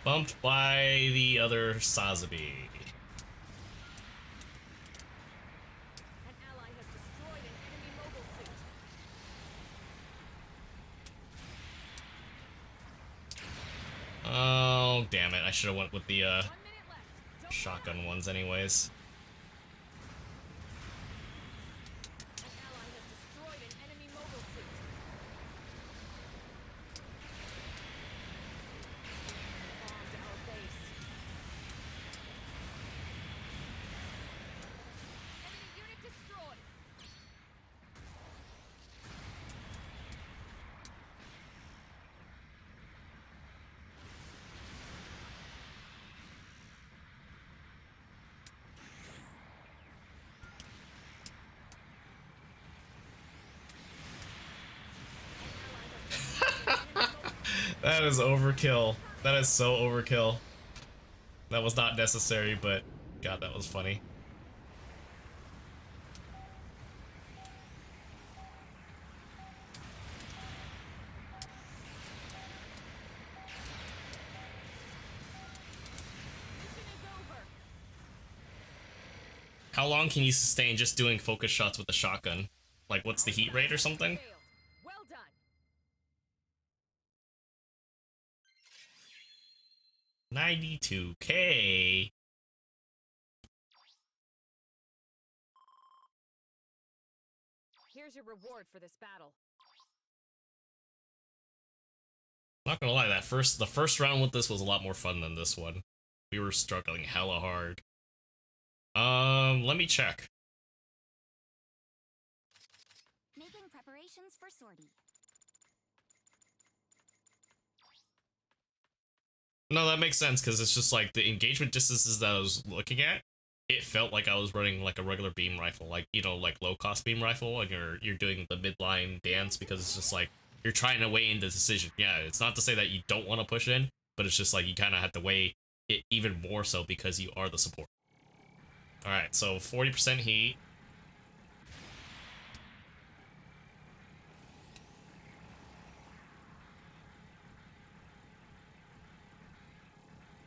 Bumped by the other Sazabi. An ally has destroyed an enemy mobile suit. Oh damn it, I should have went with the 1 minute left. Don't shotgun ones anyways. An ally has destroyed an enemy mobile suit. Bombed our base. Enemy unit destroyed. That is overkill. That is so overkill. That was not necessary, but God, that was funny. Mission is over. How long can you sustain just doing focus shots with a shotgun? Like, what's the heat rate or something? Failed. Well done. 92K. Here's your reward for this battle. Not gonna lie, the first round with this was a lot more fun than this one. We were struggling hella hard. Let me check. Making preparations for sortie. No, that makes sense, because it's just like the engagement distances that I was looking at, it felt like I was running like a regular beam rifle, like, you know, like low-cost beam rifle, and you're doing the midline dance, because it's just like, you're trying to weigh in the decision. Yeah, it's not to say that you don't want to push in, but it's just like you kind of have to weigh it even more so because you are the support. Alright, so 40% heat.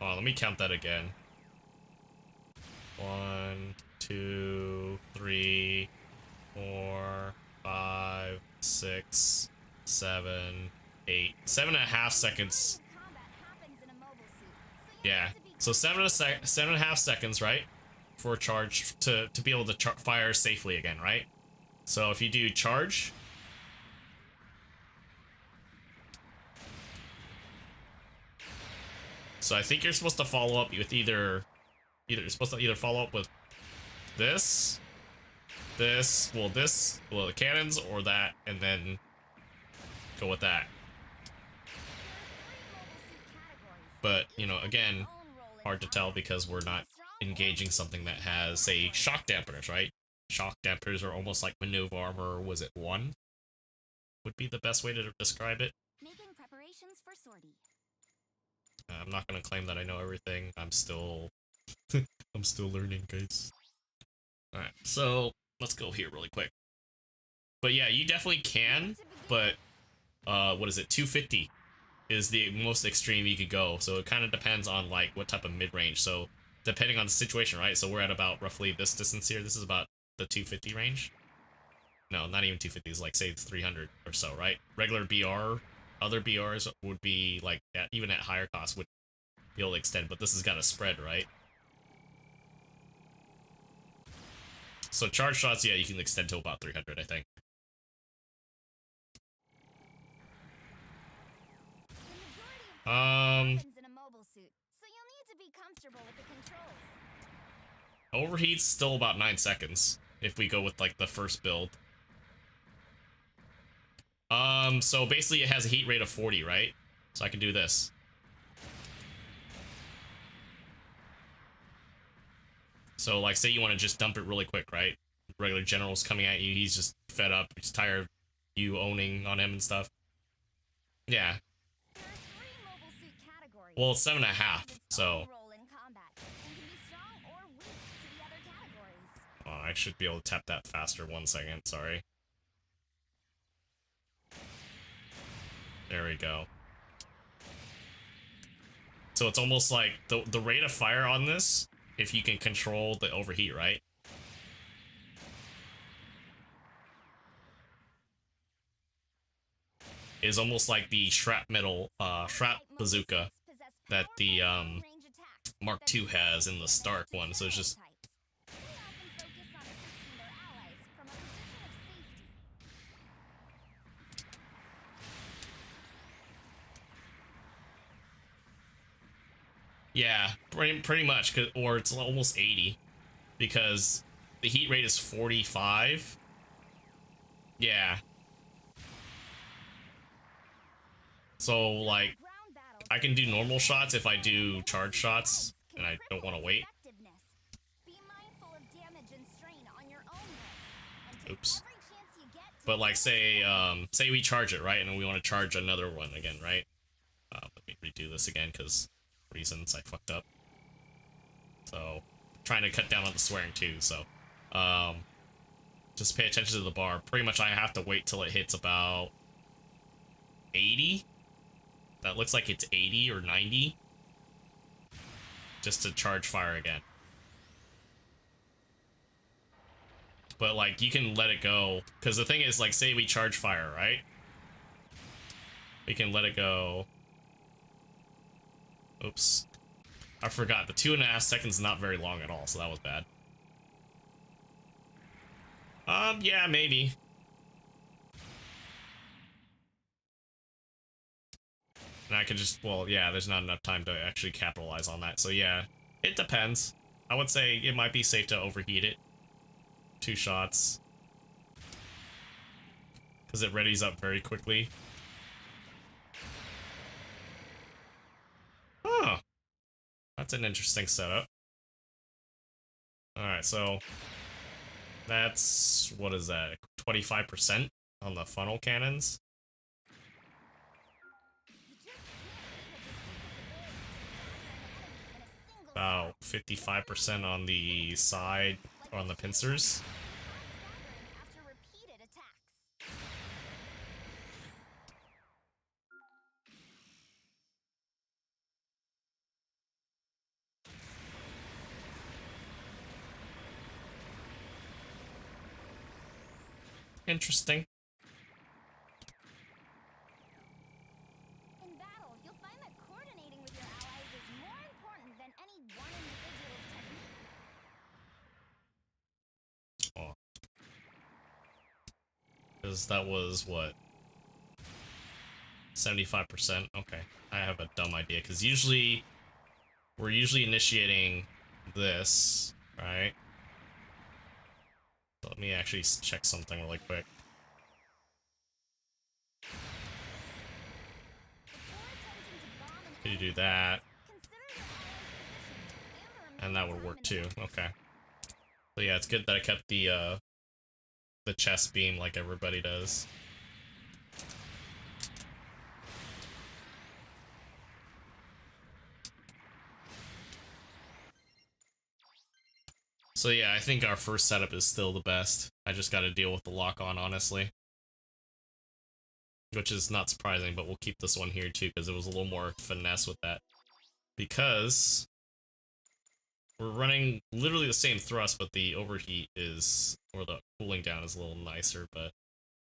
Oh, let me count that again. 1, 2, 3, 4, 5, 6, 7, 8. 7.5 seconds. Combat happens in a mobile suit, so you Yeah. need to be So 7.5 seconds, right? For a charge to be able to fire safely again, right? So if you do charge. So I think you're supposed to follow up with either you're supposed to either follow up with this, the cannons, or that, and then go with that. But, you know, again, hard to tell because we're not engaging something that has, say, shock dampeners, right? Shock dampeners are almost like maneuver armor, was it 1? Would be the best way to describe it. making preparations for sortie. I'm not gonna claim that I know everything. I'm still I'm still learning, guys. Alright, so let's go here really quick. But yeah, you definitely can, but what is it? 250 is the most extreme you could go. So it kind of depends on like what type of mid-range. So depending on the situation, right? So we're at about roughly this distance here. This is about the 250 range. No, not even 250. It's like say 300 or so, right? Regular BR, other BRs would be like even at higher cost would be able to extend, but this has got a spread, right? So charge shots, yeah, you can extend to about 300, I think. The majority of happens in a mobile suit, so you'll need to be comfortable with the controls. Overheat's still about 9 seconds if we go with like the first build. So basically it has a heat rate of 40, right? So I can do this. So like say you want to just dump it really quick, right? Regular general's coming at you, he's just fed up, he's tired of you owning on him and stuff. Yeah. There are 3 mobile suit categories. Well, it's 7.5, Its so own role in combat, and can be strong or weak to the other categories. oh, I should be able to tap that faster. 1 second, sorry. There we go. So it's almost like the rate of fire on this, if you can control the overheat, right? Is almost like the shrapnel, shrap bazooka that the Mark II has in the Stark one. So it's just yeah, pretty much, or it's almost 80 because the heat rate is 45. Yeah. So like I can do normal shots if I do charge shots and I don't want to wait. Oops. But like say we charge it, right? And we want to charge another one again, right? Let me redo this again because reasons I fucked up. So trying to cut down on the swearing too, so just pay attention to the bar. Pretty much I have to wait till it hits about 80. That looks like it's 80 or 90 just to charge fire again. But like you can let it go because the thing is, like, say we charge fire, right? We can let it go. Oops, I forgot the 2.5 seconds is not very long at all, so that was bad. Yeah, maybe. And I could just, well, yeah, there's not enough time to actually capitalize on that. So yeah, it depends. I would say it might be safe to overheat it. 2 shots. Because it readies up very quickly. Oh, that's an interesting setup. Alright, so that's, what is that, 25% on the funnel cannons? About 55% on the side, on the pincers. Interesting. In battle, you'll find that coordinating with your allies is more important than any one individual's technique. Oh. Because that was, what? 75%? Okay. I have a dumb idea, because we're usually initiating this, right? So let me actually check something really quick. Could you do that? And that would work too. Okay. So yeah, it's good that I kept the chest beam like everybody does. So yeah, I think our first setup is still the best. I just gotta deal with the lock-on, honestly. Which is not surprising, but we'll keep this one here too, because it was a little more finesse with that. Because we're running literally the same thrust, but the overheat is, or the cooling down is a little nicer, but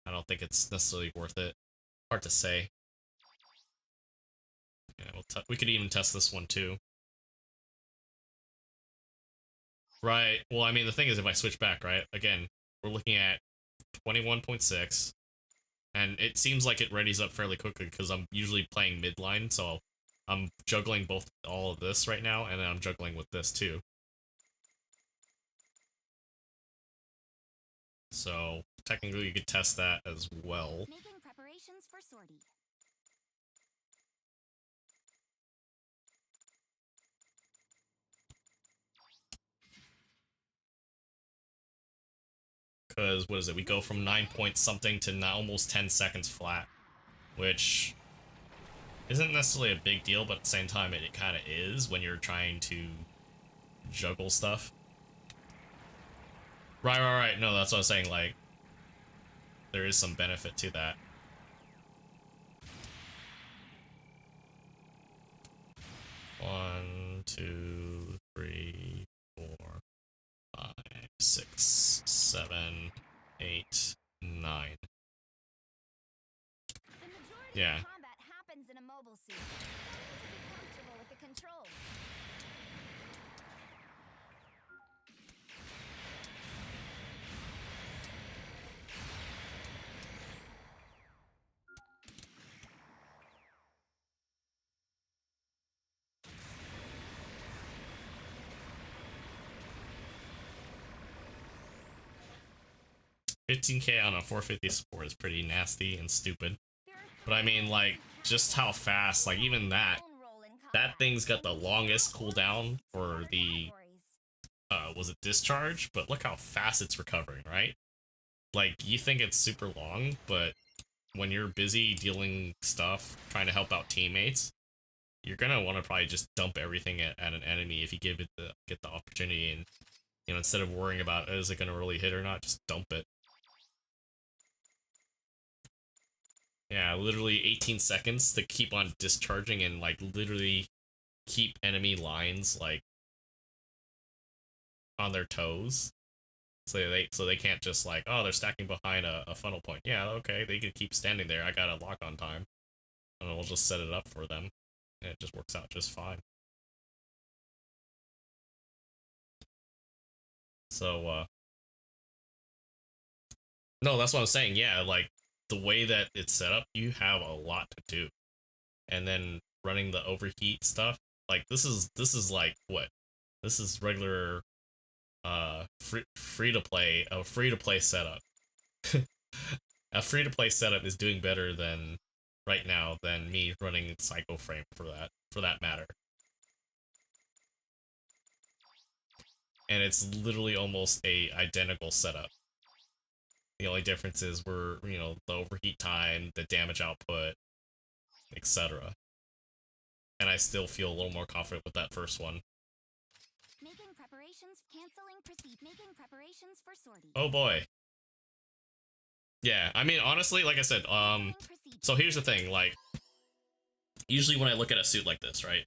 I don't think it's necessarily worth it. Hard to say. Yeah, we could even test this one too. Right, well, I mean, the thing is, if I switch back, right, again, we're looking at 21.6, and it seems like it readies up fairly quickly, because I'm usually playing midline, so I'm juggling all of this right now, and then I'm juggling with this too. So, technically, you could test that as well. Making preparations for sortie. Because, what is it, we go from 9 point something to now almost 10 seconds flat, which isn't necessarily a big deal, but at the same time, it kind of is when you're trying to juggle stuff. Right, no, that's what I was saying, like, there is some benefit to that. One, 2, 3, 4, 5, 6, 7, 8, 9. The majority Yeah. of combat happens in a mobile suit. It's better to be comfortable with the controls. $15K on a 450 support is pretty nasty and stupid. There are But I mean, like, just how fast, like, even that thing's got the longest cooldown for the, was it discharge? But look how fast it's recovering, right? Like, you think it's super long, but when you're busy dealing stuff, trying to help out teammates, you're gonna want to probably just dump everything at an enemy if you get the opportunity, and, you know, instead of worrying about, is it gonna really hit or not, just dump it. Yeah, literally 18 seconds to keep on discharging and, like, literally keep enemy lines, like, on their toes. So they can't just, like, oh, they're stacking behind a funnel point. Yeah, okay, they can keep standing there. I got a lock on time. And we'll just set it up for them. And it just works out just fine. So, no, that's what I'm saying. Yeah, like, the way that it's set up, you have a lot to do. And then running the overheat stuff, like, this is like, what? This is regular, free-to-play setup. A free-to-play setup is doing better than, right now, than me running Psycho Frame for that matter. And it's literally almost a identical setup. The only difference is we're, you know, the overheat time, the damage output, etc. And I still feel a little more confident with that first one. Making preparations, canceling, proceed. Making preparations for sortie. Oh boy. Yeah, I mean, honestly, like I said, so here's the thing, like, usually when I look at a suit like this, right,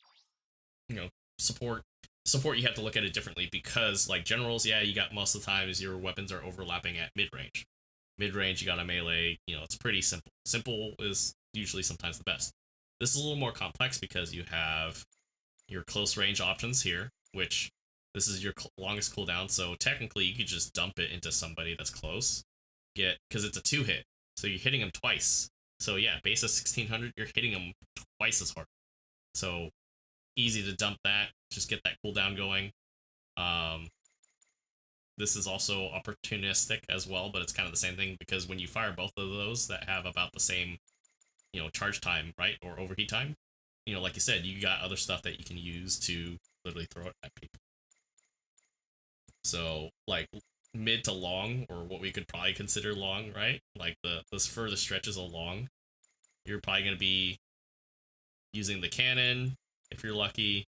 you know, support, you have to look at it differently, because, like, generals, yeah, you got most of the times your weapons are overlapping at mid-range. Mid-range, you got a melee. You know, it's pretty simple. Simple is usually sometimes the best. This is a little more complex because you have your close range options here, which this is your longest cooldown. So technically, you could just dump it into somebody that's close. Because it's a 2-hit, so you're hitting them twice. So yeah, base of 1600, you're hitting them twice as hard. So easy to dump that. Just get that cooldown going. This is also opportunistic as well, but it's kind of the same thing because when you fire both of those that have about the same, you know, charge time, right, or overheat time, you know, like you said, you got other stuff that you can use to literally throw it at people. So, like, mid to long, or what we could probably consider long, right? Like, those further stretches of long, you're probably going to be using the cannon, if you're lucky.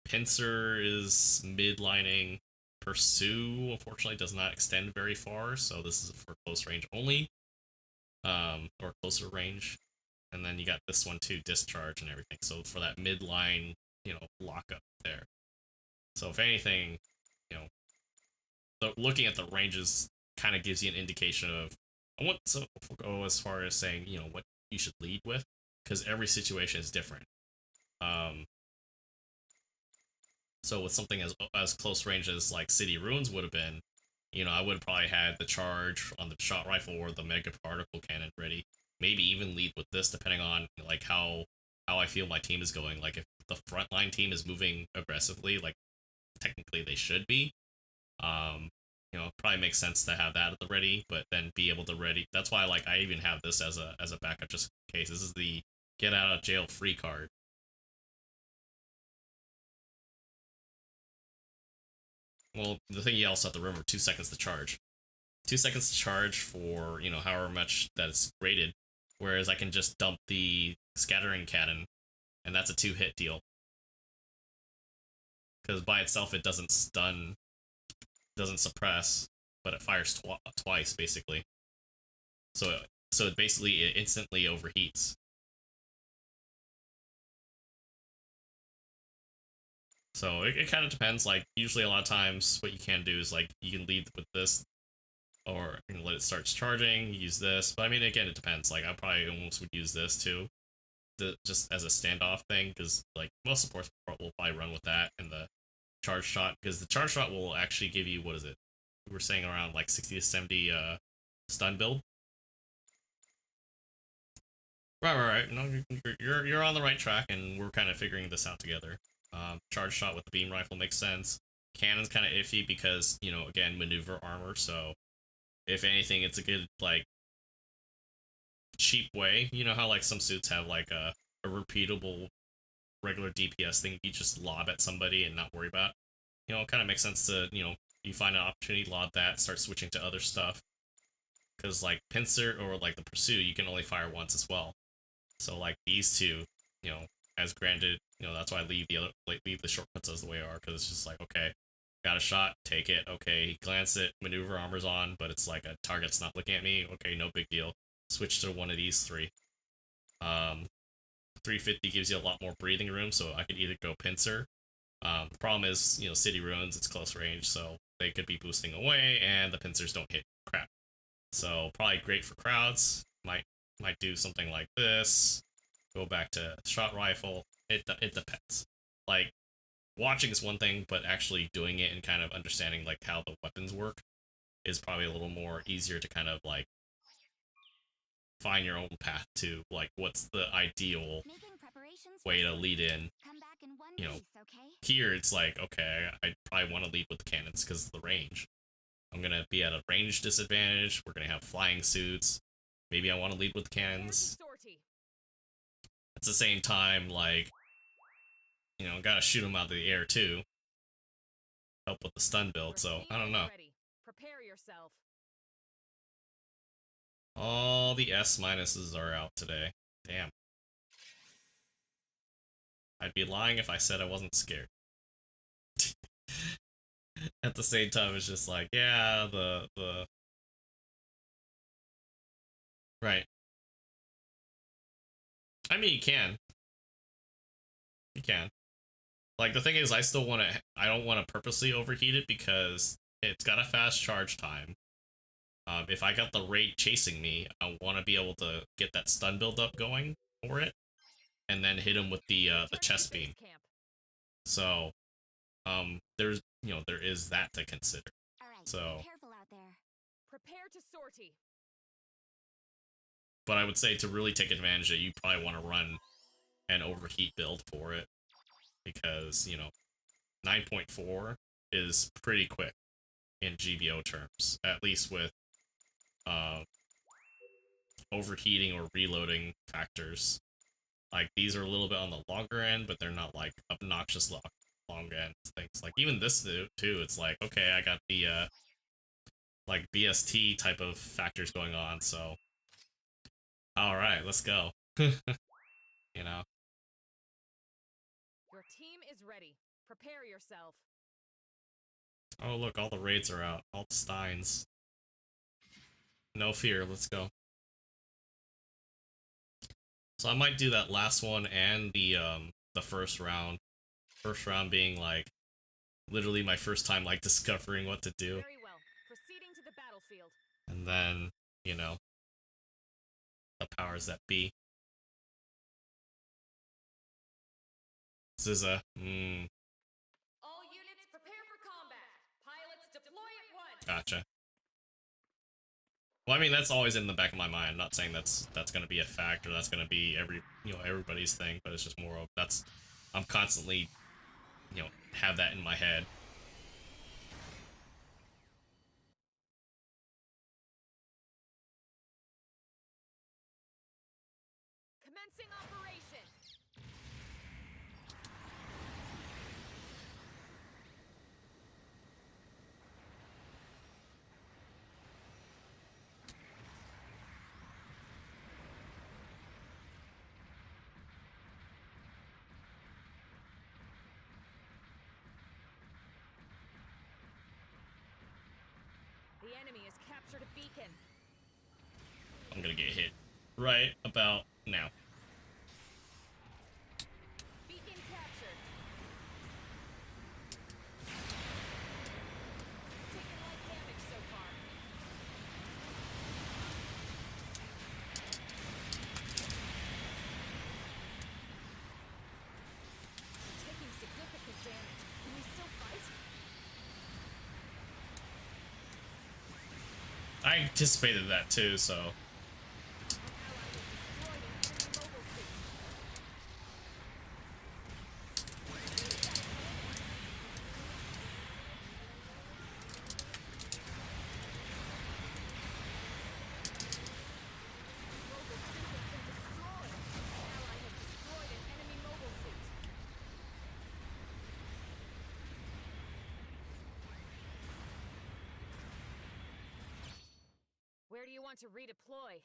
Pincer is mid-lining. Pursue, unfortunately, does not extend very far, so this is for close range only, or closer range. And then you got this one too, discharge and everything. So for that mid-line, you know, lockup there. So if anything, you know, looking at the ranges kind of gives you an indication of, so we'll go as far as saying, you know, what you should lead with, because every situation is different. So with something as close range as like City Ruins would have been, you know, I would have probably had the charge on the shot rifle or the mega particle cannon ready. Maybe even lead with this, depending on like how I feel my team is going. Like if the frontline team is moving aggressively, like technically they should be, you know, it probably makes sense to have that at the ready, but then be able to ready. That's why like I even have this as a backup just in case. This is the get out of jail free card. Well, the thing you also have to remember, 2 seconds to charge. 2 seconds to charge for, you know, however much that it's rated. Whereas I can just dump the scattering cannon, and that's a 2-hit deal. Because by itself it doesn't stun, doesn't suppress, but it fires twice, basically. So it basically it instantly overheats. So it kind of depends. Like, usually a lot of times what you can do is, like, you can lead with this, or you know, let it start charging, use this. But I mean, again, it depends. Like, I probably almost would use this too, just as a standoff thing, because like most supports will probably run with that and the charge shot, because the charge shot will actually give you, what is it? We were saying around like 60 to 70 stun build. Right. No, you're on the right track, and we're kind of figuring this out together. Charge shot with the beam rifle makes sense. Cannon's kind of iffy because, you know, again, maneuver armor, so if anything, it's a good, like, cheap way. You know how, like, some suits have, like, a repeatable regular DPS thing you just lob at somebody and not worry about? You know, it kind of makes sense to, you know, you find an opportunity, lob that, start switching to other stuff. Because, like, Pincer or, like, the Pursue, you can only fire once as well. So, like, these two, you know, as granted, you know, that's why I leave the shortcuts as the way they are, because it's just like, okay, got a shot, take it, okay, glance it, maneuver armor's on, but it's like a target's not looking at me, okay, no big deal. Switch to one of these three. 350 gives you a lot more breathing room, so I could either go Pincer. The problem is, you know, City Ruins, it's close range, so they could be boosting away, and the Pincers don't hit crap. So probably great for crowds. Might do something like this. Go back to shot rifle. It depends. Like, watching is one thing, but actually doing it and kind of understanding like how the weapons work is probably a little more easier to kind of like find your own path to like what's the ideal way to lead in. You know, here it's like, okay, I probably want to lead with the cannons because of the range. I'm gonna be at a range disadvantage. We're gonna have flying suits. Maybe I want to lead with the cannons. At the same time, like, you know, gotta shoot them out of the air too. Help with the stun build, so I don't know. Prepare yourself. All the S minuses are out today. Damn. I'd be lying if I said I wasn't scared. At the same time, it's just like, yeah, the right. I mean, you can. You can. Like, the thing is, I don't want to purposely overheat it because it's got a fast charge time. If I got the raid chasing me, I want to be able to get that stun build up going for it, and then hit him with the chest beam. Camp. So, there's there is that to consider. All right, So, be careful out there. Prepare to sortie. but I would say to really take advantage of it, you probably want to run an overheat build for it, because 9.4 is pretty quick in GBO terms, at least with overheating or reloading factors. Like, these are a little bit on the longer end, but they're not like obnoxious long end things. Like, even this too, it's like, okay, I got the like BST type of factors going on, so all right, let's go. Your team is ready. Prepare yourself. Oh, look, all the raids are out. All the Steins. No fear, let's go. So I might do that last one and the first round. First round being like literally my first time like discovering what to do. Very well. Proceeding to the battlefield. And then, the powers that be. Zizza. All units prepare for combat. Pilots deploy at once. Gotcha. Well, I mean, that's always in the back of my mind. I'm not saying that's gonna be a fact or that's gonna be everybody's thing, but it's just more of I'm constantly have that in my head. Commencing operation. The enemy has captured a beacon. I'm gonna get hit right about now. Beacon captured. Taken light damage so far. Taking significant damage. Can we still fight? I anticipated that too, so. An ally has destroyed an enemy mobile suit. Mobile suit has been destroyed. An ally has destroyed an enemy mobile suit. Where do you want to redeploy?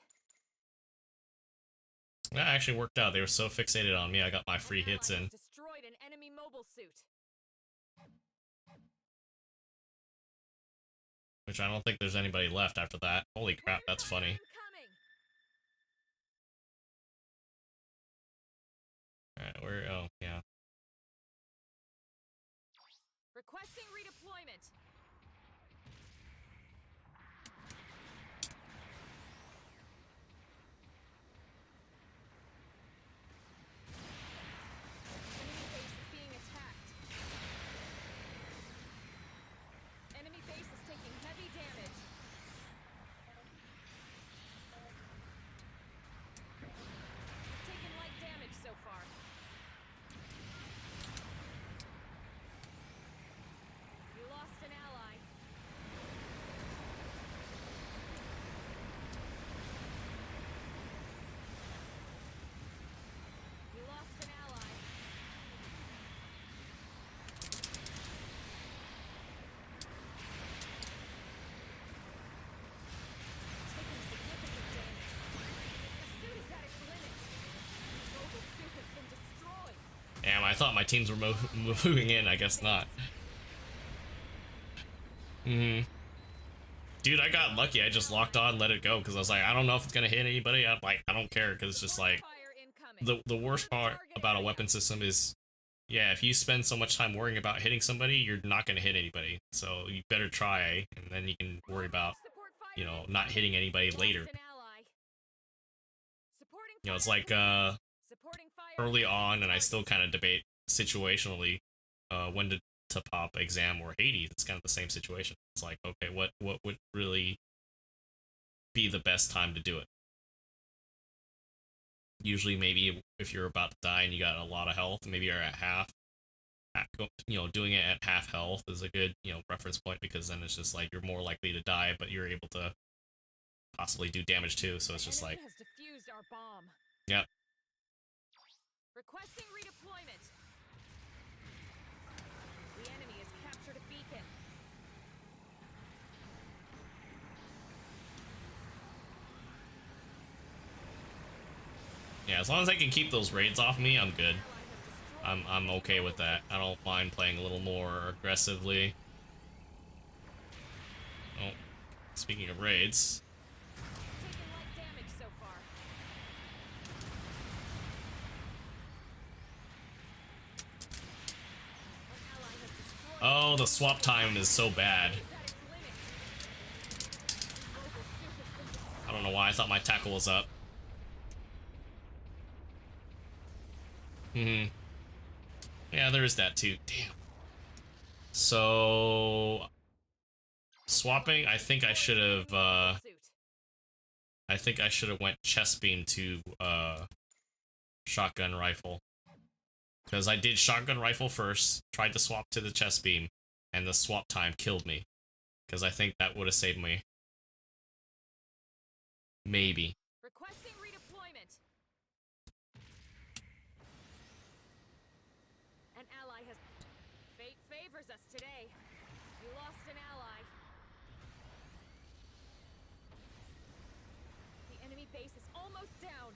That actually worked out. They were so fixated on me, I got my free An ally hits has in. destroyed an enemy mobile suit. Which I don't think there's anybody left after that. Holy crap, that's funny. Incoming. Alright, where? Oh, yeah. Requesting redeployment. Enemy base is being attacked. Enemy base is taking heavy damage. Taken light damage so far. You lost an ally. You lost an ally. Taking significant damage. The suit is at its limit. The mobile suit has been destroyed. Damn, I thought my teams were moving in, I guess not. Dude, I got lucky. I just locked on, let it go, because I was like, I don't know if it's gonna hit anybody. I don't care, because it's just like, Fire incoming. the worst part about a weapon system is, yeah, if you spend so much time worrying about hitting somebody, you're not gonna hit anybody. So you better try, and then you can worry about Support fire you know, not hitting anybody later. You know, it's like early on, and I still kind of debate situationally when to pop Exam or Hades. It's kind of the same situation. It's like, okay, what would really be the best time to do it? Usually, maybe if you're about to die and you got a lot of health, maybe you're at half. You know, doing it at half health is a good, you know, reference point, because then it's just like you're more likely to die, but you're able to possibly do damage too. So it's just like, has defused our bomb. yep. Requesting redeployment. The enemy has captured a beacon. Yeah, as long as I can keep those raids off me, I'm good. I'm okay with that. I don't mind playing a little more aggressively. Oh, speaking of raids. Taken light damage so far. An ally has destroyed. Oh, the swap time is so bad. At its limit. Mobile suit has been destroyed. I don't know why I thought my tackle was up. Yeah, there is that too. Damn. So swapping, I think I should have went chest beam to shotgun rifle. Because I did shotgun rifle first, tried to swap to the chest beam, and the swap time killed me. Because I think that would have saved me. Maybe. Requesting redeployment. An ally has. Fate favors us today. We lost an ally. The enemy base is almost down.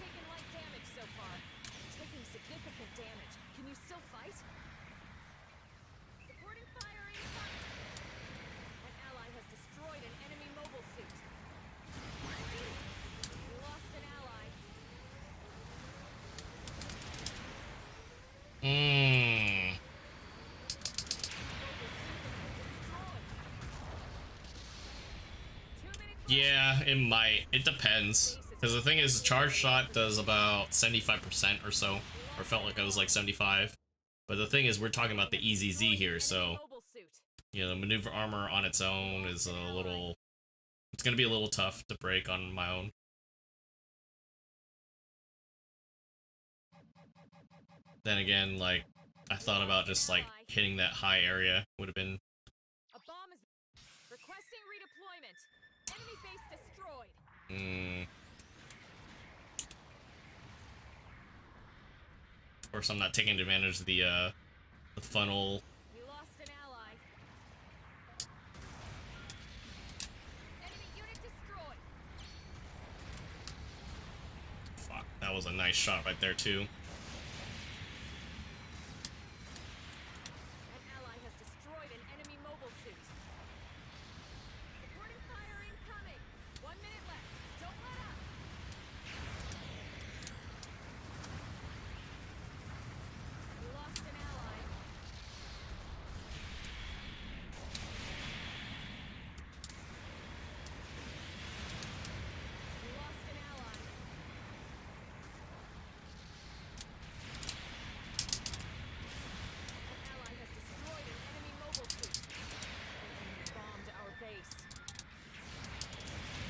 Taken light damage so far. Taking significant damage. Can you still fight? Supporting fire incoming. An ally has destroyed an enemy mobile suit. We lost an ally. Mmm. Yeah, it might. It depends. Because the thing is, charge shot does about 75% or so. Or felt like it was like 75. But the thing is, we're talking about the EZZ here, so, you know, the maneuver armor on its own is a little... It's going to be a little tough to break on my own. Then again, like, I thought about just, like, hitting that high area would have been... A bomb is requesting redeployment. Enemy base destroyed. Of course, I'm not taking advantage of the funnel. We lost an ally. Enemy unit destroyed. Fuck, that was a nice shot right there, too. An ally has destroyed an enemy mobile suit. Supporting fire incoming. 1 minute left. Don't let up. We lost an ally. We lost an ally. An ally has destroyed an enemy mobile suit. Enemy bombed our base.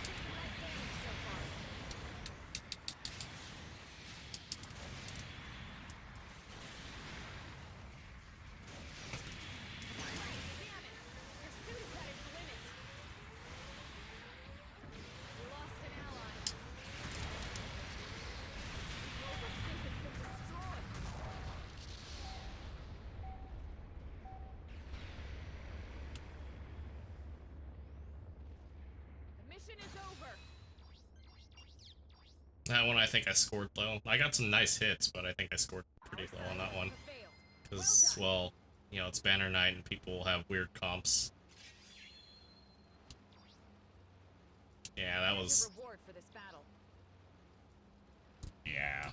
Taking light damage so far. Damn it! Your suit is at its limit. We lost an ally. Mobile suit has been destroyed. The mission is over. That one I think I scored low. I got some nice hits, but I think I scored pretty low on that one. Because, well, you know, it's Banner Night and people have weird comps. Yeah, that was... Reward for this battle. Yeah.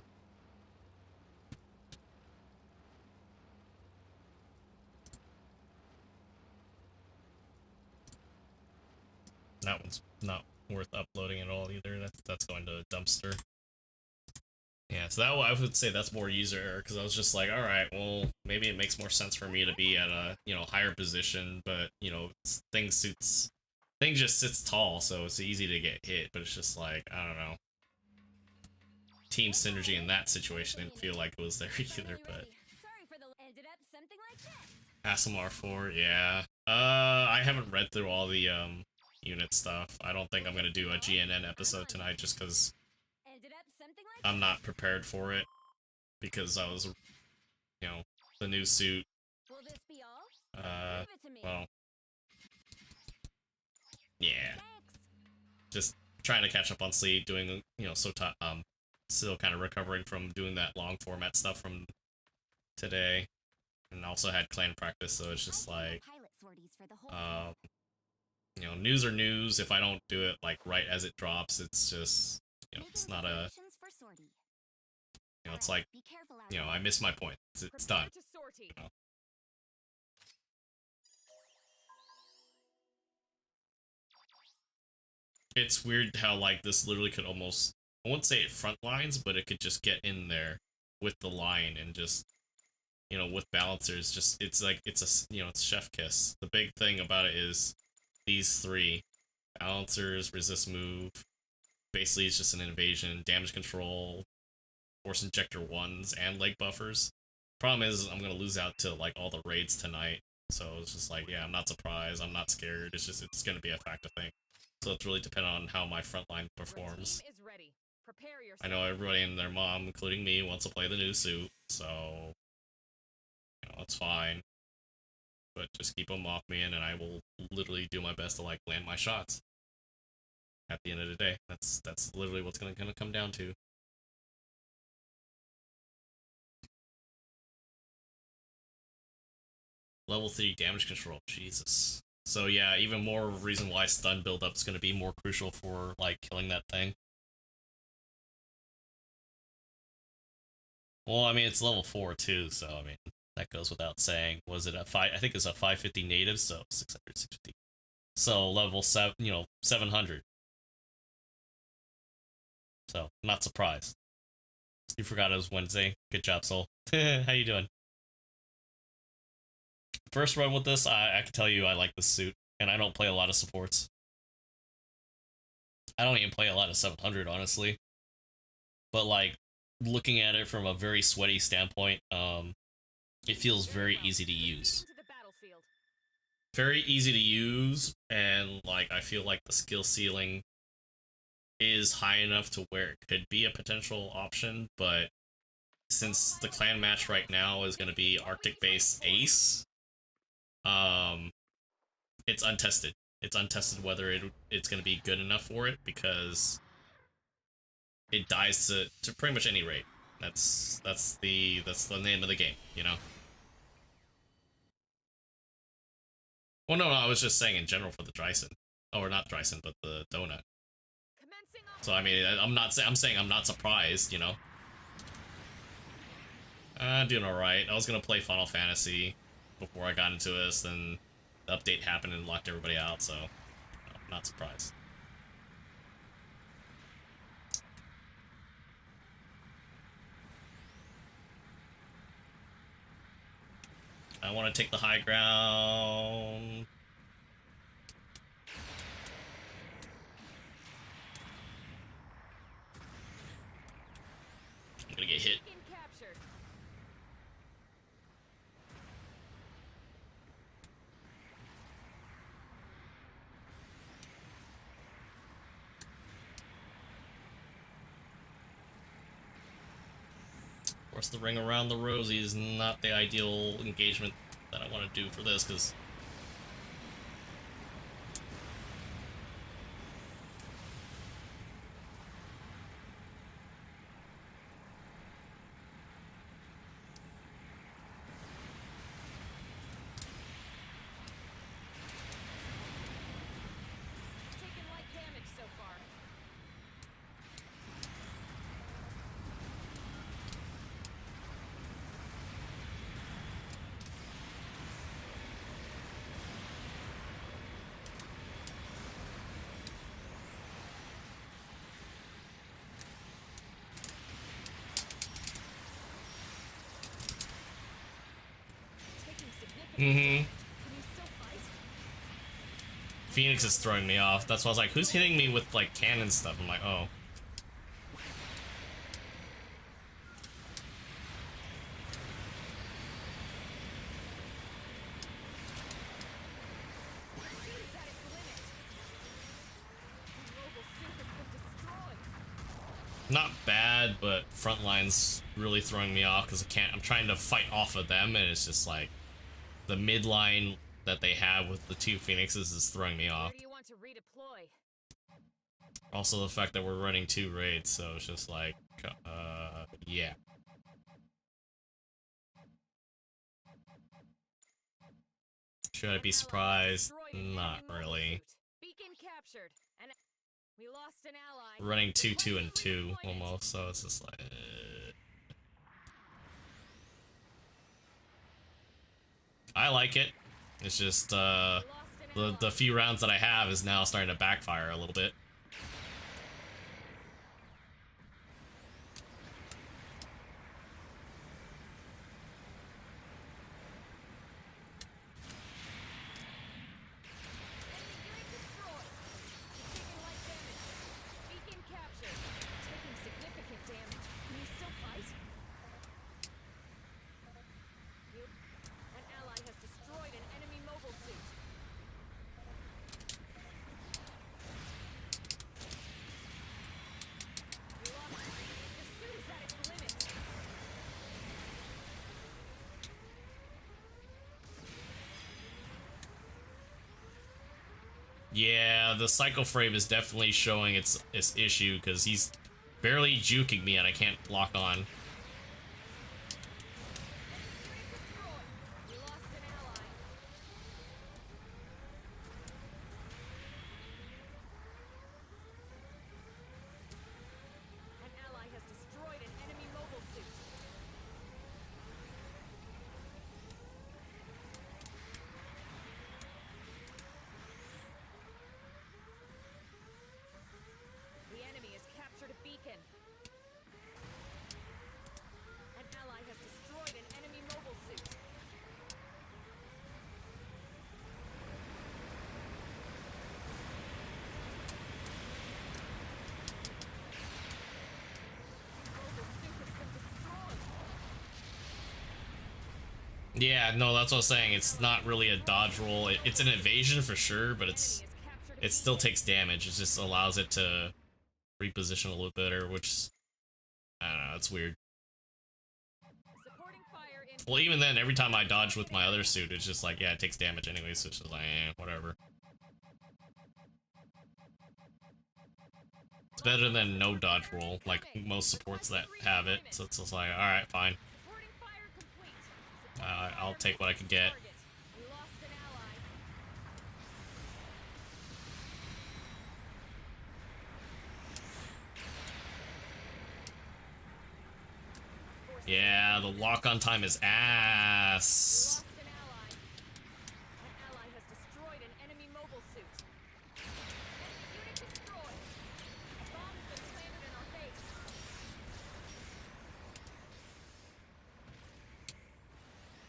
That one's not worth uploading at all either. That's going to a dumpster. Yeah, so that I would say that's more user error, because I was just like, all right, well, maybe it makes more sense for me to be at a, you know, higher position, but, you know, thing just sits tall, so it's easy to get hit, but it's just like, I don't know. Team synergy in that situation didn't feel like it was there either, but... Sorry for the ended up something like this. Asimar 4, yeah. I haven't read through all the, unit stuff. I don't think I'm gonna do a GNN episode tonight, just because Ended up something like I'm not prepared for it, because I was, you know, the new suit, Will this be all? Give it to me. well, yeah, Thanks. just trying to catch up on sleep, doing, you know, still kind of recovering from doing that long format stuff from today, and also had clan practice, so it's just like, Pilot sorties for the whole you know, news are news. If I don't do it, like, right as it drops, it's just, you know, it's not a, preparations for sortie. you know, it's like, Be careful out you know, there. I missed my point. It's Prepare done. to sortie. You know. It's weird how, like, this literally could almost, I wouldn't say it front lines, but it could just get in there with the line and just, you know, with balancers, just, it's like, it's a, you know, it's chef kiss. The big thing about it is these three, balancers, resist move, basically it's just an invasion, damage control, force injector 1s, and leg buffers. Problem is, I'm gonna lose out to, like, all the raids tonight, so it's just like, yeah, I'm not surprised, I'm not scared, it's just, it's gonna be a factor thing. So it's really dependent on how my front line Your performs. team is ready. Prepare yourself. I know everybody and their mom, including me, wants to play the new suit, so, you know, it's fine. But just keep them off me, and I will literally do my best to, like, land my shots. At the end of the day, that's literally what's gonna come down to. Level 3 damage control, Jesus. So yeah, even more reason why stun build-up's gonna be more crucial for, like, killing that thing. Well, I mean, it's level 4 too, so I mean, that goes without saying. Was it a 5? I think it's a 550 native, so 600, 650. So level 7, you know, 700. So, not surprised. You forgot it was Wednesday. Good job, Soul. How you doing? First run with this, I can tell you I like this suit, and I don't play a lot of supports. I don't even play a lot of 700, honestly. But, like, looking at it from a very sweaty standpoint, it feels very easy to use. Proceeding to the battlefield. Very easy to use, and, like, I feel like the skill ceiling is high enough to where it could be a potential option, but since the clan match right now is going to be Arctic base Ace, it's untested. It's untested whether it's going to be good enough for it, because it dies to pretty much any rate. That's the name of the game, you know. Well, no, I was just saying in general for the Dryson, or not Dryson, but the donut. Commencing So I mean, I'm saying I'm not surprised, you know. Doing all right. I was gonna play Final Fantasy before I got into this, then the update happened and locked everybody out, so, you know, not surprised. I want to take the high ground. I'm gonna get hit. beacon captured. Of course, the ring around the rosy is not the ideal engagement that I want to do for this, because Mm-hmm. Can you still fight? Phoenix is throwing me off. That's why I was like, who's hitting me with like cannon stuff? I'm like, oh. Suit is at its limit. The mobile suit has been destroyed. Not bad, but Frontline's really throwing me off because I'm trying to fight off of them, and it's just like the midline that they have with the two Phoenixes is throwing me off. Where do you want to redeploy? Also the fact that we're running 2 raids, so it's just like, yeah. Should I be surprised? Not really. Beacon captured, and we lost an ally. We're running 2, 2, and 2 Requesting redeployment. almost, so it's just like, I like it. It's just, We lost an ally. the few rounds that I have is now starting to backfire a little bit. Enemy unit destroyed. Taking light damage. Beacon captured. Taking significant damage. Can you still fight? An ally has destroyed an enemy mobile suit. We lost. The suit is at its limit. Yeah, the cycle frame is definitely showing its issue because he's barely juking me and I can't lock on. We lost an ally. An ally has destroyed an enemy mobile suit. The enemy has captured a beacon. An ally has destroyed an enemy mobile suit. Mobile suit has been destroyed. Yeah, no, that's what I was saying. It's not really a dodge roll. It's an evasion for sure, but Enemy has captured a it still beacon. takes damage. It just allows it to reposition a little better, which, I don't know, it's weird. Supporting fire in. Well, even then, every time I dodge with my other suit, it's just like, yeah, it takes damage anyway, so it's just like, whatever. It's better than no dodge roll, like most supports that have it, so it's just like, alright, fine. Supporting fire complete. I'll take what I can get. Target. We lost an ally. Yeah, the lock-on time is ass. Lost an ally. An ally has destroyed an enemy mobile suit. Enemy unit destroyed. A bomb's been planted in our base.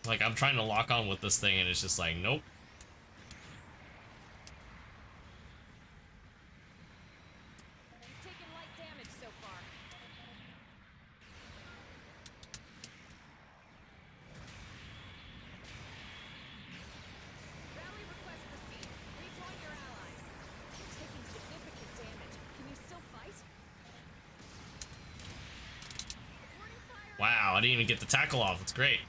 Like, I'm trying to lock on with this thing, and it's just like, nope. We've taken light damage so far. Rally request received. Rejoin your allies. You're taking significant damage. Can you still fight? Supporting fire. Wow, I didn't even get the tackle off. It's great.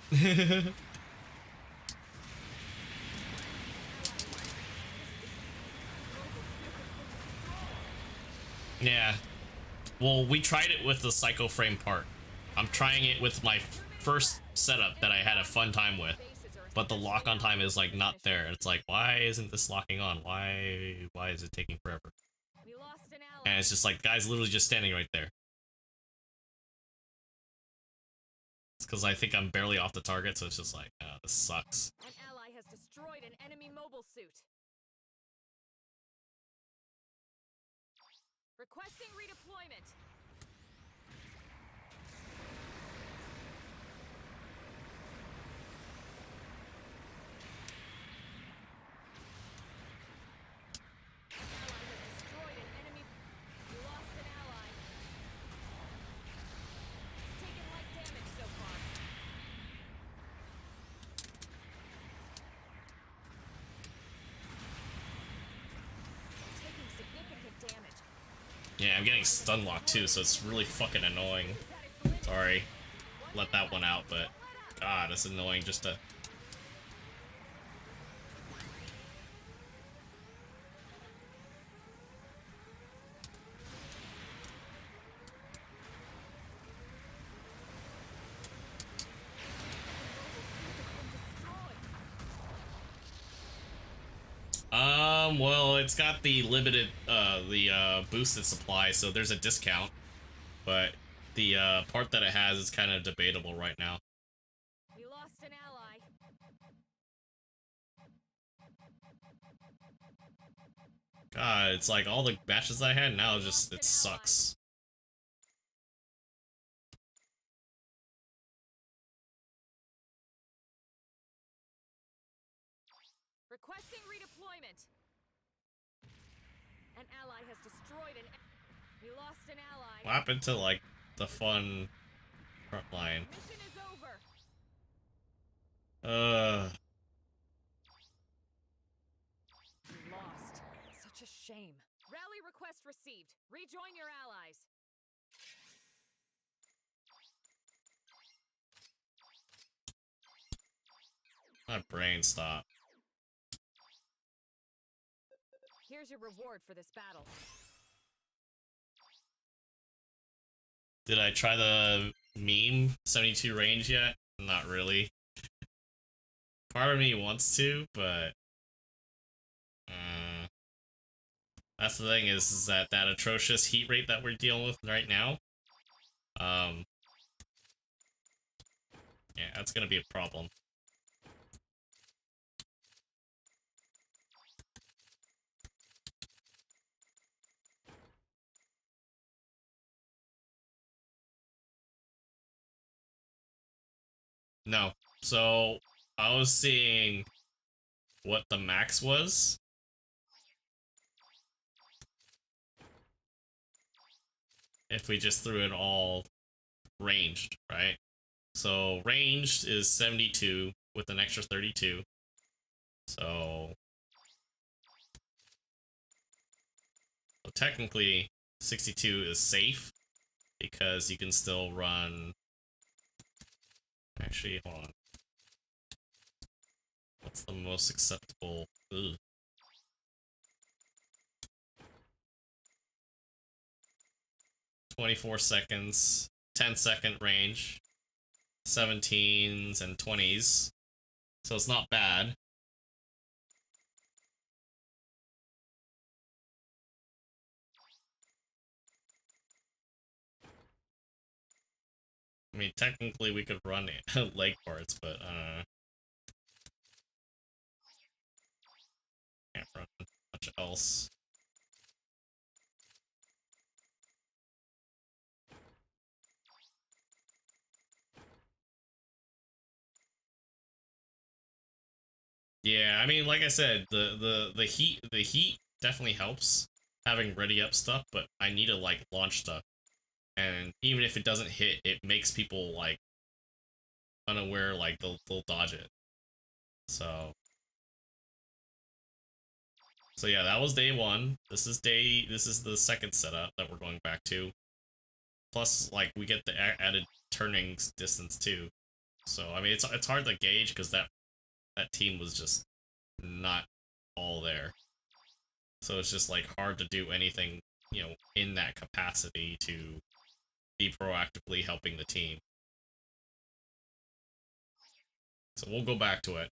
Yeah. Well, we tried it with the Psycho Frame part. I'm trying it with my first setup that I had a fun time with. But the lock-on time is, like, not there. It's like, why isn't this locking on? Why is it taking forever? We lost an ally. And it's just like, the guy's literally just standing right there. It's because I think I'm barely off the target, so it's just like, oh, this sucks. An ally has destroyed an enemy mobile suit. Requesting redeployment. Yeah, I'm getting stun locked too, so it's really fucking annoying. Sorry, let that one out, but God, it's annoying just to. Well, it's got the limited, boosted supply, so there's a discount, but the, part that it has is kind of debatable right now. We lost an ally. God, it's like all the matches I had now just, it sucks. Requesting redeployment. An ally has destroyed an. We lost an ally. What happened to, like, the fun front line? Mission is over. We lost. Such a shame. Rally request received. Rejoin your allies. My brain stopped. Here's your reward for this battle. Did I try the meme 72 range yet? Not really. Part of me wants to, but that's the thing is that atrocious heat rate that we're dealing with right now. Yeah, that's gonna be a problem. No. So I was seeing what the max was. If we just threw it all ranged, right? So ranged is 72 with an extra 32. So technically 62 is safe because you can still run. Actually, hold on. What's the most acceptable? Ugh. 24 seconds, 10-second range, 17s and 20s. So it's not bad. I mean, technically we could run leg parts, but can't run much else. Yeah, I mean, like I said, the heat definitely helps having ready up stuff, but I need to like launch stuff, and even if it doesn't hit, it makes people like unaware, like they'll dodge it. So yeah, that was day one. This is the second setup that we're going back to. Plus, like we get the added turning distance too. So I mean, it's hard to gauge because that team was just not all there. So it's just like hard to do anything, you know, in that capacity to be proactively helping the team. So we'll go back to it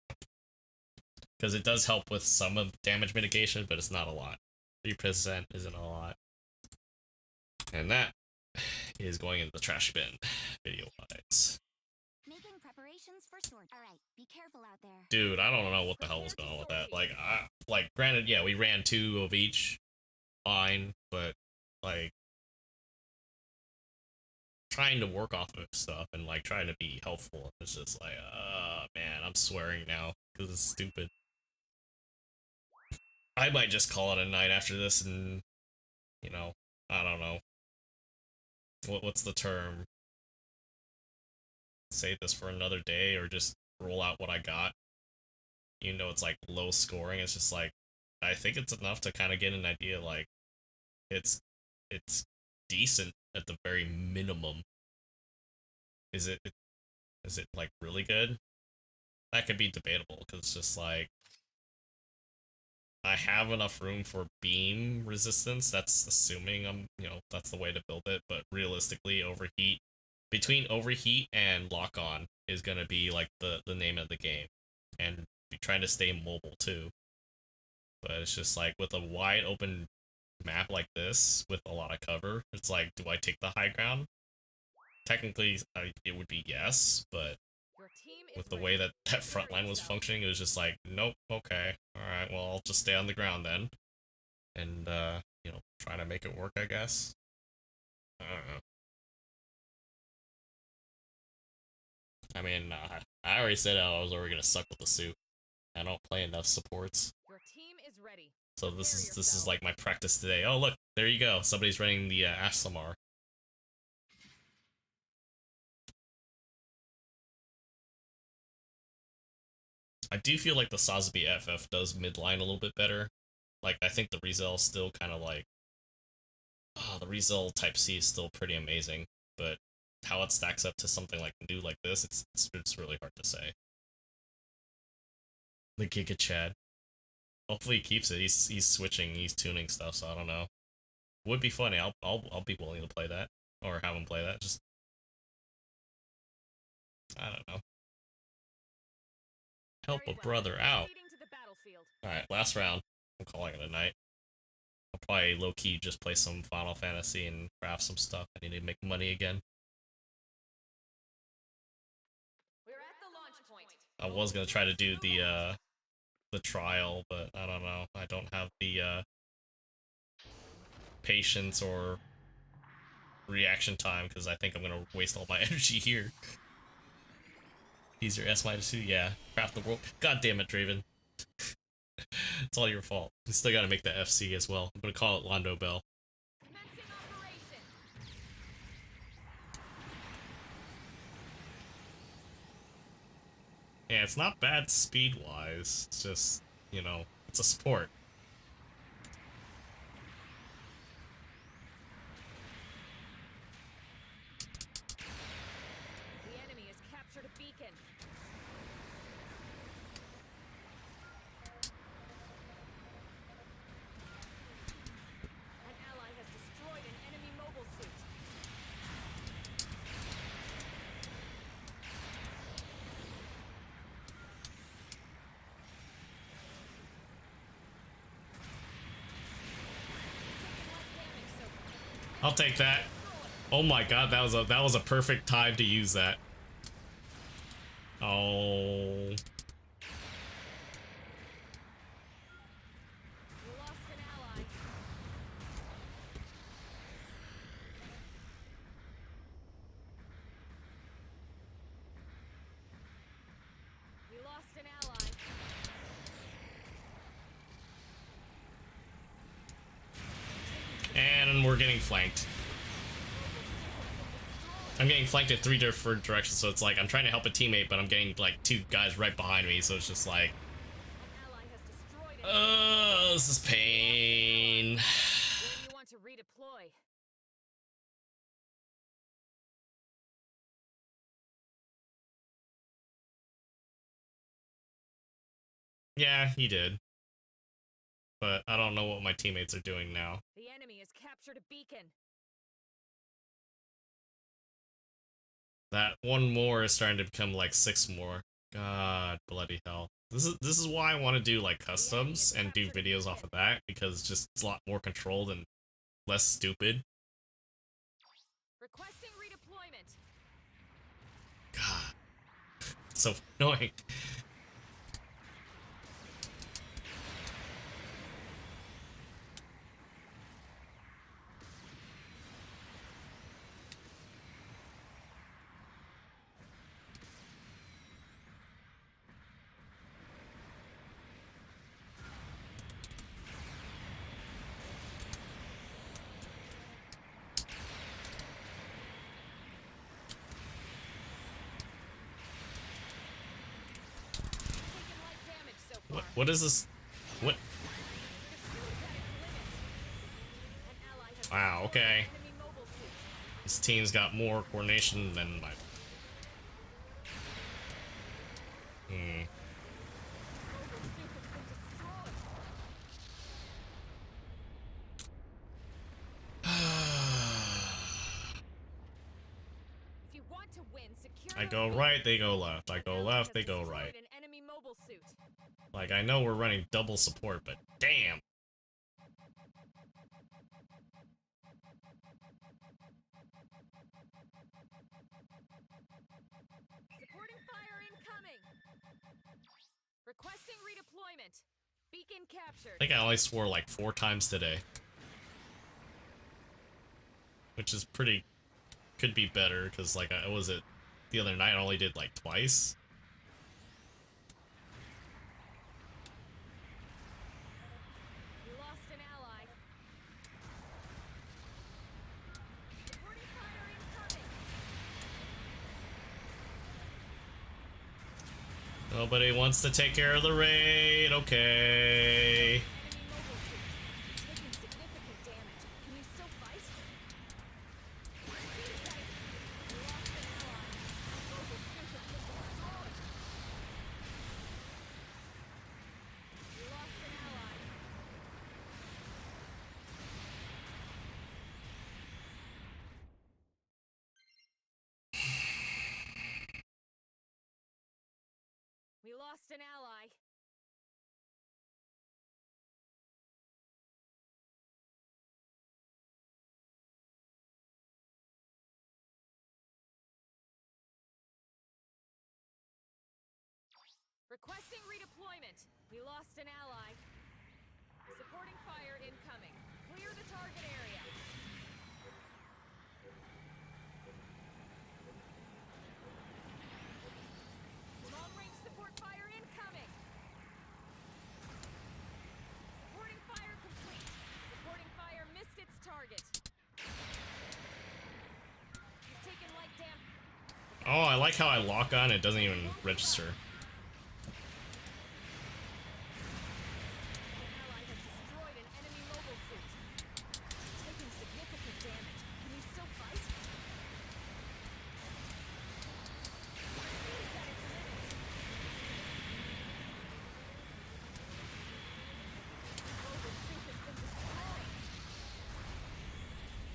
because it does help with some of damage mitigation, but it's not a lot. 3% isn't a lot, and that is going in the trash bin, video-wise. Making preparations for sword. All right, be careful out there. Dude, I don't know what the hell was going on with that. Like, granted, yeah, we ran 2 of each, fine, but like trying to work off of stuff and like trying to be helpful. It's just like, man, I'm swearing now because it's stupid. I might just call it a night after this, and you know, I don't know. What's the term? Save this for another day, or just roll out what I got. You know, it's like low scoring. It's just like I think it's enough to kind of get an idea. Like it's it's decent at the very minimum. Is it like really good? That could be debatable because it's just like I have enough room for beam resistance. That's assuming that's the way to build it, but realistically overheat between overheat and lock on is going to be like the name of the game, and be trying to stay mobile too. But it's just like with a wide open map like this with a lot of cover, it's like, do I take the high ground? Technically it would be yes, but Your team is with the ready. way that front Prepare line was yourself. functioning, it was just like, nope, okay, alright, well, I'll just stay on the ground then. And, try to make it work, I guess. I don't know. I mean, I already said I was already gonna suck with the suit. I don't play enough supports. Your team is ready. So this Prepare is yourself. like my practice today. Oh, look, there you go. Somebody's running the Ashlamar. I do feel like the Sazbi FF does midline a little bit better. Like, I think the Rizel still kind of like... the Rizel Type C is still pretty amazing, but how it stacks up to something like new like this, it's really hard to say. The Giga Chad. Hopefully he keeps it. He's switching, he's tuning stuff, so I don't know. Would be funny. I'll be willing to play that, or have him play that. Just I don't know. Help Very a well. brother out. Proceeding to the battlefield. Alright, last round. I'm calling it a night. I'll probably low-key just play some Final Fantasy and craft some stuff. I need to make money again. We're at the launch point. I was gonna try to do the trial, but I don't know. I don't have the patience or reaction time because I think I'm gonna waste all my energy here. He's your S-2? Yeah. Craft the world. God damn it, Draven. It's all your fault. You still gotta make the FC as well. I'm gonna call it Londo Bell. Commencing operation. Yeah, it's not bad speed-wise. It's just, it's a sport. The enemy has captured a beacon. An ally has destroyed an enemy mobile suit. Taking light damage so far. I'll take that. Oh my god, that was a perfect time to use that. Oh. We lost an ally. We lost an ally. And we're getting flanked. I'm getting flanked in 3 different directions, so it's like I'm trying to help a teammate, but I'm getting like 2 guys right behind me, so it's just like, An ally has destroyed an this is pain. When you want to redeploy. Yeah, he did. But I don't know what my teammates are doing now. The enemy has captured a beacon. That 1 more is starting to become like 6 more. God bloody hell. This is why I want to do like customs and do videos off of that, because it's a lot more controlled and less stupid. Requesting redeployment. God. It's so annoying. Taking light damage so far. What is this? What? Your shield is at its limit. An ally has Wow, okay. Enemy mobile suit. This team's got more coordination than my... Mobile suit has been destroyed. If you want to win, secure I the go lead. right, they go left. I An go ally left, has they go destroyed right. an enemy mobile suit. Like, I know we're running double support, but damn. Supporting fire incoming. Requesting redeployment. Beacon I captured. think I only swore like 4 times today. Which is pretty... could be better, because like, I was it... the other night I only did like twice. We lost an ally. Supporting fire incoming. Nobody wants to take care of the raid, okay. Enemy mobile suit. Taking significant damage. Can you still fight? Seems like we lost an ally. Mobile suit has been destroyed. We lost an ally. We lost an ally. Requesting redeployment. We lost an ally. Supporting fire incoming. Clear the target area. Long-range support fire incoming. Supporting fire complete. Supporting fire missed its target. You've taken light damage. Oh, I like how I lock on, it doesn't even register. An ally has destroyed an enemy mobile suit. Taking significant damage. Can you still fight? Seems at its limit. Mobile suit has been destroyed.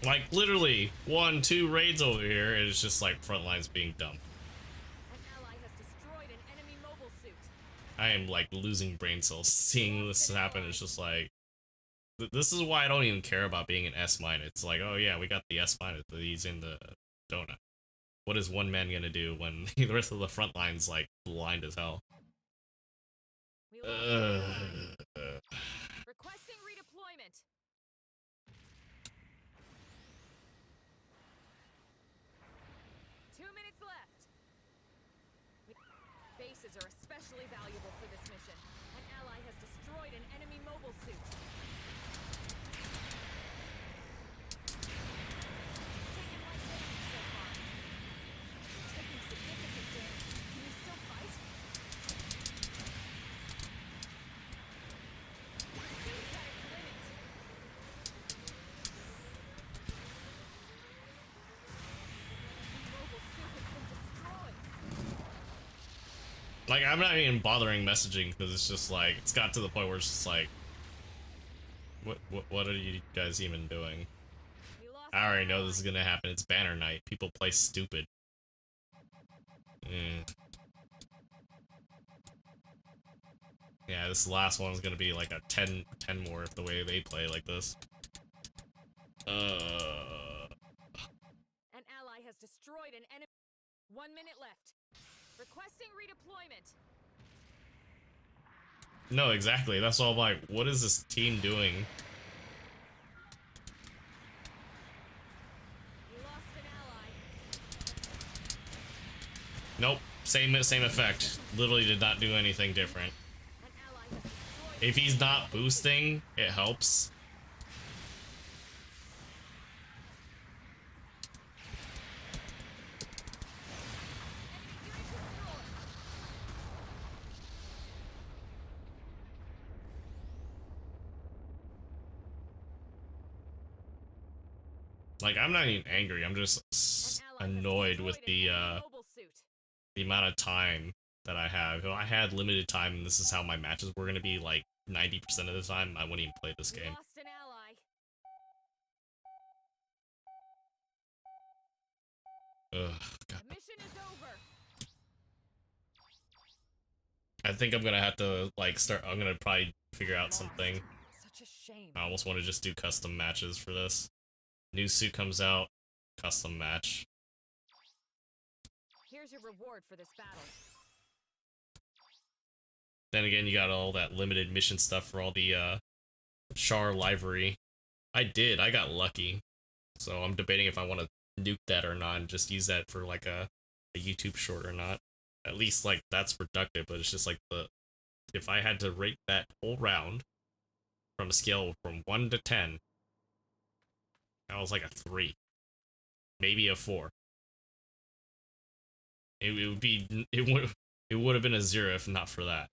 Like, literally, 1, 2 raids over here, and it's just like front lines being dumb. An ally has destroyed an enemy mobile suit. I am like losing brain cells seeing this happen. It's just like, this is why I don't even care about being an S minus. It's like, oh yeah, we got the S minus, but he's in the donut. What is one man gonna do when the rest of the front line's like blind as hell? We lost an ally. Requesting redeployment. Two minutes left. Bases are especially valuable for this mission. An ally has destroyed an enemy mobile suit. Taking light damage so far. Taking significant damage. Can you still fight? Seems at its limit. Mobile suit has been destroyed. Like, I'm not even bothering messaging because it's just like, it's got to the point where it's just like, what are you guys even doing? We lost I already an know this is ally. gonna happen. It's banner night. People play stupid. Yeah, this last one's gonna be like a 10 more if the way they play like this. An ally has destroyed an enemy. 1 minute left. Requesting redeployment. No, exactly. That's all I'm like, what is this team doing? We lost an ally. Nope. Same effect. Literally did not do anything different. An ally has destroyed. If he's not boosting, it helps. Enemy unit destroyed. Like, I'm not even angry. I'm just annoyed with the amount of time that I have. If I had limited time and this is how my matches were gonna be, like 90% of the time, I wouldn't even play this game. Lost an ally. Ugh, God. The mission is over. I think I'm gonna have to like start. I'm gonna probably figure out something. Such a shame. I almost want to just do custom matches for this. New suit comes out, custom match. Here's your reward for this battle. Then again, you got all that limited mission stuff for all the Char livery. I got lucky. So I'm debating if I want to nuke that or not and just use that for like a YouTube short or not. At least like that's productive, but it's just like if I had to rate that whole round from a scale from 1 to 10, that was like a 3. Maybe a 4. It would have been a 0 if not for that.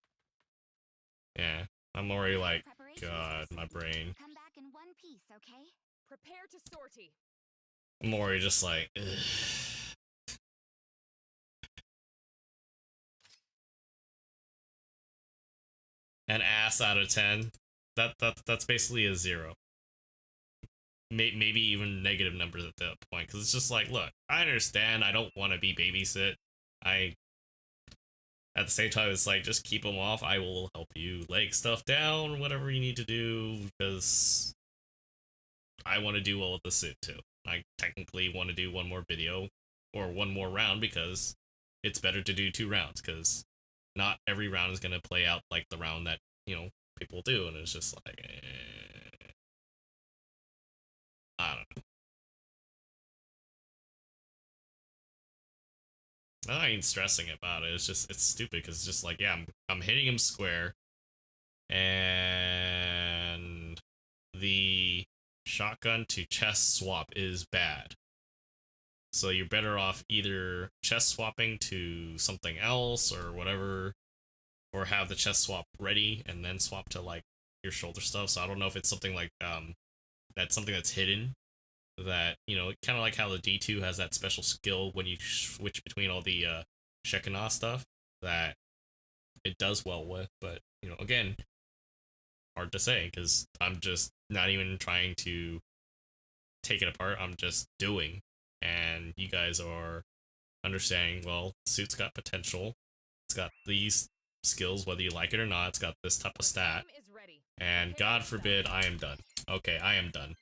Yeah, I'm already like, God, my brain. Come back in one piece, okay? Prepare to sortie. I'm already just like, ugh. An ass out of 10. That's basically a 0. Maybe even negative numbers at that point, because it's just like, look, I understand. I don't want to be babysit. At the same time, it's like, just keep them off. I will help you leg stuff down, whatever you need to do, because I want to do well with the suit too. I technically want to do one more video or one more round because it's better to do 2 rounds, because not every round is going to play out like the round that, you know, people do, and it's just like, I don't know. I'm not even stressing about it. It's just, it's stupid because it's just like, yeah, I'm hitting him square, and the shotgun to chest swap is bad. So you're better off either chest swapping to something else or whatever, or have the chest swap ready and then swap to like your shoulder stuff. So I don't know if it's something like that's something that's hidden, that, you know, kind of like how the D2 has that special skill when you switch between all the Shekinah stuff that it does well with. But, you know, again, hard to say because I'm just not even trying to take it apart. I'm just doing, and you guys are understanding, well, suit's got potential. It's got these skills, whether you like it or not. It's got this type of stat, and God forbid I am done. Okay, I am done.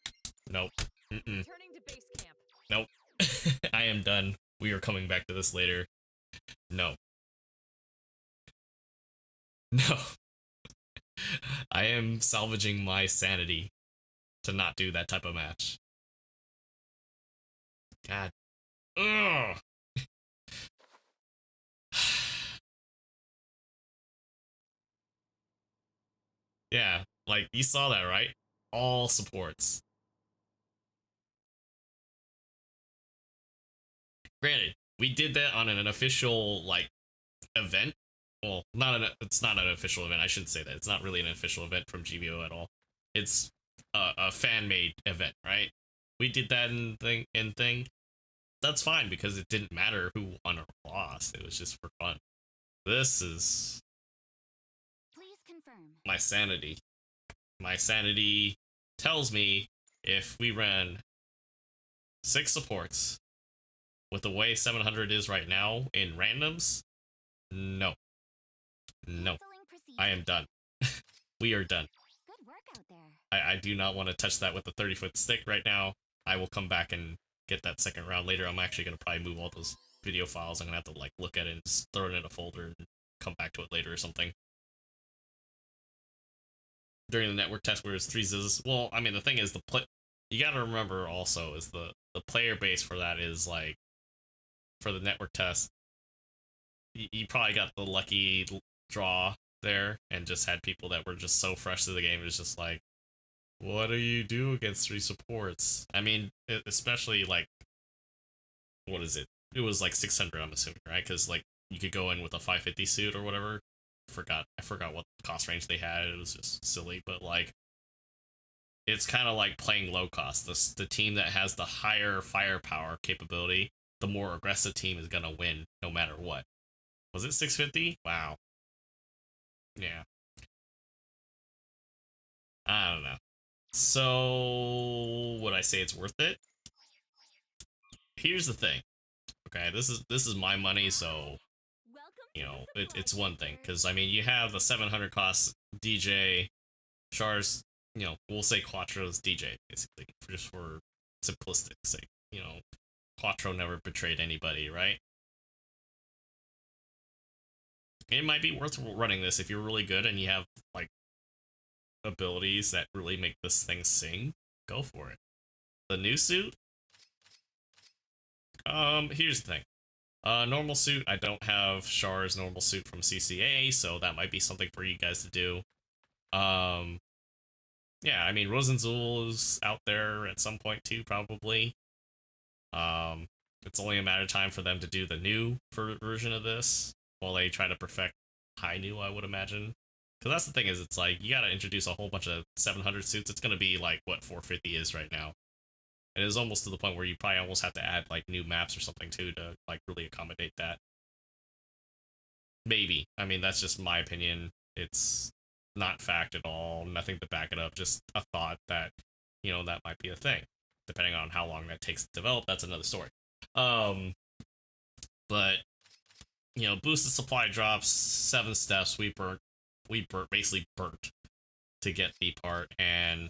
Nope. Returning to base camp. Nope. I am done. We are coming back to this later. No. No. I am salvaging my sanity to not do that type of match. God. Ugh. Yeah, like, you saw that, right? All supports. Granted, we did that on an official, like, event. Well, it's not an official event. I shouldn't say that. It's not really an official event from GBO at all. It's a fan-made event, right? We did that in thing. That's fine because it didn't matter who won or lost. It was just for fun. This is Please confirm. my sanity. My sanity tells me if we ran 6 supports with the way 700 is right now in randoms, no. No. I am done. We are done. Good work out there. I do not want to touch that with the 30-foot stick right now. I will come back and get that second round later. I'm actually going to probably move all those video files. I'm going to have to like look at it and just throw it in a folder and come back to it later or something. During the network test where it's 3 zizzes. Well, I mean, the thing is, you got to remember also is the player base for that is like, for the network test, you probably got the lucky draw there and just had people that were just so fresh to the game. It was just like, what do you do against 3 supports? I mean, especially like, what is it? It was like 600, I'm assuming, right? Because like you could go in with a 550 suit or whatever. I forgot what cost range they had. It was just silly, but like, it's kind of like playing low cost. The team that has the higher firepower capability, the more aggressive team is gonna win no matter what. Was it 650? Wow. Yeah. I don't know. So would I say it's worth it? Here's the thing. Okay, this is my money, so you know it's one thing because I mean you have the 700 cost DJ, Char's, you know, we'll say Quattro's DJ basically just for simplistic sake. You know, Quattro never betrayed anybody, right? It might be worth running this if you're really good and you have like abilities that really make this thing sing. Go for it. The new suit. Here's the thing. Normal suit. I don't have Char's normal suit from CCA, so that might be something for you guys to do. Yeah, I mean Rosenzool is out there at some point too, probably. It's only a matter of time for them to do the new version of this while they try to perfect high new, I would imagine. Because that's the thing is, it's like you got to introduce a whole bunch of 700 suits. It's gonna be like what 450 is right now. It is almost to the point where you probably almost have to add like new maps or something too to like really accommodate that. Maybe. I mean, that's just my opinion. It's not fact at all. Nothing to back it up. Just a thought that, you know, that might be a thing. Depending on how long that takes to develop, that's another story. But you know, boosted supply drops, 7 steps. We basically burnt to get the part, and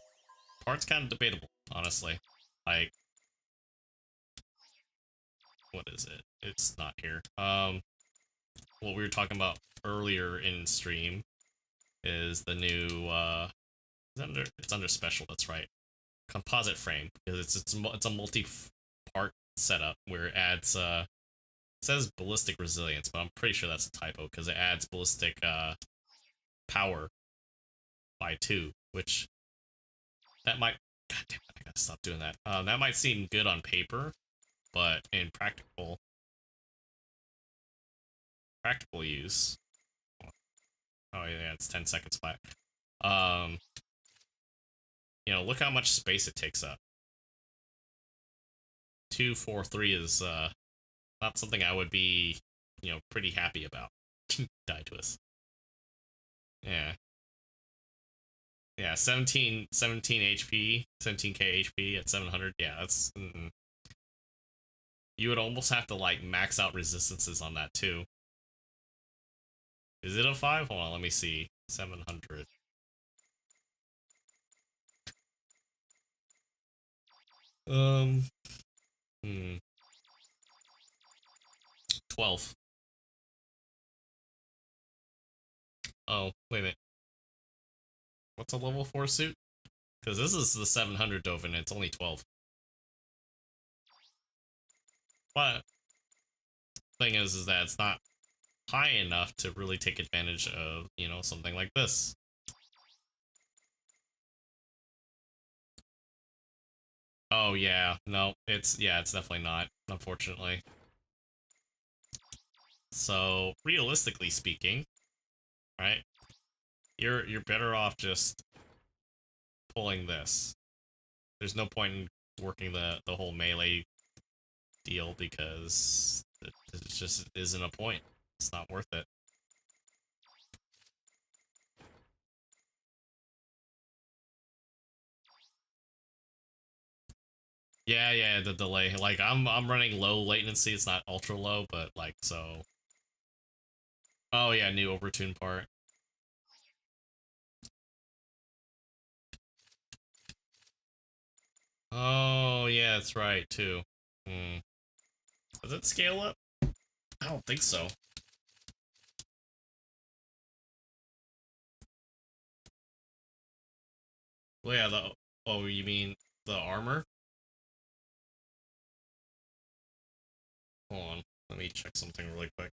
part's kind of debatable, honestly. Like, what is it? It's not here. What we were talking about earlier in stream is the new it's under special, that's right. Composite frame, because it's a multi-part setup where it adds it says ballistic resilience, but I'm pretty sure that's a typo because it adds ballistic power by 2, which that might, god damn it, I gotta stop doing that. That might seem good on paper, but in practical use, oh yeah, it's 10 seconds flat. You know, look how much space it takes up. 2, 4, 3 is not something I would be, you know, pretty happy about. Die twist. Yeah. Yeah, 17 HP, 17k HP at 700. Yeah, that's you would almost have to like max out resistances on that too. Is it a 5? Hold on, let me see. 700. 12. Oh, wait a minute. What's a level 4 suit? Because this is the 700 Dovin, and it's only 12. But thing is that it's not high enough to really take advantage of, you know, something like this. Oh yeah, no, it's definitely not, unfortunately. So realistically speaking, right, you're better off just pulling this. There's no point in working the whole melee deal because it just isn't a point. It's not worth it. Yeah, the delay. Like I'm running low latency. It's not ultra low, but like so. Oh yeah, new overtune part. Oh yeah, that's right too. Does it scale up? I don't think so. Well, yeah, oh, you mean the armor? Hold on, let me check something really quick.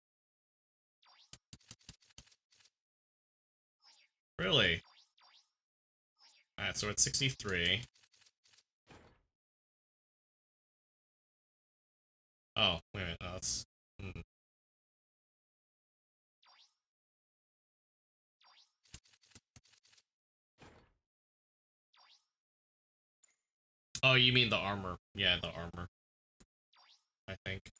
Really? Alright, so it's 63. Oh, wait a minute, no, that's... Oh, you mean the armor? Yeah, the armor. I think.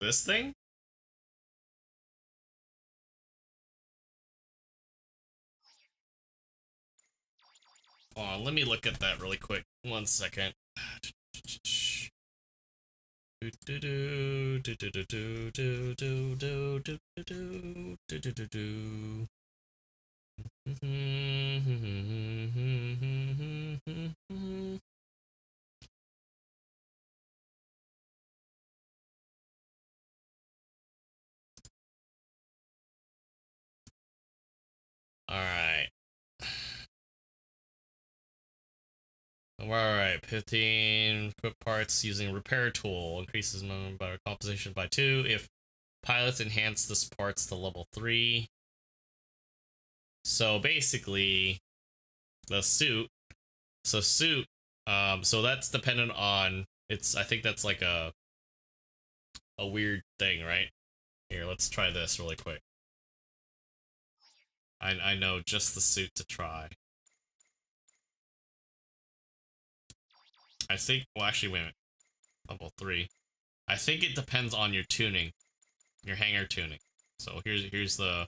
This thing? Oh, let me look at that really quick. 1 second. Alright. Alright, 15 equip parts using repair tool. Increases member composition by 2 if pilots enhance this parts to level 3. So basically, the suit. So so that's dependent on I think that's like a weird thing, right? Here, let's try this really quick. I know just the suit to try. I think, well, actually, wait a minute. Level 3. I think it depends on your tuning, your hanger tuning. So here's the,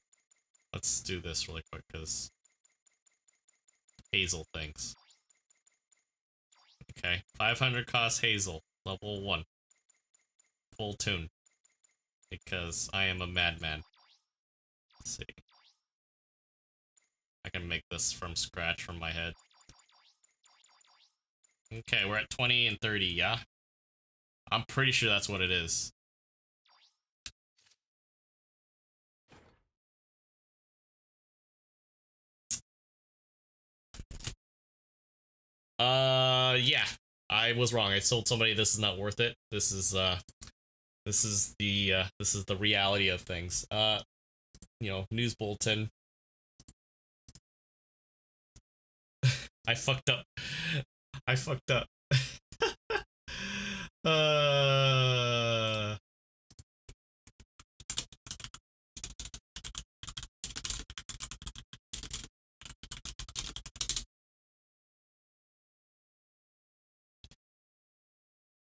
let's do this really quick, because Hazel things. Okay, 500 cost Hazel, level 1. Full tune. Because I am a madman. Let's see. I can make this from scratch from my head. Okay, we're at 20 and 30, yeah? I'm pretty sure that's what it is. Yeah. I was wrong. I told somebody this is not worth it. This is the reality of things. You know, news bulletin. I fucked up. I fucked up.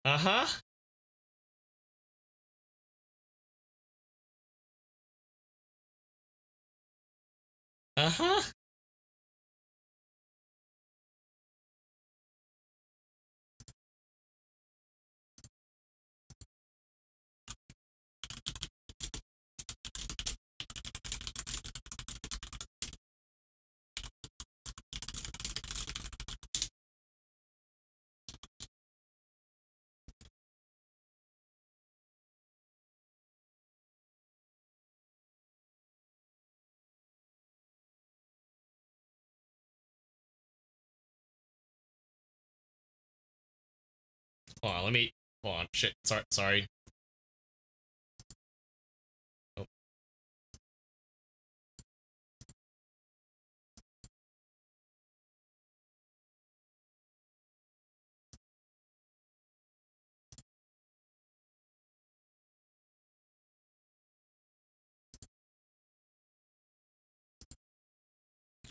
Uh-huh. Uh-huh. Hold on, hold on, shit, sorry. Oh.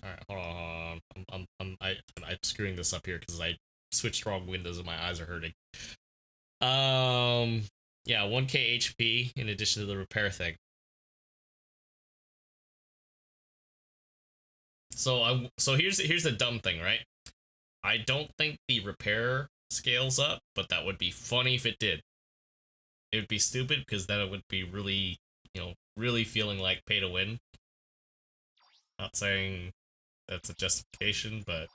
Alright, hold on. I'm screwing this up here because I switched wrong windows and my eyes are hurting. Yeah, 1k HP in addition to the repair thing. So here's the dumb thing, right? I don't think the repair scales up, but that would be funny if it did. It would be stupid because then it would be really, you know, really feeling like pay to win. Not saying that's a justification, but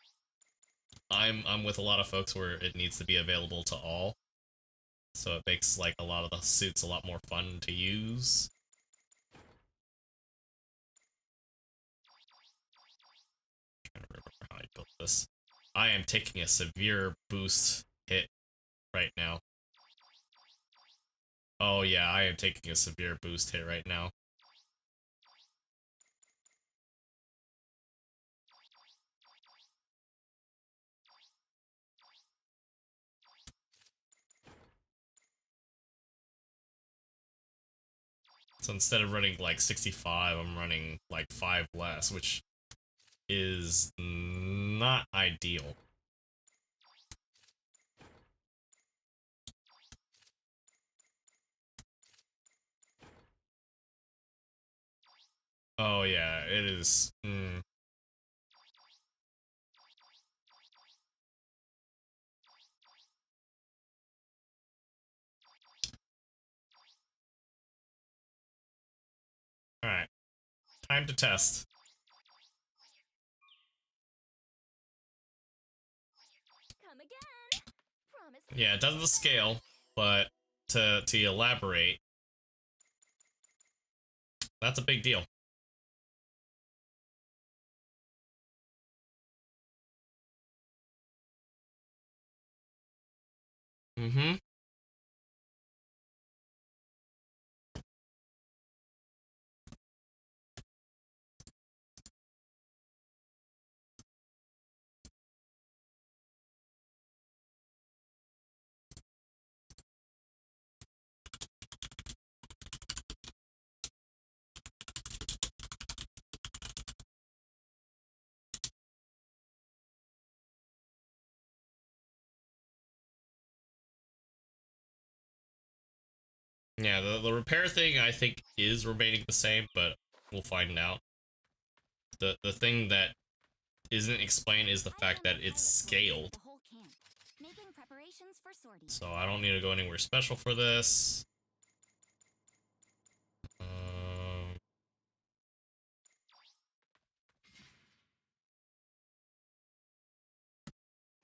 I'm with a lot of folks where it needs to be available to all. So it makes like a lot of the suits a lot more fun to use. I'm trying to remember how I built this. I am taking a severe boost hit right now. Oh yeah, I am taking a severe boost hit right now. So instead of running like 65, I'm running like 5 less, which is not ideal. Oh yeah, it is. Alright, time to test. Come again. Promise. Yeah, it does the scale, but to elaborate, that's a big deal. Mm-hmm. Yeah, the repair thing I think is remaining the same, but we'll find out. The thing that isn't explained is the fact that it's scaled. The whole camp, making preparations for sortie. So I don't need to go anywhere special for this.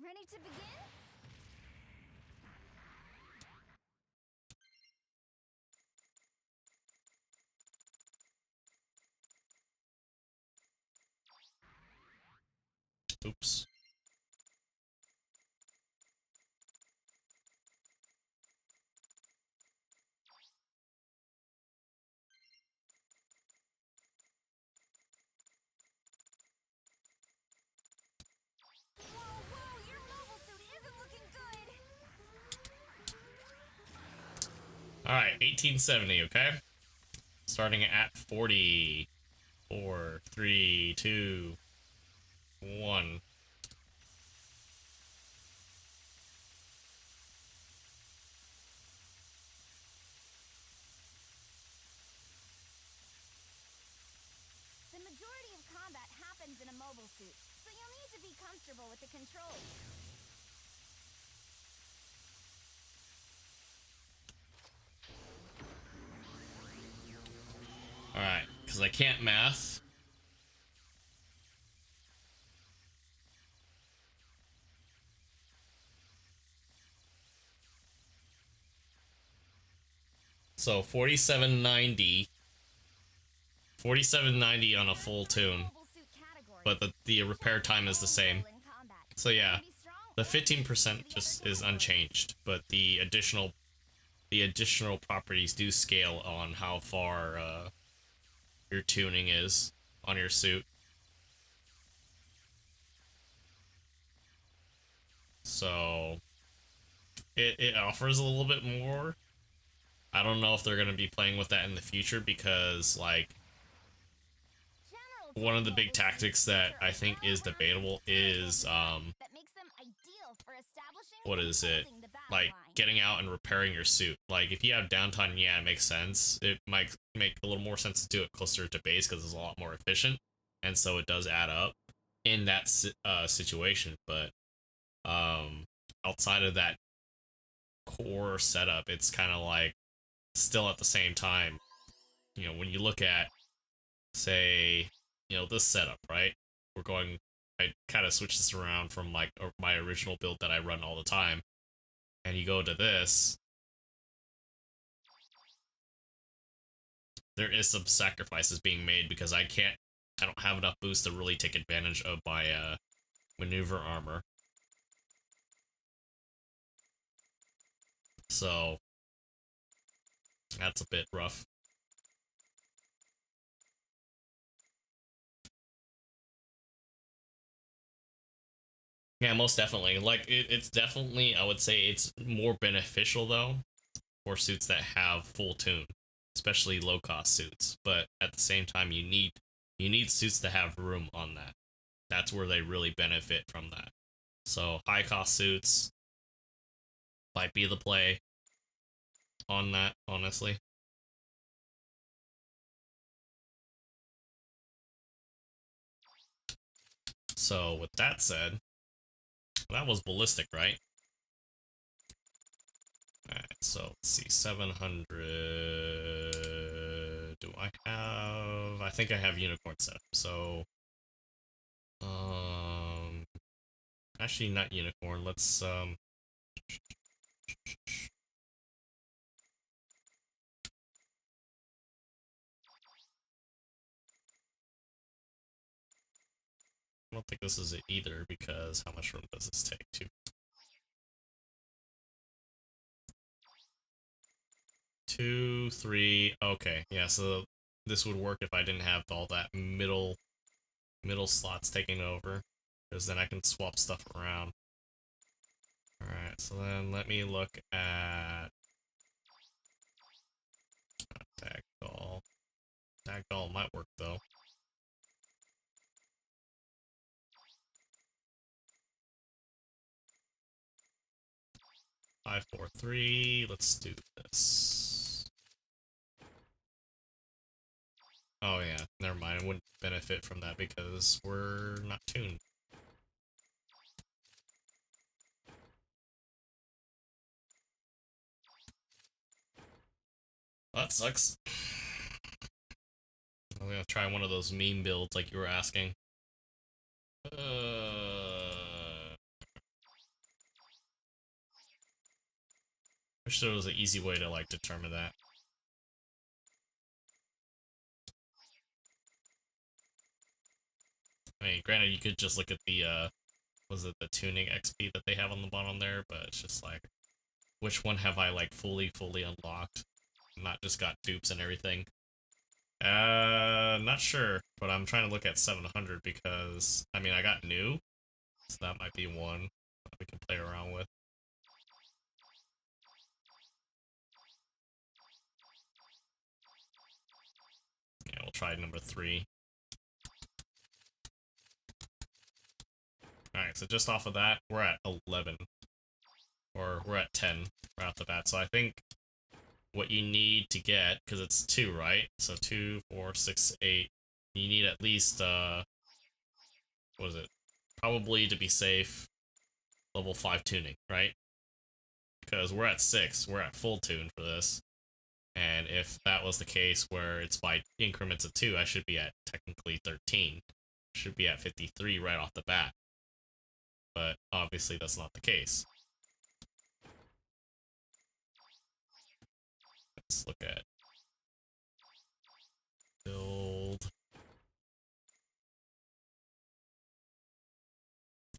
Ready to begin? Oops. Whoa, your mobile suit isn't looking good. Alright, 1870, okay? Starting at 40. 4, 3, 2, 1. The majority of combat happens in a mobile suit, so you'll need to be comfortable with the controls. Alright, because I can't math. So 4790. 4790 on a full tune. But the repair time is the same. So yeah, the 15% just is unchanged, but the additional properties do scale on how far your tuning is on your suit. So it offers a little bit more. I don't know if they're going to be playing with that in the future because, like, one of the big tactics that I think is debatable is, what is it? Like, getting out and repairing your suit. Like, if you have downtime, yeah, it makes sense. It might make a little more sense to do it closer to base because it's a lot more efficient. And so it does add up in that situation. But outside of that core setup, it's kind of like, still at the same time, you know, when you look at, say, you know, this setup, right? I kind of switch this around from like my original build that I run all the time, and you go to this, there is some sacrifices being made because I don't have enough boost to really take advantage of my maneuver armor. So that's a bit rough. Yeah, most definitely. Like, it's definitely, I would say it's more beneficial, though, for suits that have full tune, especially low-cost suits. But at the same time, you need suits to have room on that. That's where they really benefit from that. So high cost suits might be the play on that, honestly. So with that said, that was ballistic, right? Alright, so let's see, 700. Do I have? I think I have unicorn set up. So, actually not unicorn. Let's I don't think this is it either, because how much room does this take? 2, 3. Okay, yeah. So this would work if I didn't have all that middle slots taking over, because then I can swap stuff around. All right. So then let me look at Dagdoll. Dagdoll might work though. 5, 4, 3. Let's do this. Oh yeah, never mind. I wouldn't benefit from that because we're not tuned. That sucks. I'm gonna try one of those meme builds like you were asking. Wish there was an easy way to like determine that. I mean, granted, you could just look at the was it the tuning XP that they have on the bottom there, but it's just like, which one have I like fully unlocked? Not just got dupes and everything. Not sure, but I'm trying to look at 700 because, I mean, I got new, so that might be one that we can play around with. Yeah, we'll try number 3. Alright, so just off of that, we're at 11. Or we're at 10 right off the bat. So I think what you need to get, because it's 2, right? So 2, 4, 6, 8. You need at least, what is it? Probably, to be safe, level 5 tuning, right? Because we're at 6. We're at full tune for this. And if that was the case where it's by increments of 2, I should be at technically 13. Should be at 53 right off the bat. But obviously that's not the case. Let's look at build.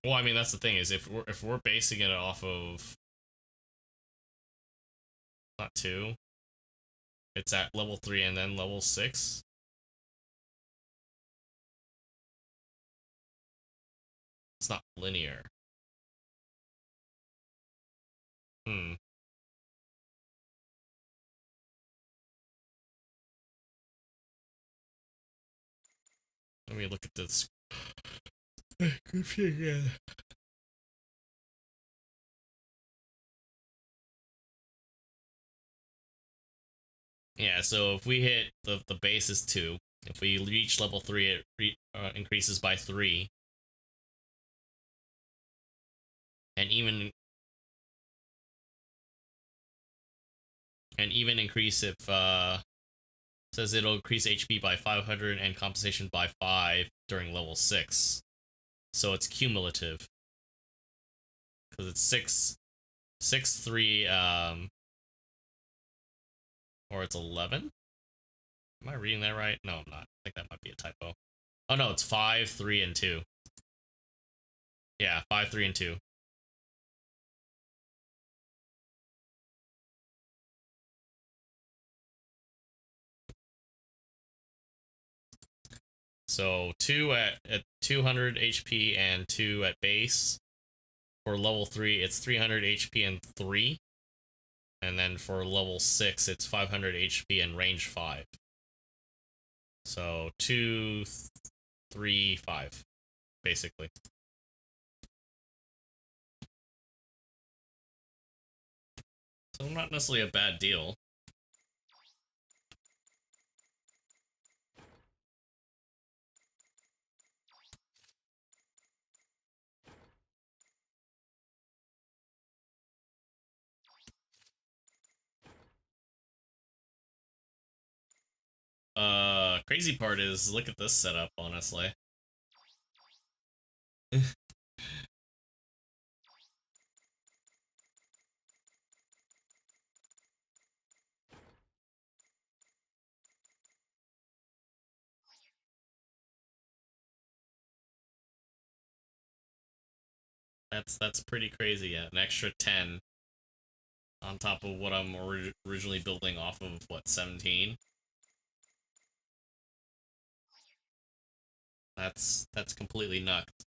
Well, I mean, that's the thing, is if we're basing it off of not 2, it's at level 3 and then level 6. It's not linear. Let me look at this. Yeah, so if we hit the base is 2. If we reach level 3, it increases by 3. And even increase if says it'll increase HP by 500 and compensation by 5 during level 6. So it's cumulative. Because it's 6, 3, or it's 11? Am I reading that right? No, I'm not. I think that might be a typo. Oh no, it's 5, 3, and 2. Yeah, 5, 3, and 2. So 2 at 200 HP and 2 at base. For level 3, it's 300 HP and 3. And then for level 6, it's 500 HP and range 5. So 2, 3, 5. basically. So not necessarily a bad deal. Crazy part is, look at this setup, honestly. That's pretty crazy, yeah. An extra 10 on top of what I'm originally building off of, what, 17? That's completely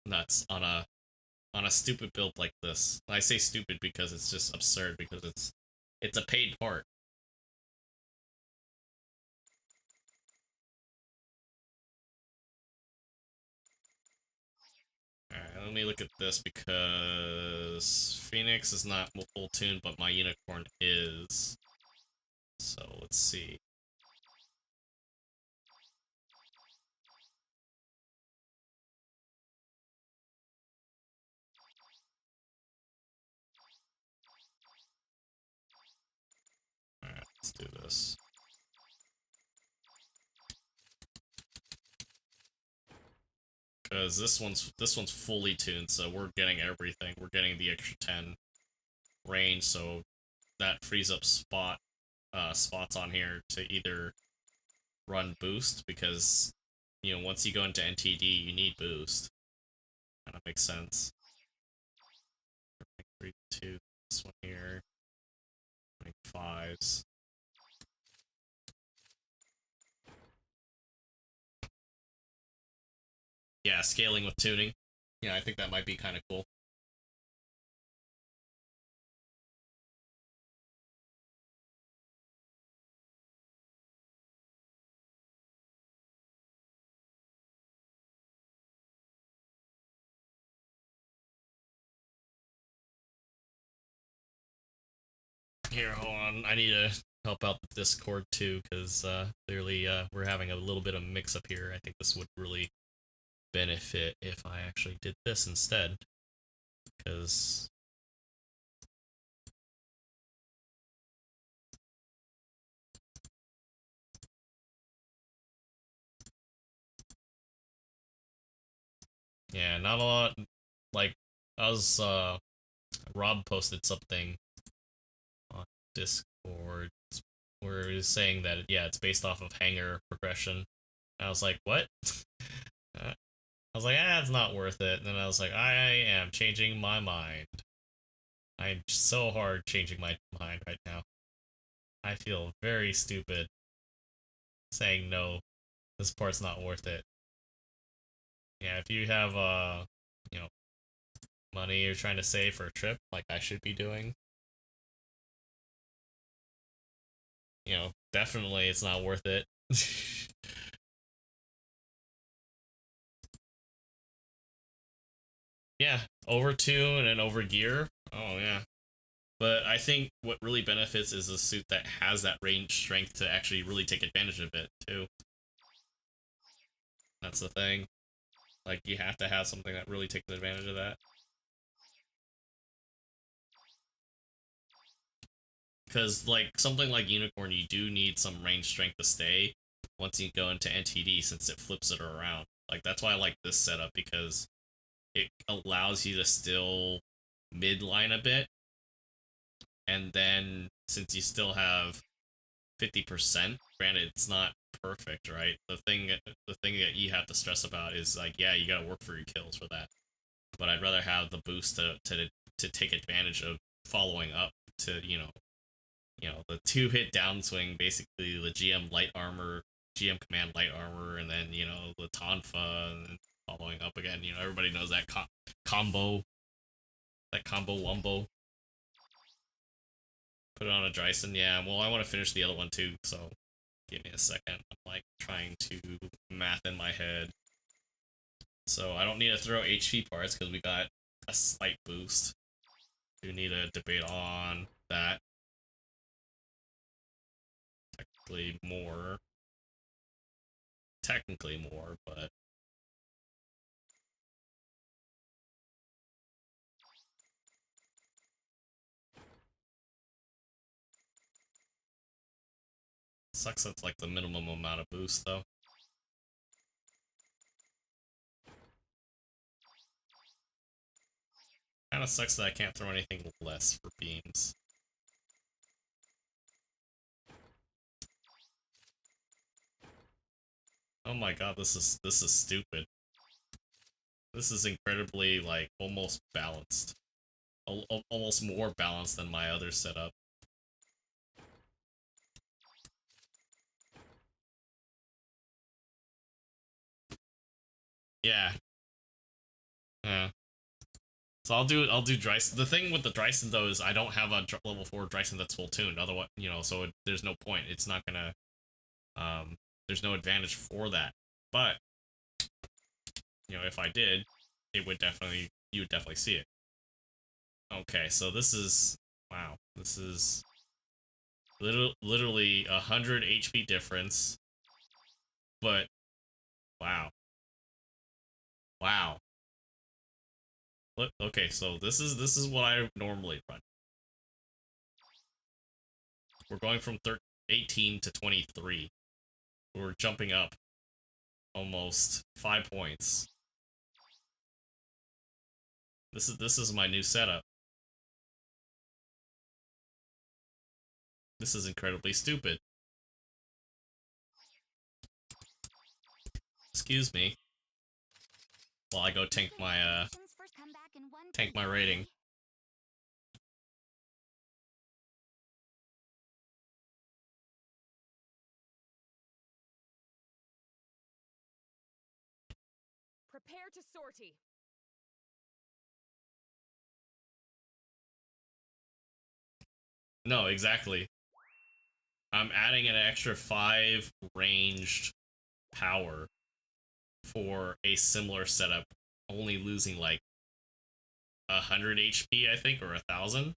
nuts on a stupid build like this. I say stupid because it's just absurd, because it's a paid part. Alright, let me look at this, because Phoenix is not full tune, but my unicorn is. So let's see. Alright, let's do this. Because this one's fully tuned, so we're getting everything. We're getting the extra 10 range, so that frees up spots on here to either run boost, because, you know, once you go into NTD, you need boost. Kind of makes sense. 3, 2, this one here. 5s. Yeah, scaling with tuning. Yeah, I think that might be kind of cool. Here, hold on. I need to help out the Discord too, because clearly we're having a little bit of mix-up here. I think this would really benefit if I actually did this instead, because yeah, not a lot. Like, I was Rob posted something on Discord where he was saying that, yeah, it's based off of hanger progression. I was like, what? I was like, it's not worth it. And then I was like, I am changing my mind. I'm so hard changing my mind right now. I feel very stupid saying no, this part's not worth it. Yeah, if you have, you know, money you're trying to save for a trip, like I should be doing, you know, definitely it's not worth it. Yeah, over tune and over gear. Oh, yeah. But I think what really benefits is a suit that has that range strength to actually really take advantage of it, too. That's the thing. Like, you have to have something that really takes advantage of that. Because, like, something like Unicorn, you do need some range strength to stay once you go into NTD, since it flips it around. Like, that's why I like this setup, because it allows you to still midline a bit, and then, since you still have 50%, granted, it's not perfect, right? The thing that you have to stress about is, like, yeah, you gotta work for your kills for that. But I'd rather have the boost to take advantage of following up to, you know, the 2-hit downswing, basically the GM light armor, GM command light armor, and then, you know, the Tonfa, and then following up again. You know, everybody knows that combo wumbo. Put it on a Dryson, yeah. Well, I want to finish the other one too, so give me a second. I'm like trying to math in my head. So I don't need to throw HP parts because we got a slight boost. Do need a debate on that. Technically more. Technically more, but sucks that's like the minimum amount of boost though. Kinda sucks that I can't throw anything less for beams. Oh my god, this is stupid. This is incredibly, like, almost balanced. Almost more balanced than my other setup. Yeah. Yeah. So I'll do Dryson. The thing with the Dryson though is I don't have a level 4 Dryson that's full tuned. Otherwise, you know, so there's no point. It's not gonna. There's no advantage for that. But you know, if I did, it would definitely you would definitely see it. Okay, so this is wow. This is literally 100 HP difference. But wow. Wow. Okay, so this is what I normally run. We're going from 18 to 23. We're jumping up almost 5 points. This is my new setup. This is incredibly stupid. Excuse me. While I go tank my rating. Prepare to sortie. No, exactly. I'm adding an extra 5 ranged power for a similar setup, only losing like 100 HP, I think, or 1,000. I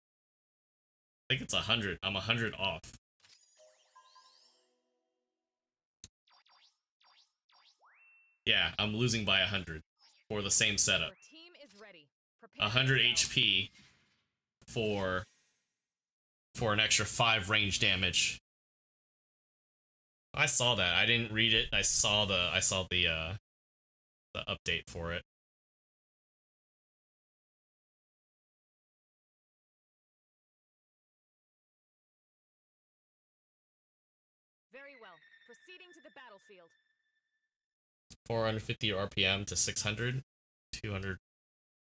think it's 100. I'm 100 off. Yeah, I'm losing by 100 for the same setup. Your team is ready. Prepare 100 yourself. HP for an extra 5 range damage. I saw that. I didn't read it. I saw the update for it. Very well. Proceeding to the battlefield. 450 RPM to 600. 200.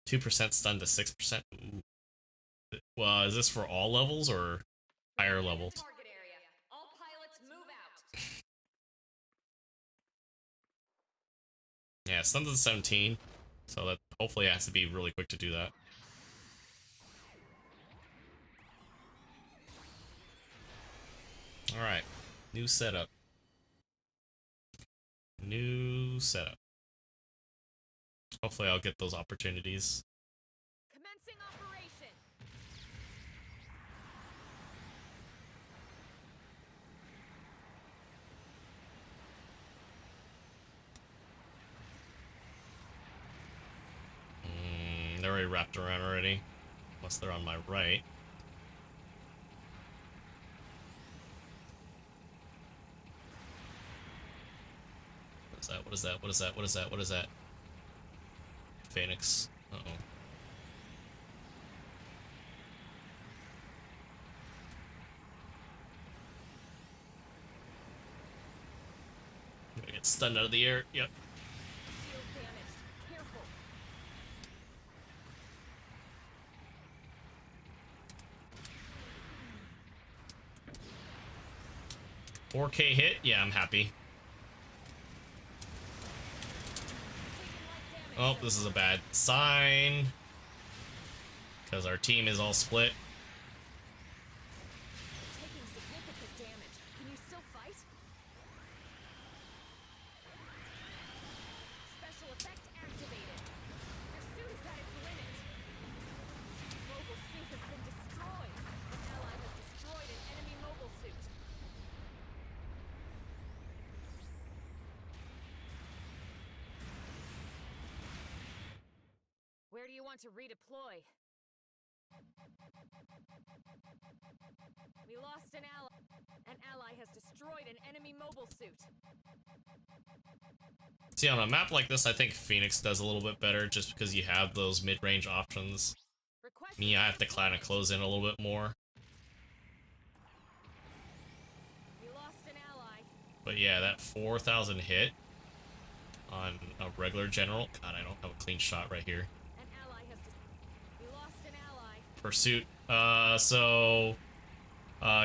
2% stun to 6%. Ooh. Well, is this for all levels or higher levels? Target area. All pilots move out. Yeah, stun to 17. So that hopefully has to be really quick to do that. Alright. New setup. New setup. Hopefully I'll get those opportunities. Commencing operation. They're already wrapped around already. Unless they're on my right. What is that? What is that? What is that? What is that? What is that? Phoenix. Uh-oh. I'm gonna get stunned out of the air. Yep. Shield damaged. Careful. 4K hit? Yeah, I'm happy. Oh, this is a bad sign. Because our team is all split. Taking significant damage. Can you still fight? Special effect activated. do you want to redeploy? We lost an ally. An ally has destroyed an enemy mobile suit. See, on a map like this, I think Phoenix does a little bit better just because you have those mid-range options. Request Me, I have to kind of close in a little bit more. We lost an ally. But yeah, that 4,000 hit on a regular general. God, I don't have a clean shot right here. An ally has we lost an ally. Pursuit.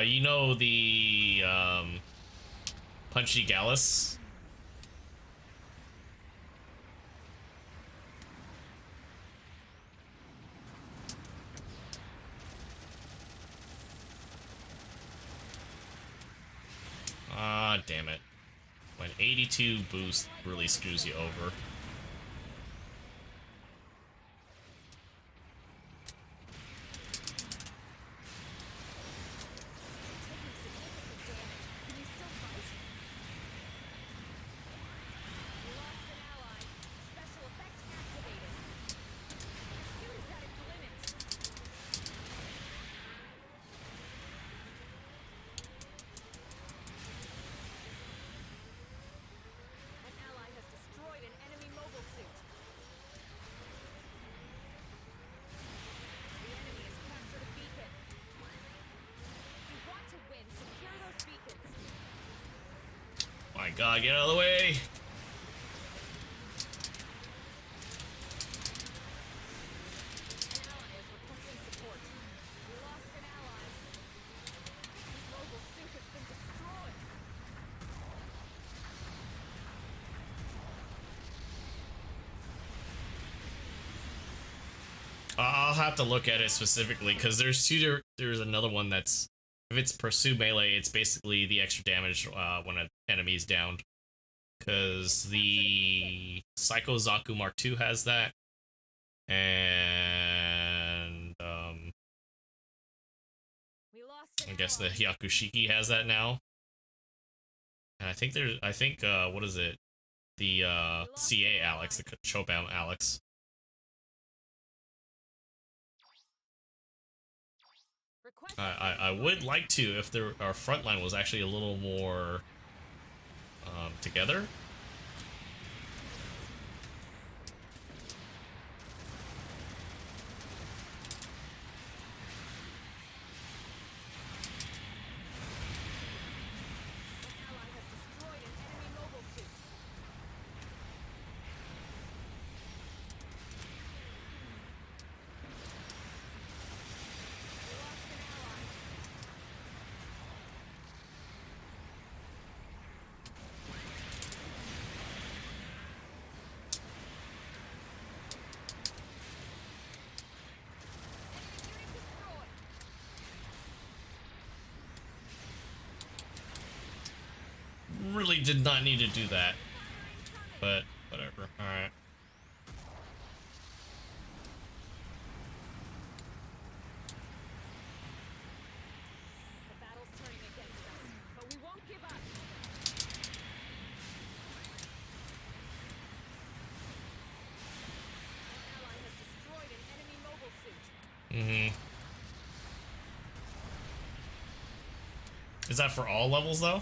You know the Punchy Gallus? Ah, damn it. When 82 boost really screws you over. My God, get out of the way! I'll have to look at it specifically because there's another one that's, if it's pursue melee, it's basically the extra damage when an enemy is downed. Because the Psycho Zaku Mark II has that, and I guess the Hyakushiki has that now. And I think what is it? The CA Alex, the Chobam Alex. I would like to if our front line was actually a little more together. Really did not need to do that, but whatever. All right. The battle's turning against us, but we won't give up. An ally has destroyed an enemy mobile suit. Is that for all levels though?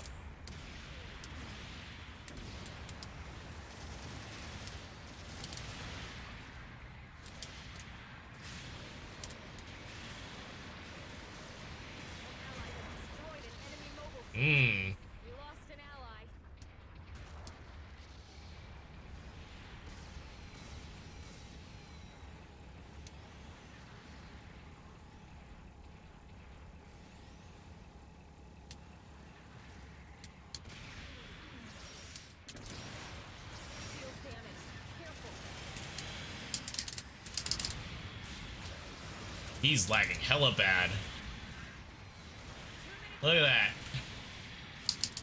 We lost an ally. Shield damage. Careful. He's lagging hella bad. Look at that.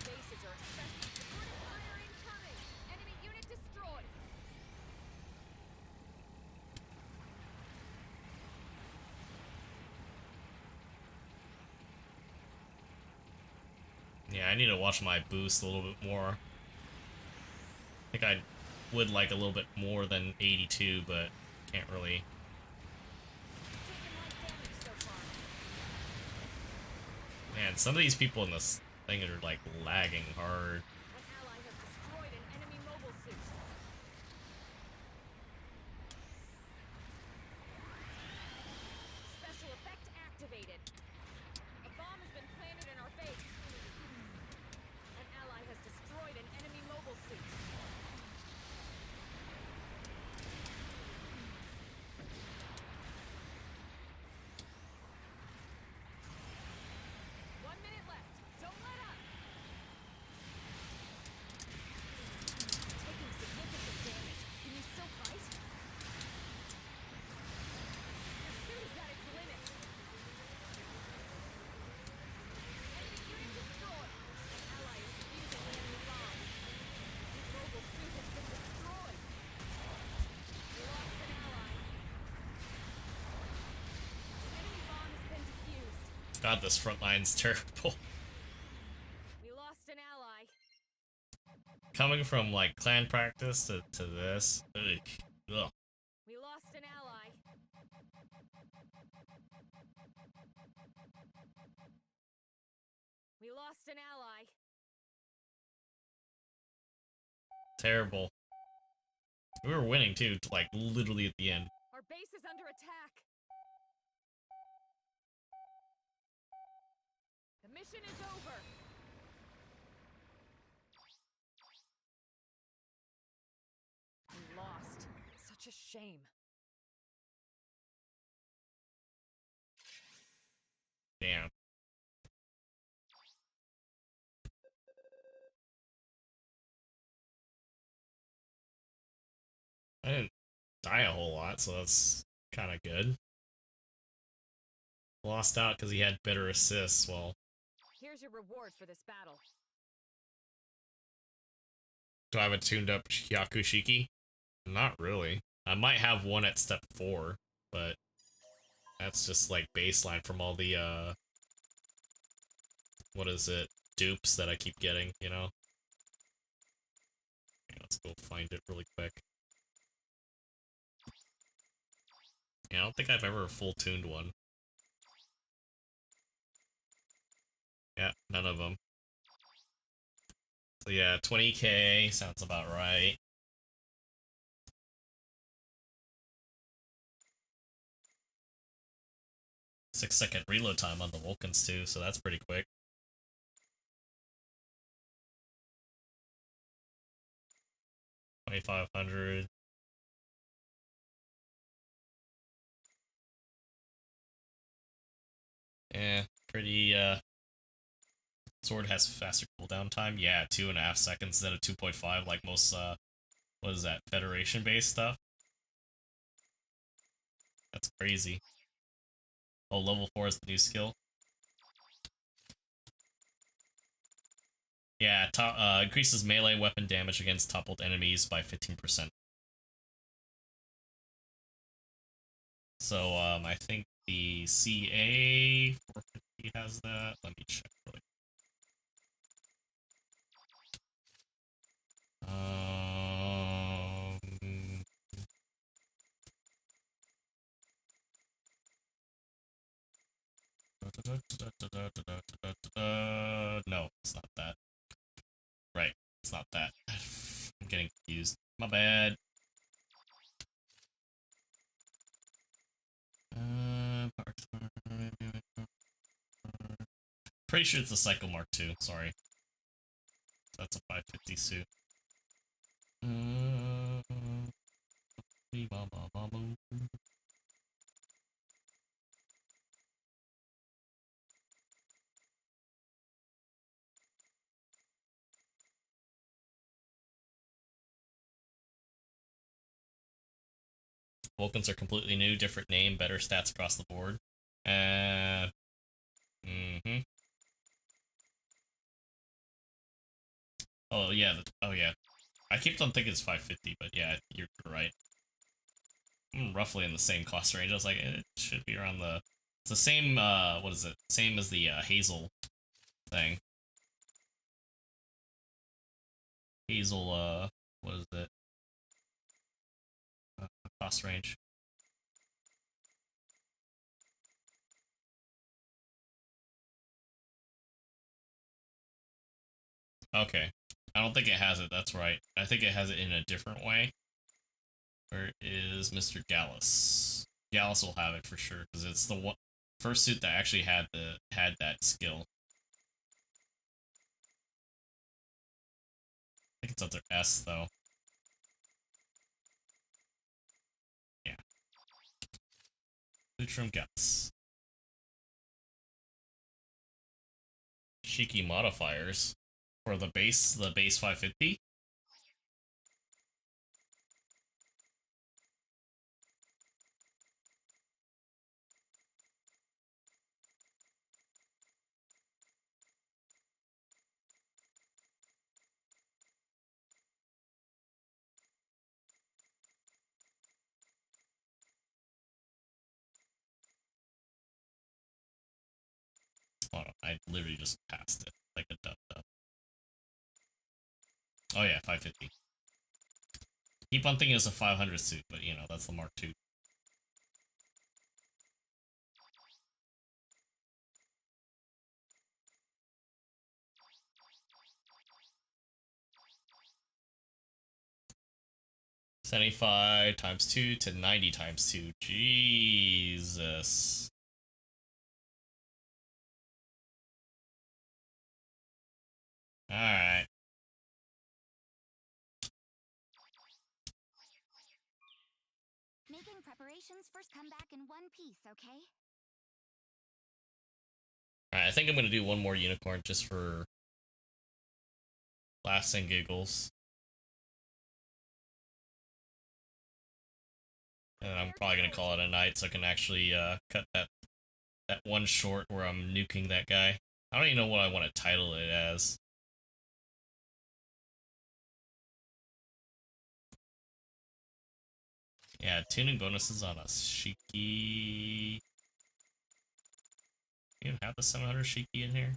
Bases are expecting supportive fire incoming. Enemy unit destroyed. Yeah, I need to watch my boost a little bit more. I think I would like a little bit more than 82, but can't really Man, some of these people in this thing are like lagging hard. An ally has destroyed an enemy mobile suit. Special effect activated. A bomb has been planted in our base. An ally has destroyed an enemy mobile suit. One minute left. Don't let up. Taking significant damage. Can you still fight? Your suit is at its limit. Enemy unit destroyed. An ally is defusing the enemy bomb. Your mobile suit has been destroyed. We lost an ally. The enemy bomb has been defused. God, this front line's terrible. We lost an ally. Coming from like clan practice to this. Ugh. We lost an ally. We lost an ally. Terrible. We were winning too, like literally at the end. Our base is under attack. The mission is over. We lost. Such a shame. Damn. I didn't die a whole lot, so that's kind of good. Lost out because he had better assists. Well, Here's your reward for this battle. do I have a tuned up Yakushiki? Not really. I might have one at step 4, but that's just like baseline from all the what is it? Dupes that I keep getting, you know? Okay, let's go find it really quick. Yeah, I don't think I've ever full tuned one. Yeah, none of them. So yeah, 20k sounds about right. Six-second reload time on the Vulcans too, so that's pretty quick. $2,500. Yeah, pretty, Sword has faster cooldown time. Yeah, 2.5 seconds instead of 2.5, like most, what is that, Federation-based stuff? That's crazy. Oh, level 4 is the new skill. Yeah, increases melee weapon damage against toppled enemies by 15%. So, I think the CA 450 has that. Let me check really. No, it's not that. Right, it's not that. I'm getting confused. My bad. Pretty sure it's a Psycho Mark II, sorry. That's a 550 suit. Vulcans are completely new, different name, better stats across the board. Oh yeah, oh yeah. I keep on thinking it's 550, but yeah, you're right. I'm roughly in the same cost range. I was like, it should be around the... It's the same, what is it? Same as the Hazel thing. Hazel, what is it? Cost range. Okay. I don't think it has it, that's right. I think it has it in a different way. Where is Mr. Gallus? Gallus will have it for sure, because it's the one first suit that actually had that skill. I think it's under S though. Yeah. Suit from Gallus. Shiki modifiers for the base 550. Hold on, I literally just passed it like a dub. Oh yeah, 550. Keep on thinking it's a 500 suit, but you know, that's the Mark II. $75 times 2 to 90 times 2. Jesus. Alright. Making preparations first come back in one piece, okay? Alright, I think I'm gonna do one more unicorn just for laughs and giggles. And I'm probably gonna call it a night so I can actually cut that one short where I'm nuking that guy. I don't even know what I want to title it as. Yeah, tuning bonuses on a Shiki. You even have the 700 Shiki in here?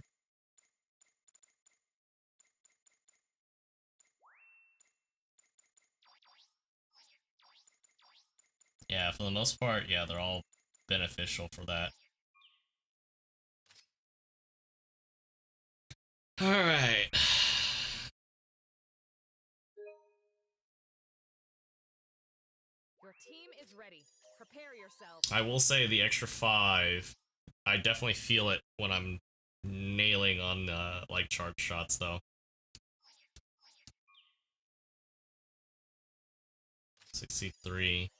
Yeah, for the most part, yeah, they're all beneficial for that. Alright. Your team is ready. Prepare yourself. I will say the extra 5, I definitely feel it when I'm nailing on like charge shots though. 63.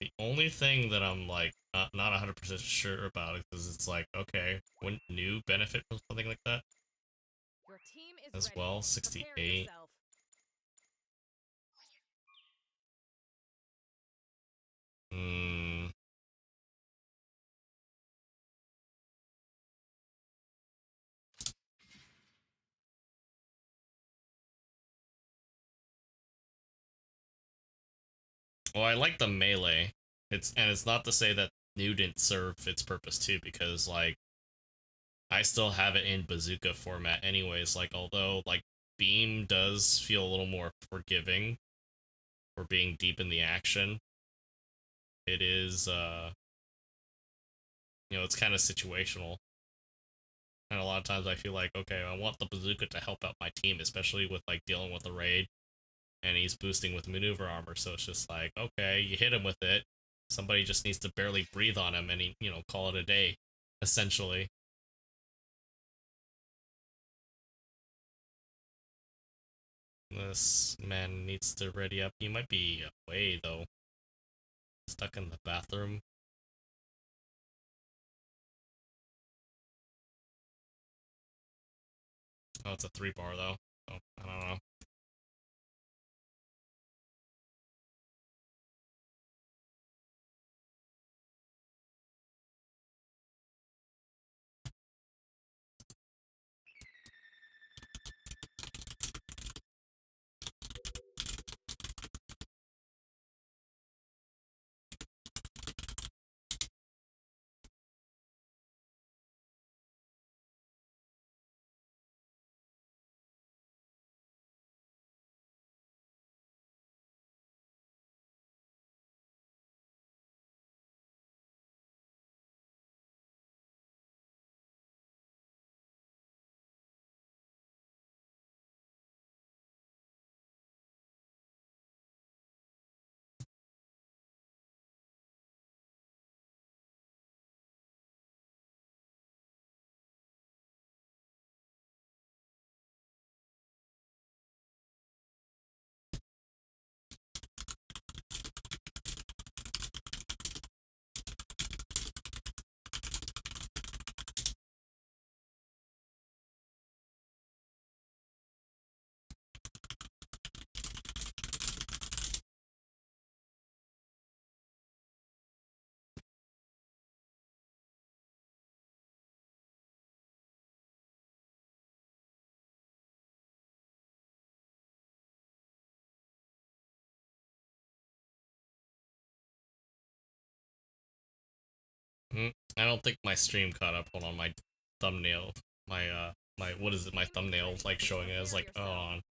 The only thing that I'm like not 100% sure about is it's like, okay, wouldn't new benefit from something like that Your team is as ready. well? Prepare 68. yourself. Hmm. Well, I like the melee. It's not to say that new didn't serve its purpose too, because like I still have it in bazooka format anyways. Like although like beam does feel a little more forgiving for being deep in the action, it is you know, it's kind of situational. And a lot of times I feel like, okay, I want the bazooka to help out my team, especially with like dealing with the raid, and he's boosting with maneuver armor, so it's just like, okay, you hit him with it, somebody just needs to barely breathe on him and he, you know, call it a day, essentially. This man needs to ready up. He might be away though, stuck in the bathroom. Oh, it's a 3-bar though. Oh, I don't know. I don't think my stream caught up. Hold on, my thumbnail, my what is it? My thumbnail like showing it as like, oh, on.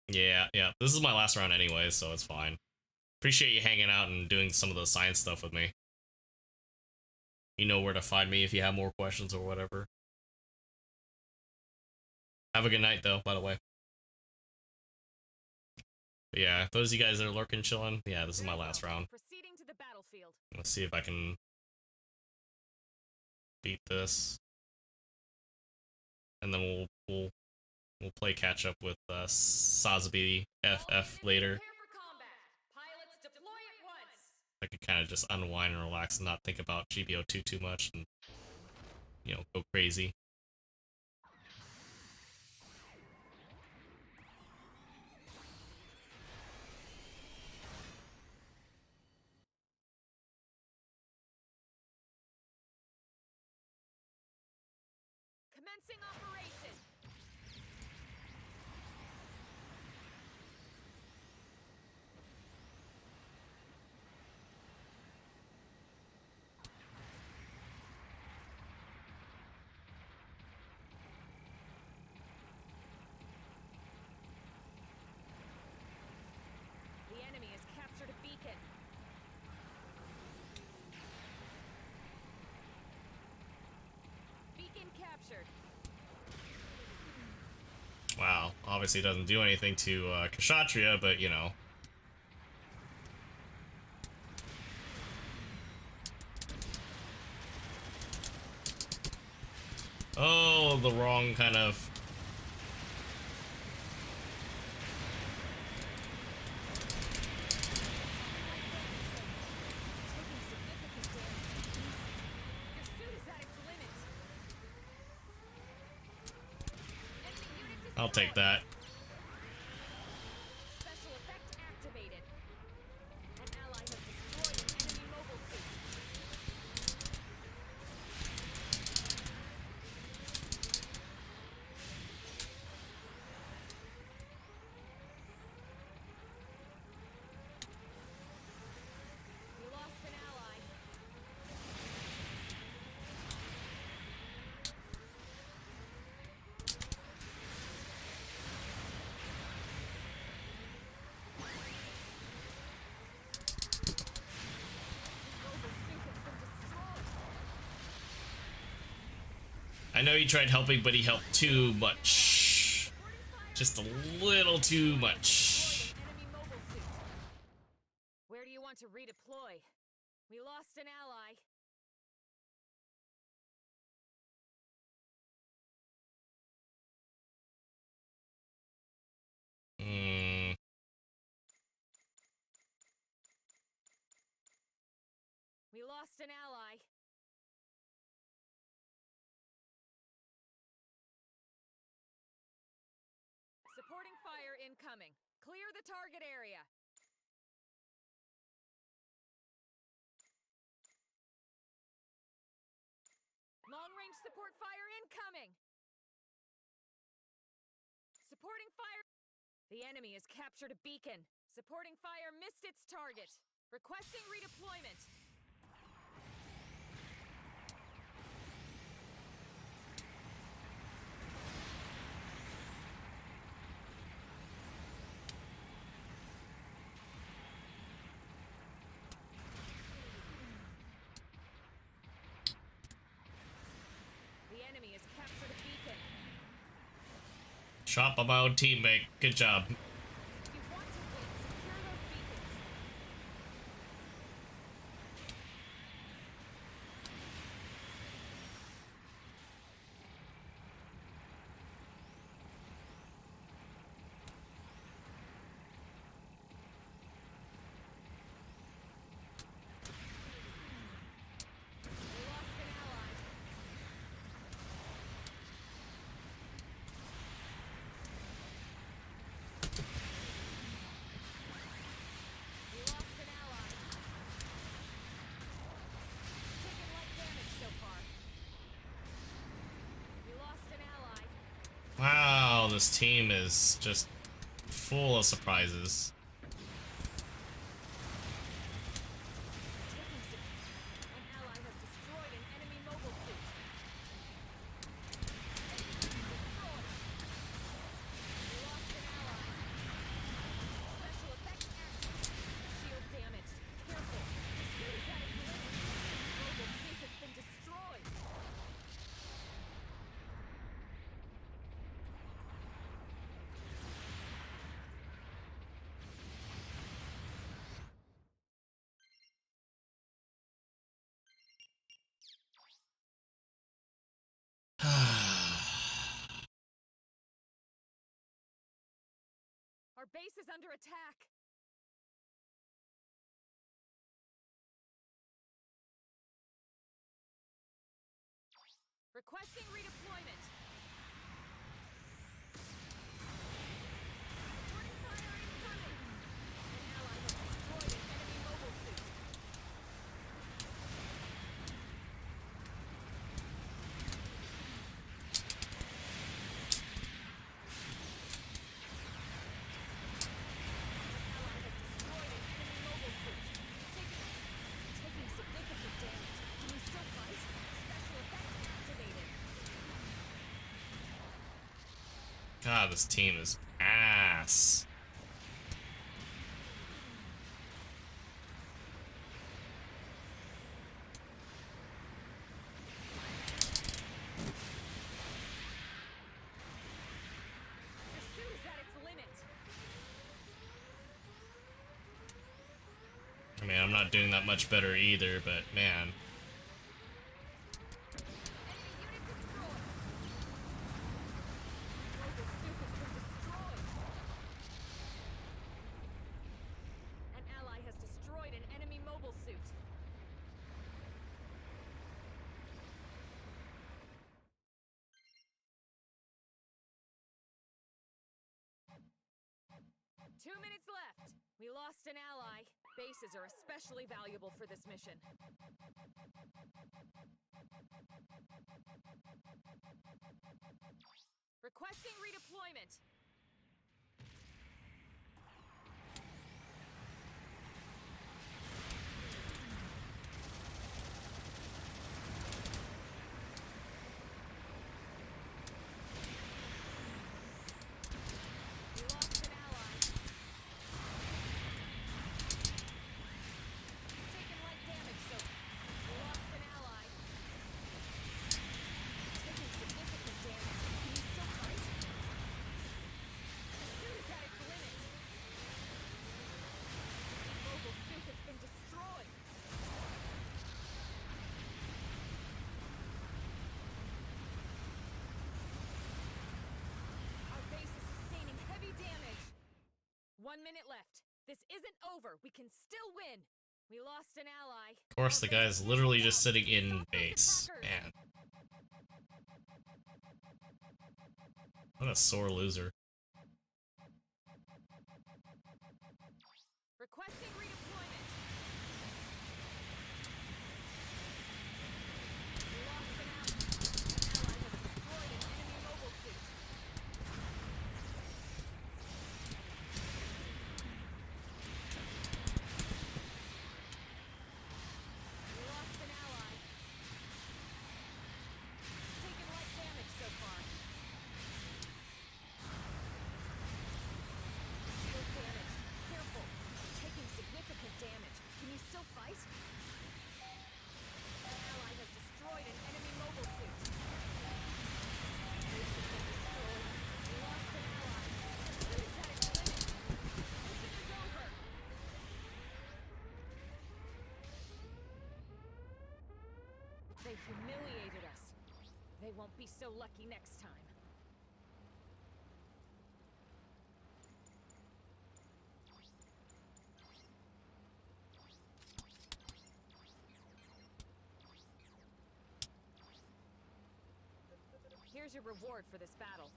Yeah, yeah. This is my last round anyway, so it's fine. Appreciate you hanging out and doing some of the science stuff with me. You know where to find me if you have more questions or whatever. Have a good night, though, by the way. But yeah, those of you guys that are lurking, chilling, yeah, this is my last round. Proceeding to the battlefield. Let's see if I can beat this, and then we'll play catch up with Sazbi FF later. Prepare for combat. Pilots deploy at once. I could kind of just unwind and relax and not think about GBO2 too much, and you know, go crazy. Commencing operation. The enemy has captured a beacon. Beacon captured. Wow, obviously doesn't do anything to Kshatriya, but you know. Oh, the wrong kind of. I'll take that. Special effect activated. An ally has destroyed an enemy mobile suit. We lost an ally. I know he tried helping, but he helped too much. Just a little too much. Enemy mobile suit. Where do you want to redeploy? We lost an ally. Hmm. We lost an ally. Supporting fire incoming. Clear the target area. Long-range support fire incoming. Supporting fire. The enemy has captured a beacon. Supporting fire missed its target. Requesting redeployment. The enemy has captured a beacon. Shot by my own teammate. Good job. If you want to win, secure those beacons. We lost an ally. We lost an ally. Taken light damage so far. We lost an ally. Wow, this team is just full of surprises. An ally has destroyed an enemy mobile suit. Destroyed. We lost an ally. Special effects active. Shield damaged. Careful. The suit is at its limit. Mobile suit has been destroyed. Our base is under attack. Requesting redeployment. Reporting fire incoming. An ally has destroyed an enemy mobile suit. An ally has destroyed an enemy mobile suit. Taking significant damage. Can you still fight? Special effect activated. God, this team is ass. Your suit is at its limit. I mean, I'm not doing that much better either, but man. Enemy unit destroyed. Mobile suit has been destroyed. An ally has destroyed an enemy mobile suit. Two minutes left. We lost an ally. Bases are especially valuable for this mission. Requesting redeployment. We lost an ally. Taken light damage, so we lost an ally. Taking significant damage. Can you still fight? The suit is at its limit. Mobile suit has been destroyed. Our base is sustaining heavy damage. 1 minute left. This isn't over. We can still win. We lost an ally. Of course, the guy's literally just sitting in base. Man. What a sore loser. Requesting redeployment. We lost an ally. An ally has destroyed an enemy mobile suit. We lost an ally. Taken light damage so far. Shield damage. Careful. Taking significant damage. Can you still fight? An ally has destroyed an enemy mobile suit. Base has been destroyed. We lost an ally. The suit is at its limit. Mission is over. They humiliated us. They won't be so lucky next time. Here's your reward for this battle.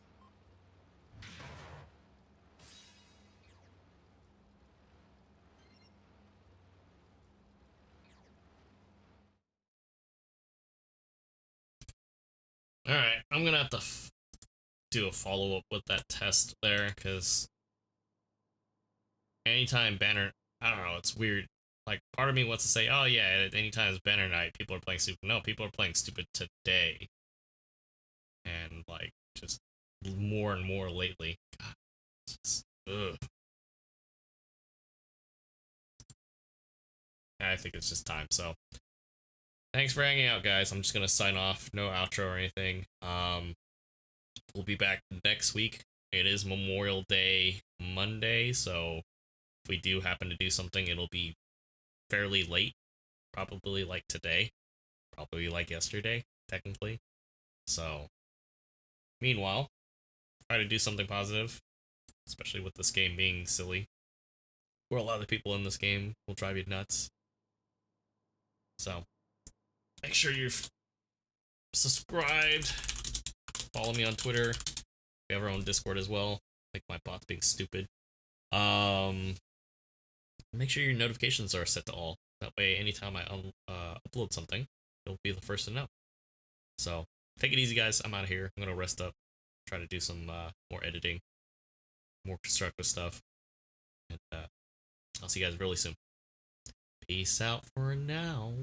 Alright, I'm gonna have to do a follow-up with that test there, because anytime banner, I don't know, it's weird. Like, part of me wants to say, oh yeah, anytime it's banner night, people are playing stupid. No, people are playing stupid today. And, like, just more and more lately. God, it's just, ugh. I think it's just time, so. Thanks for hanging out, guys. I'm just gonna sign off. No outro or anything. We'll be back next week. It is Memorial Day Monday, so if we do happen to do something, it'll be fairly late. Probably like today. Probably like yesterday, technically. So, meanwhile, try to do something positive, especially with this game being silly. Where a lot of the people in this game will drive you nuts. So, make sure you've subscribed. Follow me on Twitter. We have our own Discord as well. Like my bot's being stupid. Make sure your notifications are set to all. That way, anytime I upload something, you'll be the first to know. So, take it easy, guys. I'm out of here. I'm gonna rest up. Try to do some more editing, more constructive stuff. And I'll see you guys really soon. Peace out for now.